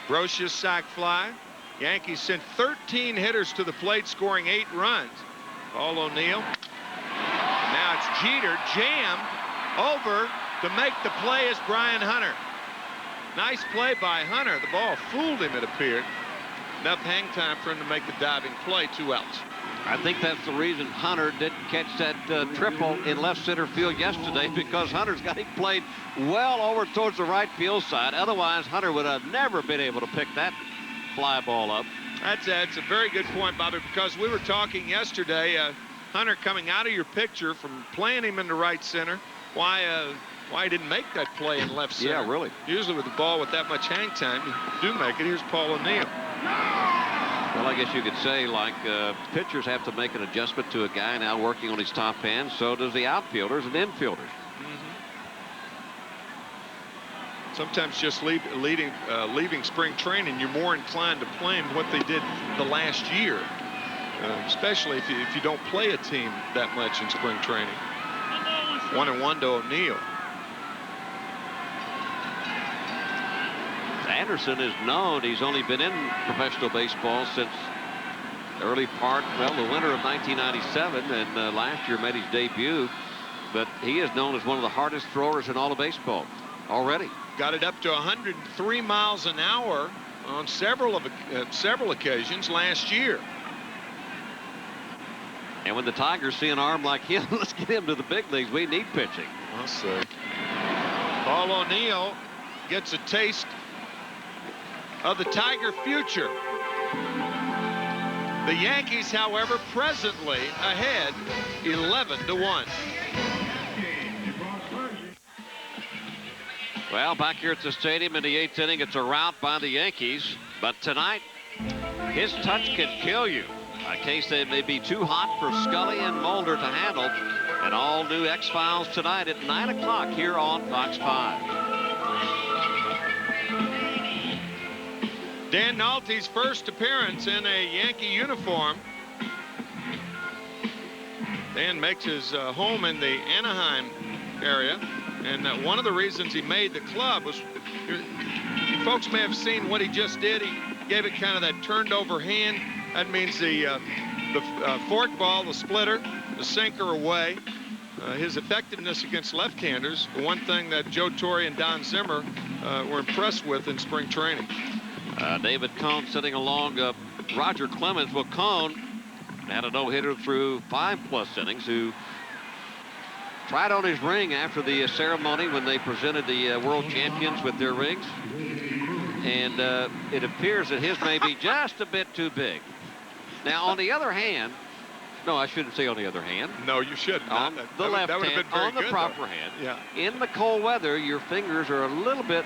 Brocious sac fly. Yankees sent 13 hitters to the plate, scoring 8 runs. Paul O'Neill. Now it's Jeter, jammed over to make the play as Brian Hunter. Nice play by Hunter. The ball fooled him, it appeared. Enough hang time for him to make the diving play. 2 outs. I think that's the reason Hunter didn't catch that triple in left center field yesterday, because Hunter's got him played well over towards the right field side. Otherwise, Hunter would have never been able to pick that fly ball up. That's a very good point, Bobby, because we were talking yesterday, Hunter coming out of your picture from playing him into right center. Why he didn't make that play in left center? Yeah, really. Usually with the ball with that much hang time, you do make it. Here's Paul O'Neill. Well, I guess you could say, like, pitchers have to make an adjustment to a guy now working on his top hand. So does the outfielders and infielders. Sometimes just leaving spring training, you're more inclined to play them what they did the last year, especially if you don't play a team that much in spring training. 1-1 to O'Neill. Anderson is known. He's only been in professional baseball since the early part, well, the winter of 1997, and last year made his debut but he is known as one of the hardest throwers in all of baseball already. Got it up to 103 miles an hour on several occasions last year. And when the Tigers see an arm like him, let's get him to the big leagues. We need pitching. I'll say. Paul O'Neill gets a taste of the Tiger future. The Yankees, however, presently ahead 11-1. Well, back here at the stadium in the 8th inning, it's a rout by the Yankees. But tonight, his touch can kill you. A case that may be too hot for Scully and Mulder to handle. And all new X-Files tonight at 9 o'clock here on Fox 5. Dan Nolte's first appearance in a Yankee uniform. Dan makes his home in the Anaheim area. And one of the reasons he made the club was, folks may have seen what he just did. He gave it kind of that turned over hand. That means the fork ball, the splitter, the sinker away. His effectiveness against left-handers, the one thing that Joe Torre and Don Zimmer were impressed with in spring training. David Cone sitting along Roger Clemens. Well, Cone had a no-hitter through 5+ innings, who tried on his ring after the ceremony when they presented the world champions with their rings. And it appears that his may be just a bit too big. Now, on the other hand, no, I shouldn't say on the other hand. No, you shouldn't. On the left hand, on the proper hand. Yeah. In the cold weather, your fingers are a little bit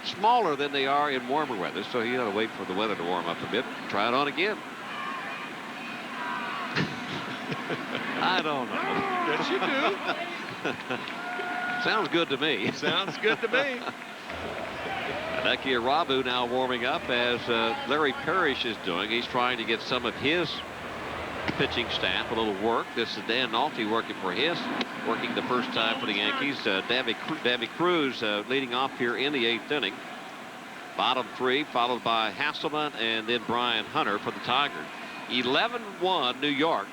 smaller than they are in warmer weather, so you got to wait for the weather to warm up a bit. Try it on again. I don't know. Yes, you do. Sounds good to me. Sounds good to me. Hideki Irabu now warming up, as Larry Parrish is doing. He's trying to get some of his pitching staff a little work. This is Dan Nolte working the first time for the Yankees. Davy Cruz leading off here in the 8th inning. Bottom 3, followed by Hasselman and then Brian Hunter for the Tigers. 11-1 New York.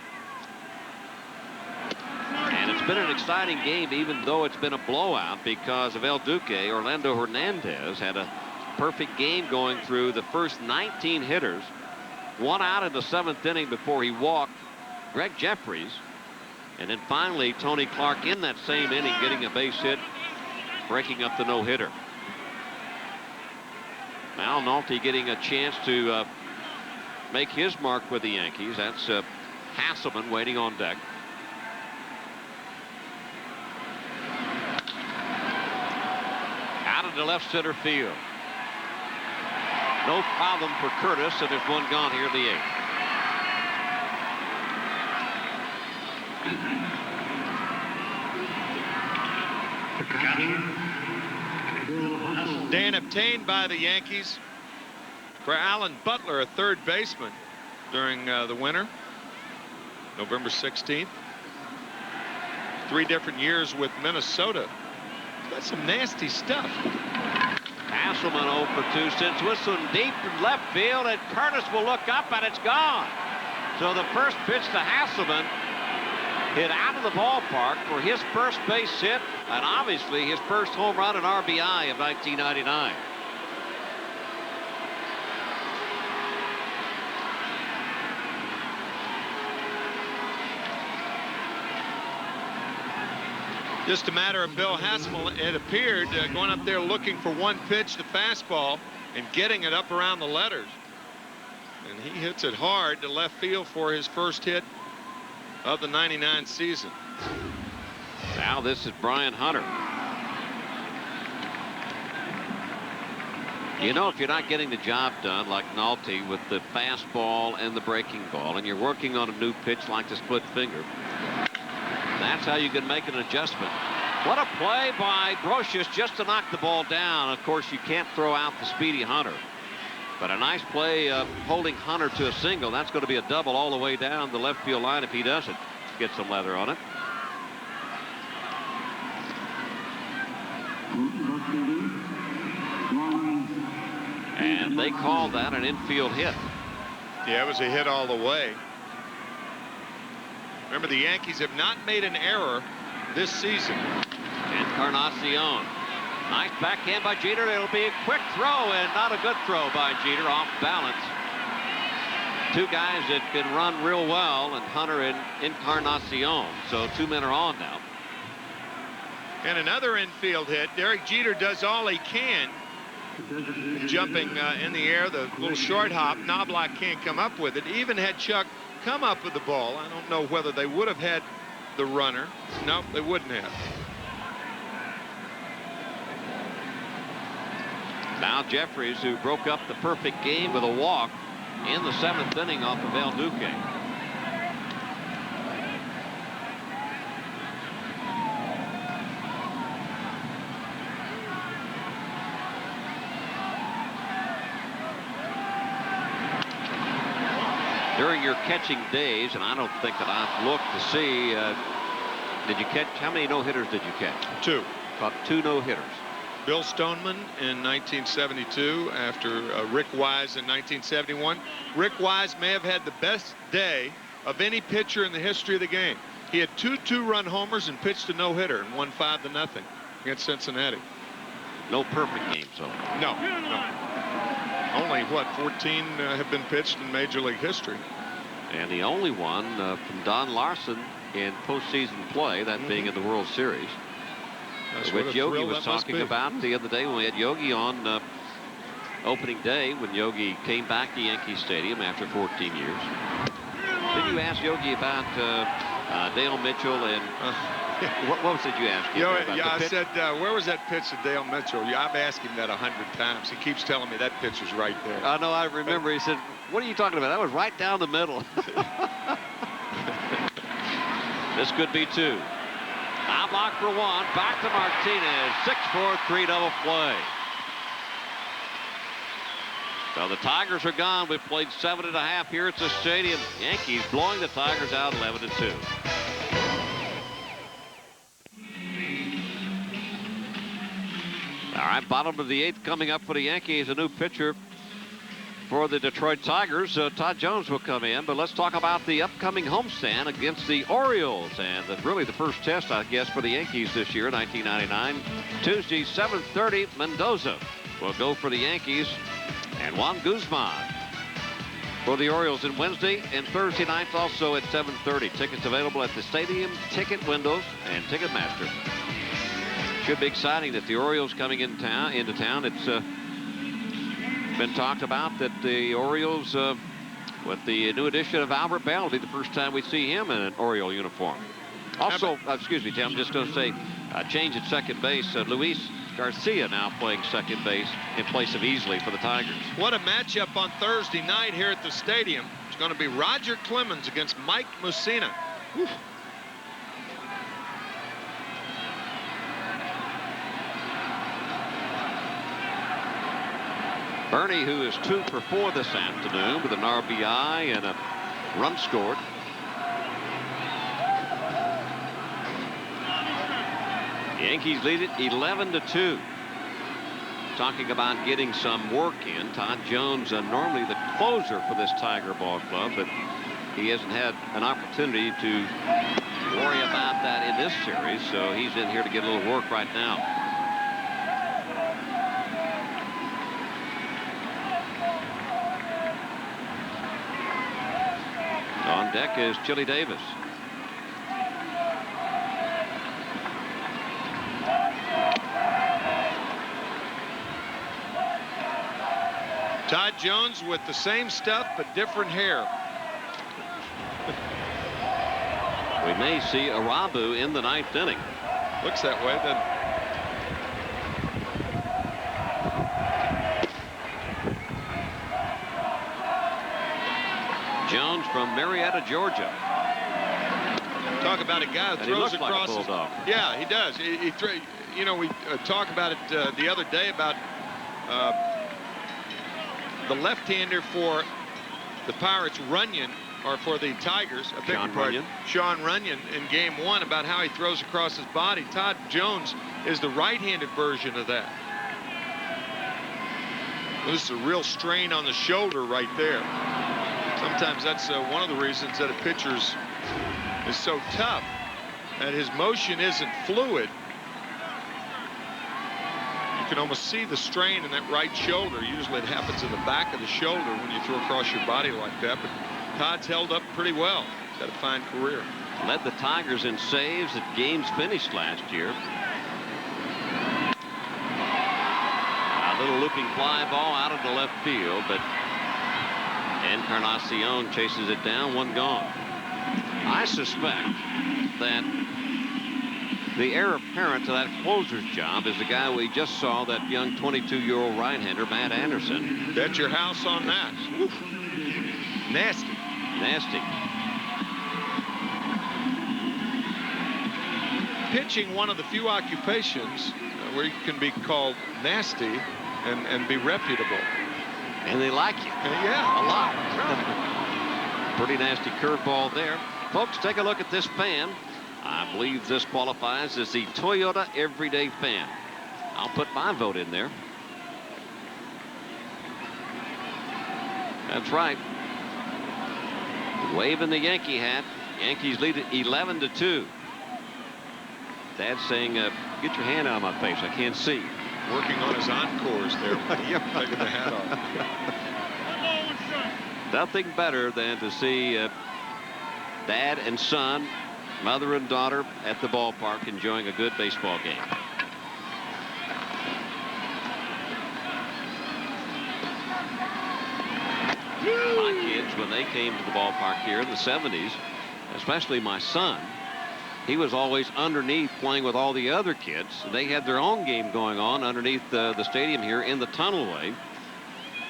And it's been an exciting game, even though it's been a blowout, because of El Duque. Orlando Hernandez had a perfect game going through the first 19 hitters. One out in the 7th inning before he walked Greg Jeffries. And then finally, Tony Clark in that same inning getting a base hit, breaking up the no-hitter. Now Nolte getting a chance to make his mark with the Yankees. That's Hasselman waiting on deck. Out into left center field. No problem for Curtis, and there's one gone here in the 8th. Dan obtained by the Yankees for Alan Butler, a third baseman, during the winter, November 16th. 3 different years with Minnesota. That's some nasty stuff. Hasselman 0 for 2, sends whistling deep in left field, and Curtis will look up, and it's gone. So the first pitch to Hasselman hit out of the ballpark for his first base hit, and obviously his first home run and RBI of 1999. Just a matter of Bill Hasselman, it appeared, going up there looking for one pitch, the fastball, and getting it up around the letters. And he hits it hard to left field for his first hit of the 99 season. Now this is Brian Hunter. You know, if you're not getting the job done like Nolte with the fastball and the breaking ball, and you're working on a new pitch like the split finger, that's how you can make an adjustment. What a play by Brocious just to knock the ball down. Of course, you can't throw out the speedy Hunter. But a nice play holding Hunter to a single. That's going to be a double all the way down the left field line if he doesn't get some leather on it. And they call that an infield hit. Yeah, it was a hit all the way. Remember, the Yankees have not made an error this season. Encarnacion. Nice backhand by Jeter. It'll be a quick throw, and not a good throw by Jeter, off balance. Two guys that can run real well, and Hunter and Encarnacion. So 2 men are on now. And another infield hit. Derek Jeter does all he can. Jumping in the air, the little short hop. Knobloch can't come up with it. Even had Chuck come up with the ball, I don't know whether they would have had the runner. No, they wouldn't have. Now Jeffries, who broke up the perfect game with a walk in the 7th inning off of El Duque. During your catching days, and I don't think that I've looked to see, did you catch, how many no-hitters did you catch? 2. About 2 no-hitters. Bill Stoneman in 1972 after Rick Wise in 1971. Rick Wise may have had the best day of any pitcher in the history of the game. He had 2 two-run homers and pitched a no-hitter and won 5-0 against Cincinnati. No perfect games, so. No. Only, what, 14 have been pitched in Major League history. And the only one from Don Larson in postseason play, that being in the World Series. Which Yogi was talking about the other day when we had Yogi on opening day, when Yogi came back to Yankee Stadium after 14 years. Did you ask Yogi about Dale Mitchell and what was it you asked him about? Yeah, I said, where was that pitch to Dale Mitchell? Yeah, I've asked him that 100 times. He keeps telling me that pitch was right there. I know, I remember. He said, what are you talking about? That was right down the middle. This could be 2. Knobloch for 1, back to Martinez, 6-4, 3-double play. So the Tigers are gone. We've played 7.5 here at the stadium. Yankees blowing the Tigers out 11-2. All right, bottom of the 8th coming up for the Yankees. A new pitcher for the Detroit Tigers. Todd Jones will come in, but let's talk about the upcoming homestand against the Orioles, and really the first test, I guess, for the Yankees this year, 1999. Tuesday, 7:30, Mendoza will go for the Yankees, and Juan Guzman for the Orioles. And Wednesday and Thursday nights also at 7:30. Tickets available at the stadium ticket windows and Ticketmaster. Should be exciting that the Orioles coming into town. It's been talked about that the Orioles, with the new addition of Albert Bell, will be the first time we see him in an Oriole uniform. Also, excuse me, Tim, I'm just going to say, change at second base. Luis Garcia now playing second base in place of Easley for the Tigers. What a matchup on Thursday night here at the stadium. It's going to be Roger Clemens against Mike Mussina. Whew. Bernie, who is 2 for 4 this afternoon with an RBI and a run scored. The Yankees lead it 11-2. Talking about getting some work in. Todd Jones, normally the closer for this Tiger ball club, but he hasn't had an opportunity to worry about that in this series, so he's in here to get a little work right now. On deck is Chili Davis. Todd Jones with the same stuff but different hair. We may see Arabu in the 9th inning. Looks that way then. Jones from Marietta, Georgia. Talk about a guy who throws across. Like a bulldog. Yeah, he does. You know, we talked about it the other day about the left-hander for the Pirates, Runyon, or for the Tigers, Sean Runyon in Game 1, about how he throws across his body. Todd Jones is the right-handed version of that. This is a real strain on the shoulder right there. Sometimes that's one of the reasons that a pitcher is so tough. and his motion isn't fluid. You can almost see the strain in that right shoulder. Usually it happens in the back of the shoulder when you throw across your body like that, but Todd's held up pretty well. He's had a fine career. Led the Tigers in saves at games finished last year. A little looping fly ball out of the left field, but Encarnacion chases it down, one gone. I suspect that the heir apparent to that closer's job is the guy we just saw, that young 22-year-old right-hander, Matt Anderson. Bet your house on that. Oof. Nasty. Nasty. Pitching, one of the few occupations where you can be called nasty and be reputable. And they like you. Yeah. A lot. Pretty nasty curveball there. Folks, take a look at this fan. I believe this qualifies as the Toyota Everyday Fan. I'll put my vote in there. That's right. Waving the Yankee hat. Yankees lead it 11-2. Dad's saying, get your hand out of my face. I can't see. Working on his encores there. Taking the hat off. Nothing better than to see dad and son, mother and daughter at the ballpark enjoying a good baseball game. My kids, when they came to the ballpark here in the 70s, especially my son, he was always underneath playing with all the other kids. They had their own game going on underneath the stadium here in the tunnelway.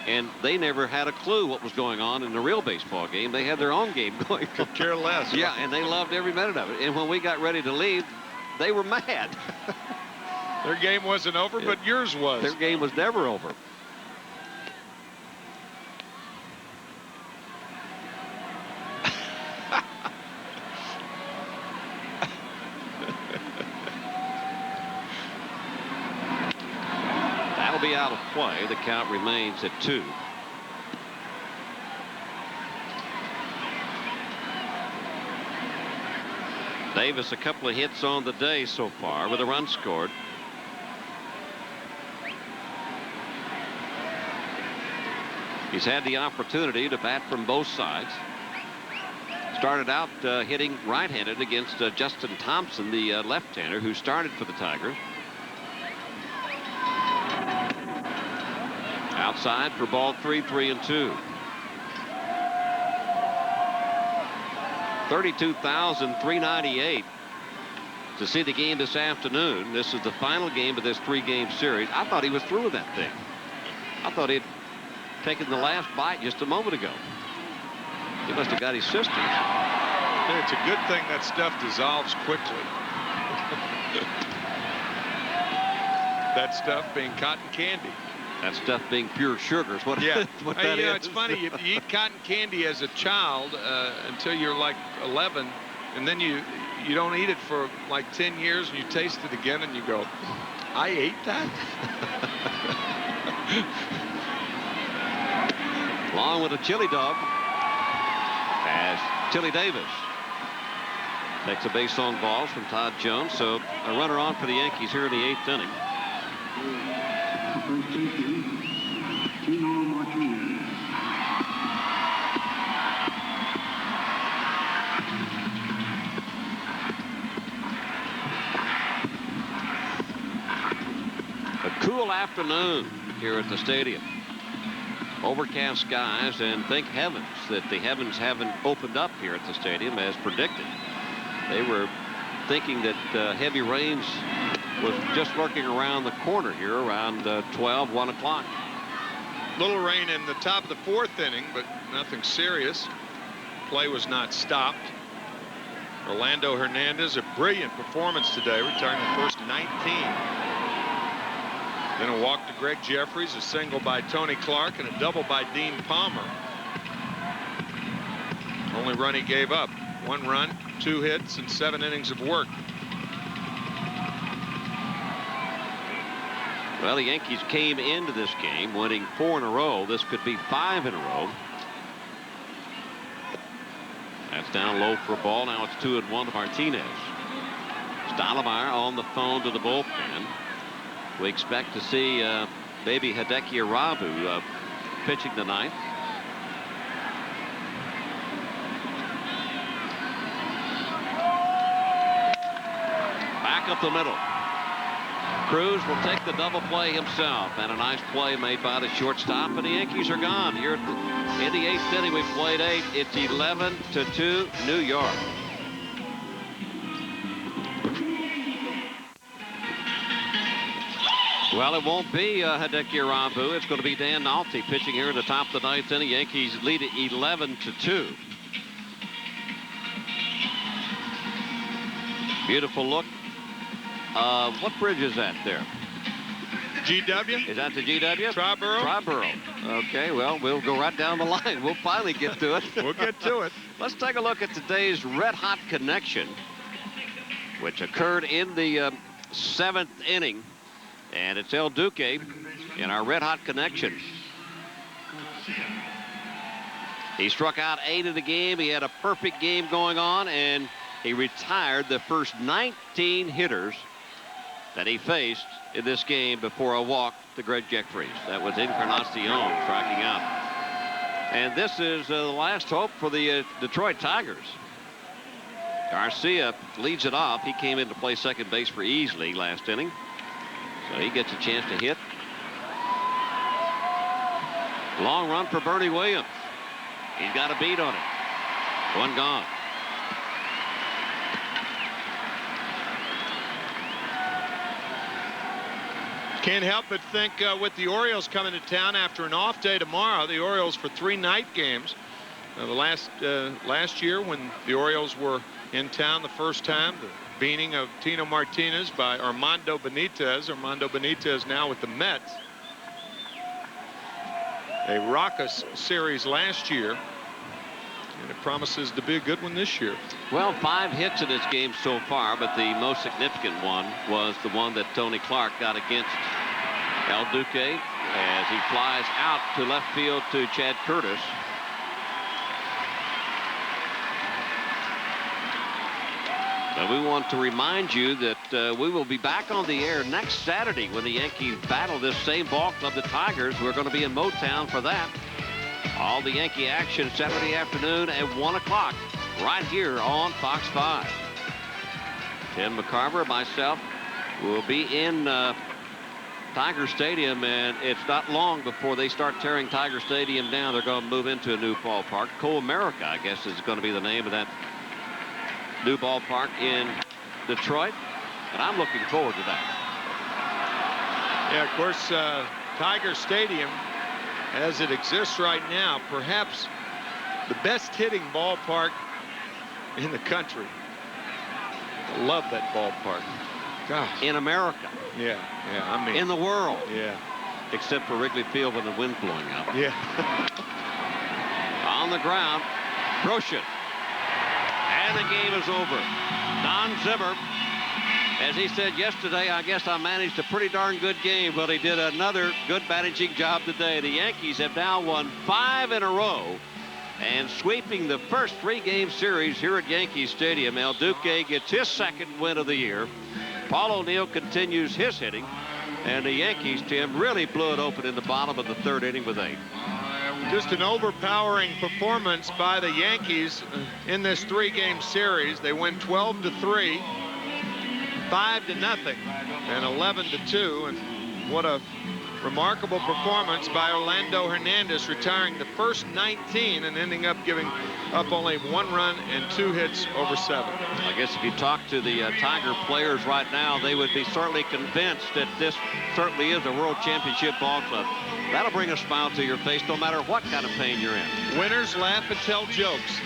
And they never had a clue what was going on in the real baseball game. They had their own game going. Could care less. Yeah, and they loved every minute of it. And when we got ready to leave, they were mad. Their game wasn't over, but yours was. Their game was never over. Be out of play. The count remains at 2. Davis, a couple of hits on the day so far with a run scored. He's had the opportunity to bat from both sides. Started out hitting right-handed against Justin Thompson, the left-hander who started for the Tigers. Outside for ball 3, 3-2. 32,398 to see the game this afternoon. This is the final game of this 3-game series. I thought he was through with that thing. I thought he'd taken the last bite just a moment ago. He must have got his sisters. It's a good thing that stuff dissolves quickly. That stuff being cotton candy. That stuff being pure sugar is what, yeah. what that is. It's funny. You eat cotton candy as a child until you're like 11, and then you don't eat it for like 10 years, and you taste it again, and you go, I ate that? Along with a chili dog as Tilly Davis takes a base on balls from Todd Jones. So a runner on for the Yankees here in the 8th inning. A cool afternoon here at the stadium. Overcast skies, and thank heavens that the heavens haven't opened up here at the stadium as predicted. They were thinking that heavy rains was just lurking around the corner here around 12, 1 o'clock. Little rain in the top of the 4th inning, but nothing serious. Play was not stopped. Orlando Hernandez, a brilliant performance today, retiring the first 19. Then a walk to Greg Jeffries, a single by Tony Clark, and a double by Dean Palmer. Only run he gave up. 1 run, 2 hits, and 7 innings of work. Well, the Yankees came into this game winning 4 in a row. This could be 5 in a row. That's down low for a ball. Now it's 2-1 to Martinez. Stottlemyre on the phone to the bullpen. We expect to see maybe Hideki Irabu pitching tonight. Back up the middle. Cruz will take the double play himself, and a nice play made by the shortstop, and the Yankees are gone. Here in the 8th inning, we've played 8. It's 11-2 New York. Well, it won't be Hideki Irabu. It's going to be Dan Nolte pitching here in the top of the 9th inning. Yankees lead it 11-2. Beautiful look. What bridge is that there? GW. Is that the GW? Triborough. Triborough. Okay, well, we'll go right down the line. We'll finally get to it. We'll get to it. Let's take a look at today's red-hot connection, which occurred in the 7th inning. And it's El Duque in our red-hot connection. He struck out 8 of the game. He had a perfect game going on, and he retired the first 19 hitters that he faced in this game before a walk to Greg Jeffries. That was Encarnacion striking out. And this is the last hope for the Detroit Tigers. Garcia leads it off. He came in to play second base for Easley last inning. So he gets a chance to hit. Long run for Bernie Williams. He's got a beat on it. One gone. Can't help but think with the Orioles coming to town after an off day tomorrow, the Orioles for 3 night games. Last year when the Orioles were in town the first time, the beating of Tino Martinez by Armando Benitez. Armando Benitez now with the Mets. A raucous series last year, and it promises to be a good one this year. Well, 5 hits in this game so far, but the most significant one was the one that Tony Clark got against El Duque as he flies out to left field to Chad Curtis. But we want to remind you that we will be back on the air next Saturday when the Yankees battle this same ball club, the Tigers. We're going to be in Motown for that. All the Yankee action Saturday afternoon at 1 o'clock right here on Fox 5. Tim McCarver, myself, will be in Tiger Stadium, and it's not long before they start tearing Tiger Stadium down. They're going to move into a new ballpark. Co-America, I guess, is going to be the name of that new ballpark in Detroit, and I'm looking forward to that. Yeah, of course, Tiger Stadium, as it exists right now, perhaps the best hitting ballpark in the country. I love that ballpark. Gosh. In America. Yeah, I mean. In the world. Yeah. Except for Wrigley Field when the wind's blowing out. Yeah. On the ground, Groshek. And the game is over. Don Zimmer, as he said yesterday, I guess I managed a pretty darn good game, but he did another good managing job today. The Yankees have now won 5 in a row and sweeping the first 3-game series here at Yankee Stadium. El Duque gets his 2nd win of the year. Paul O'Neill continues his hitting, and the Yankees, Tim, really blew it open in the bottom of the 3rd inning with 8. Just an overpowering performance by the Yankees in this 3-game series. They win 12-3, 5-0, and 11-2. And what a remarkable performance by Orlando Hernandez, retiring the first 19 and ending up giving up only 1 run and 2 hits over 7. I guess if you talk to the Tiger players right now, they would be certainly convinced that this certainly is a World Championship ball club. That'll bring a smile to your face no matter what kind of pain you're in. Winners laugh and tell jokes.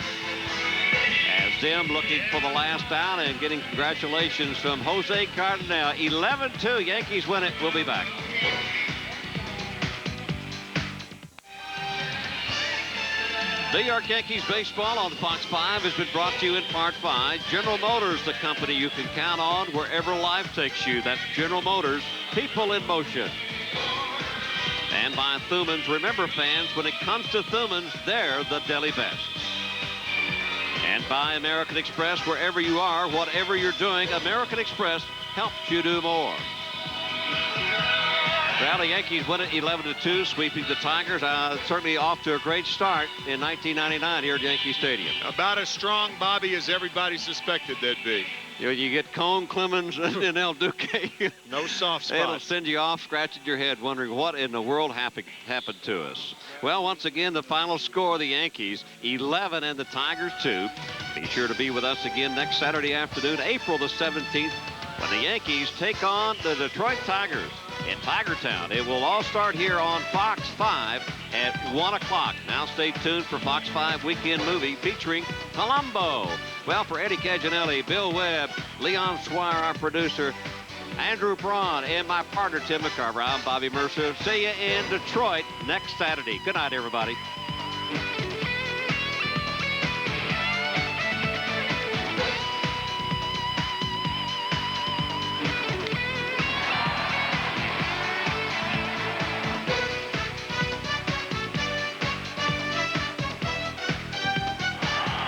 As Zim looking for the last out and getting congratulations from Jose Cardenal. 11-2, Yankees win it. We'll be back. The York Yankees baseball on Fox 5 has been brought to you in part by General Motors, the company you can count on wherever life takes you. That's General Motors, people in motion. And by Thumann's. Remember, fans, when it comes to Thumann's, they're the deli best. And by American Express, wherever you are, whatever you're doing, American Express helps you do more. Well, the Yankees win it 11-2, sweeping the Tigers. Certainly off to a great start in 1999 here at Yankee Stadium. About as strong, Bobby, as everybody suspected they'd be. You get Cone, Clemens, and El Duque. No soft spots. It'll send you off scratching your head wondering what in the world happened to us. Well, once again, the final score, the Yankees 11 and the Tigers 2. Be sure to be with us again next Saturday afternoon, April the 17th, when the Yankees take on the Detroit Tigers in Tigertown. It will all start here on Fox 5 at 1 o'clock. Now stay tuned for Fox 5 Weekend Movie featuring Columbo. Well, for Eddie Caginelli, Bill Webb, Leon Swire, our producer, Andrew Braun, and my partner, Tim McCarver, I'm Bobby Mercer. See you in Detroit next Saturday. Good night, everybody.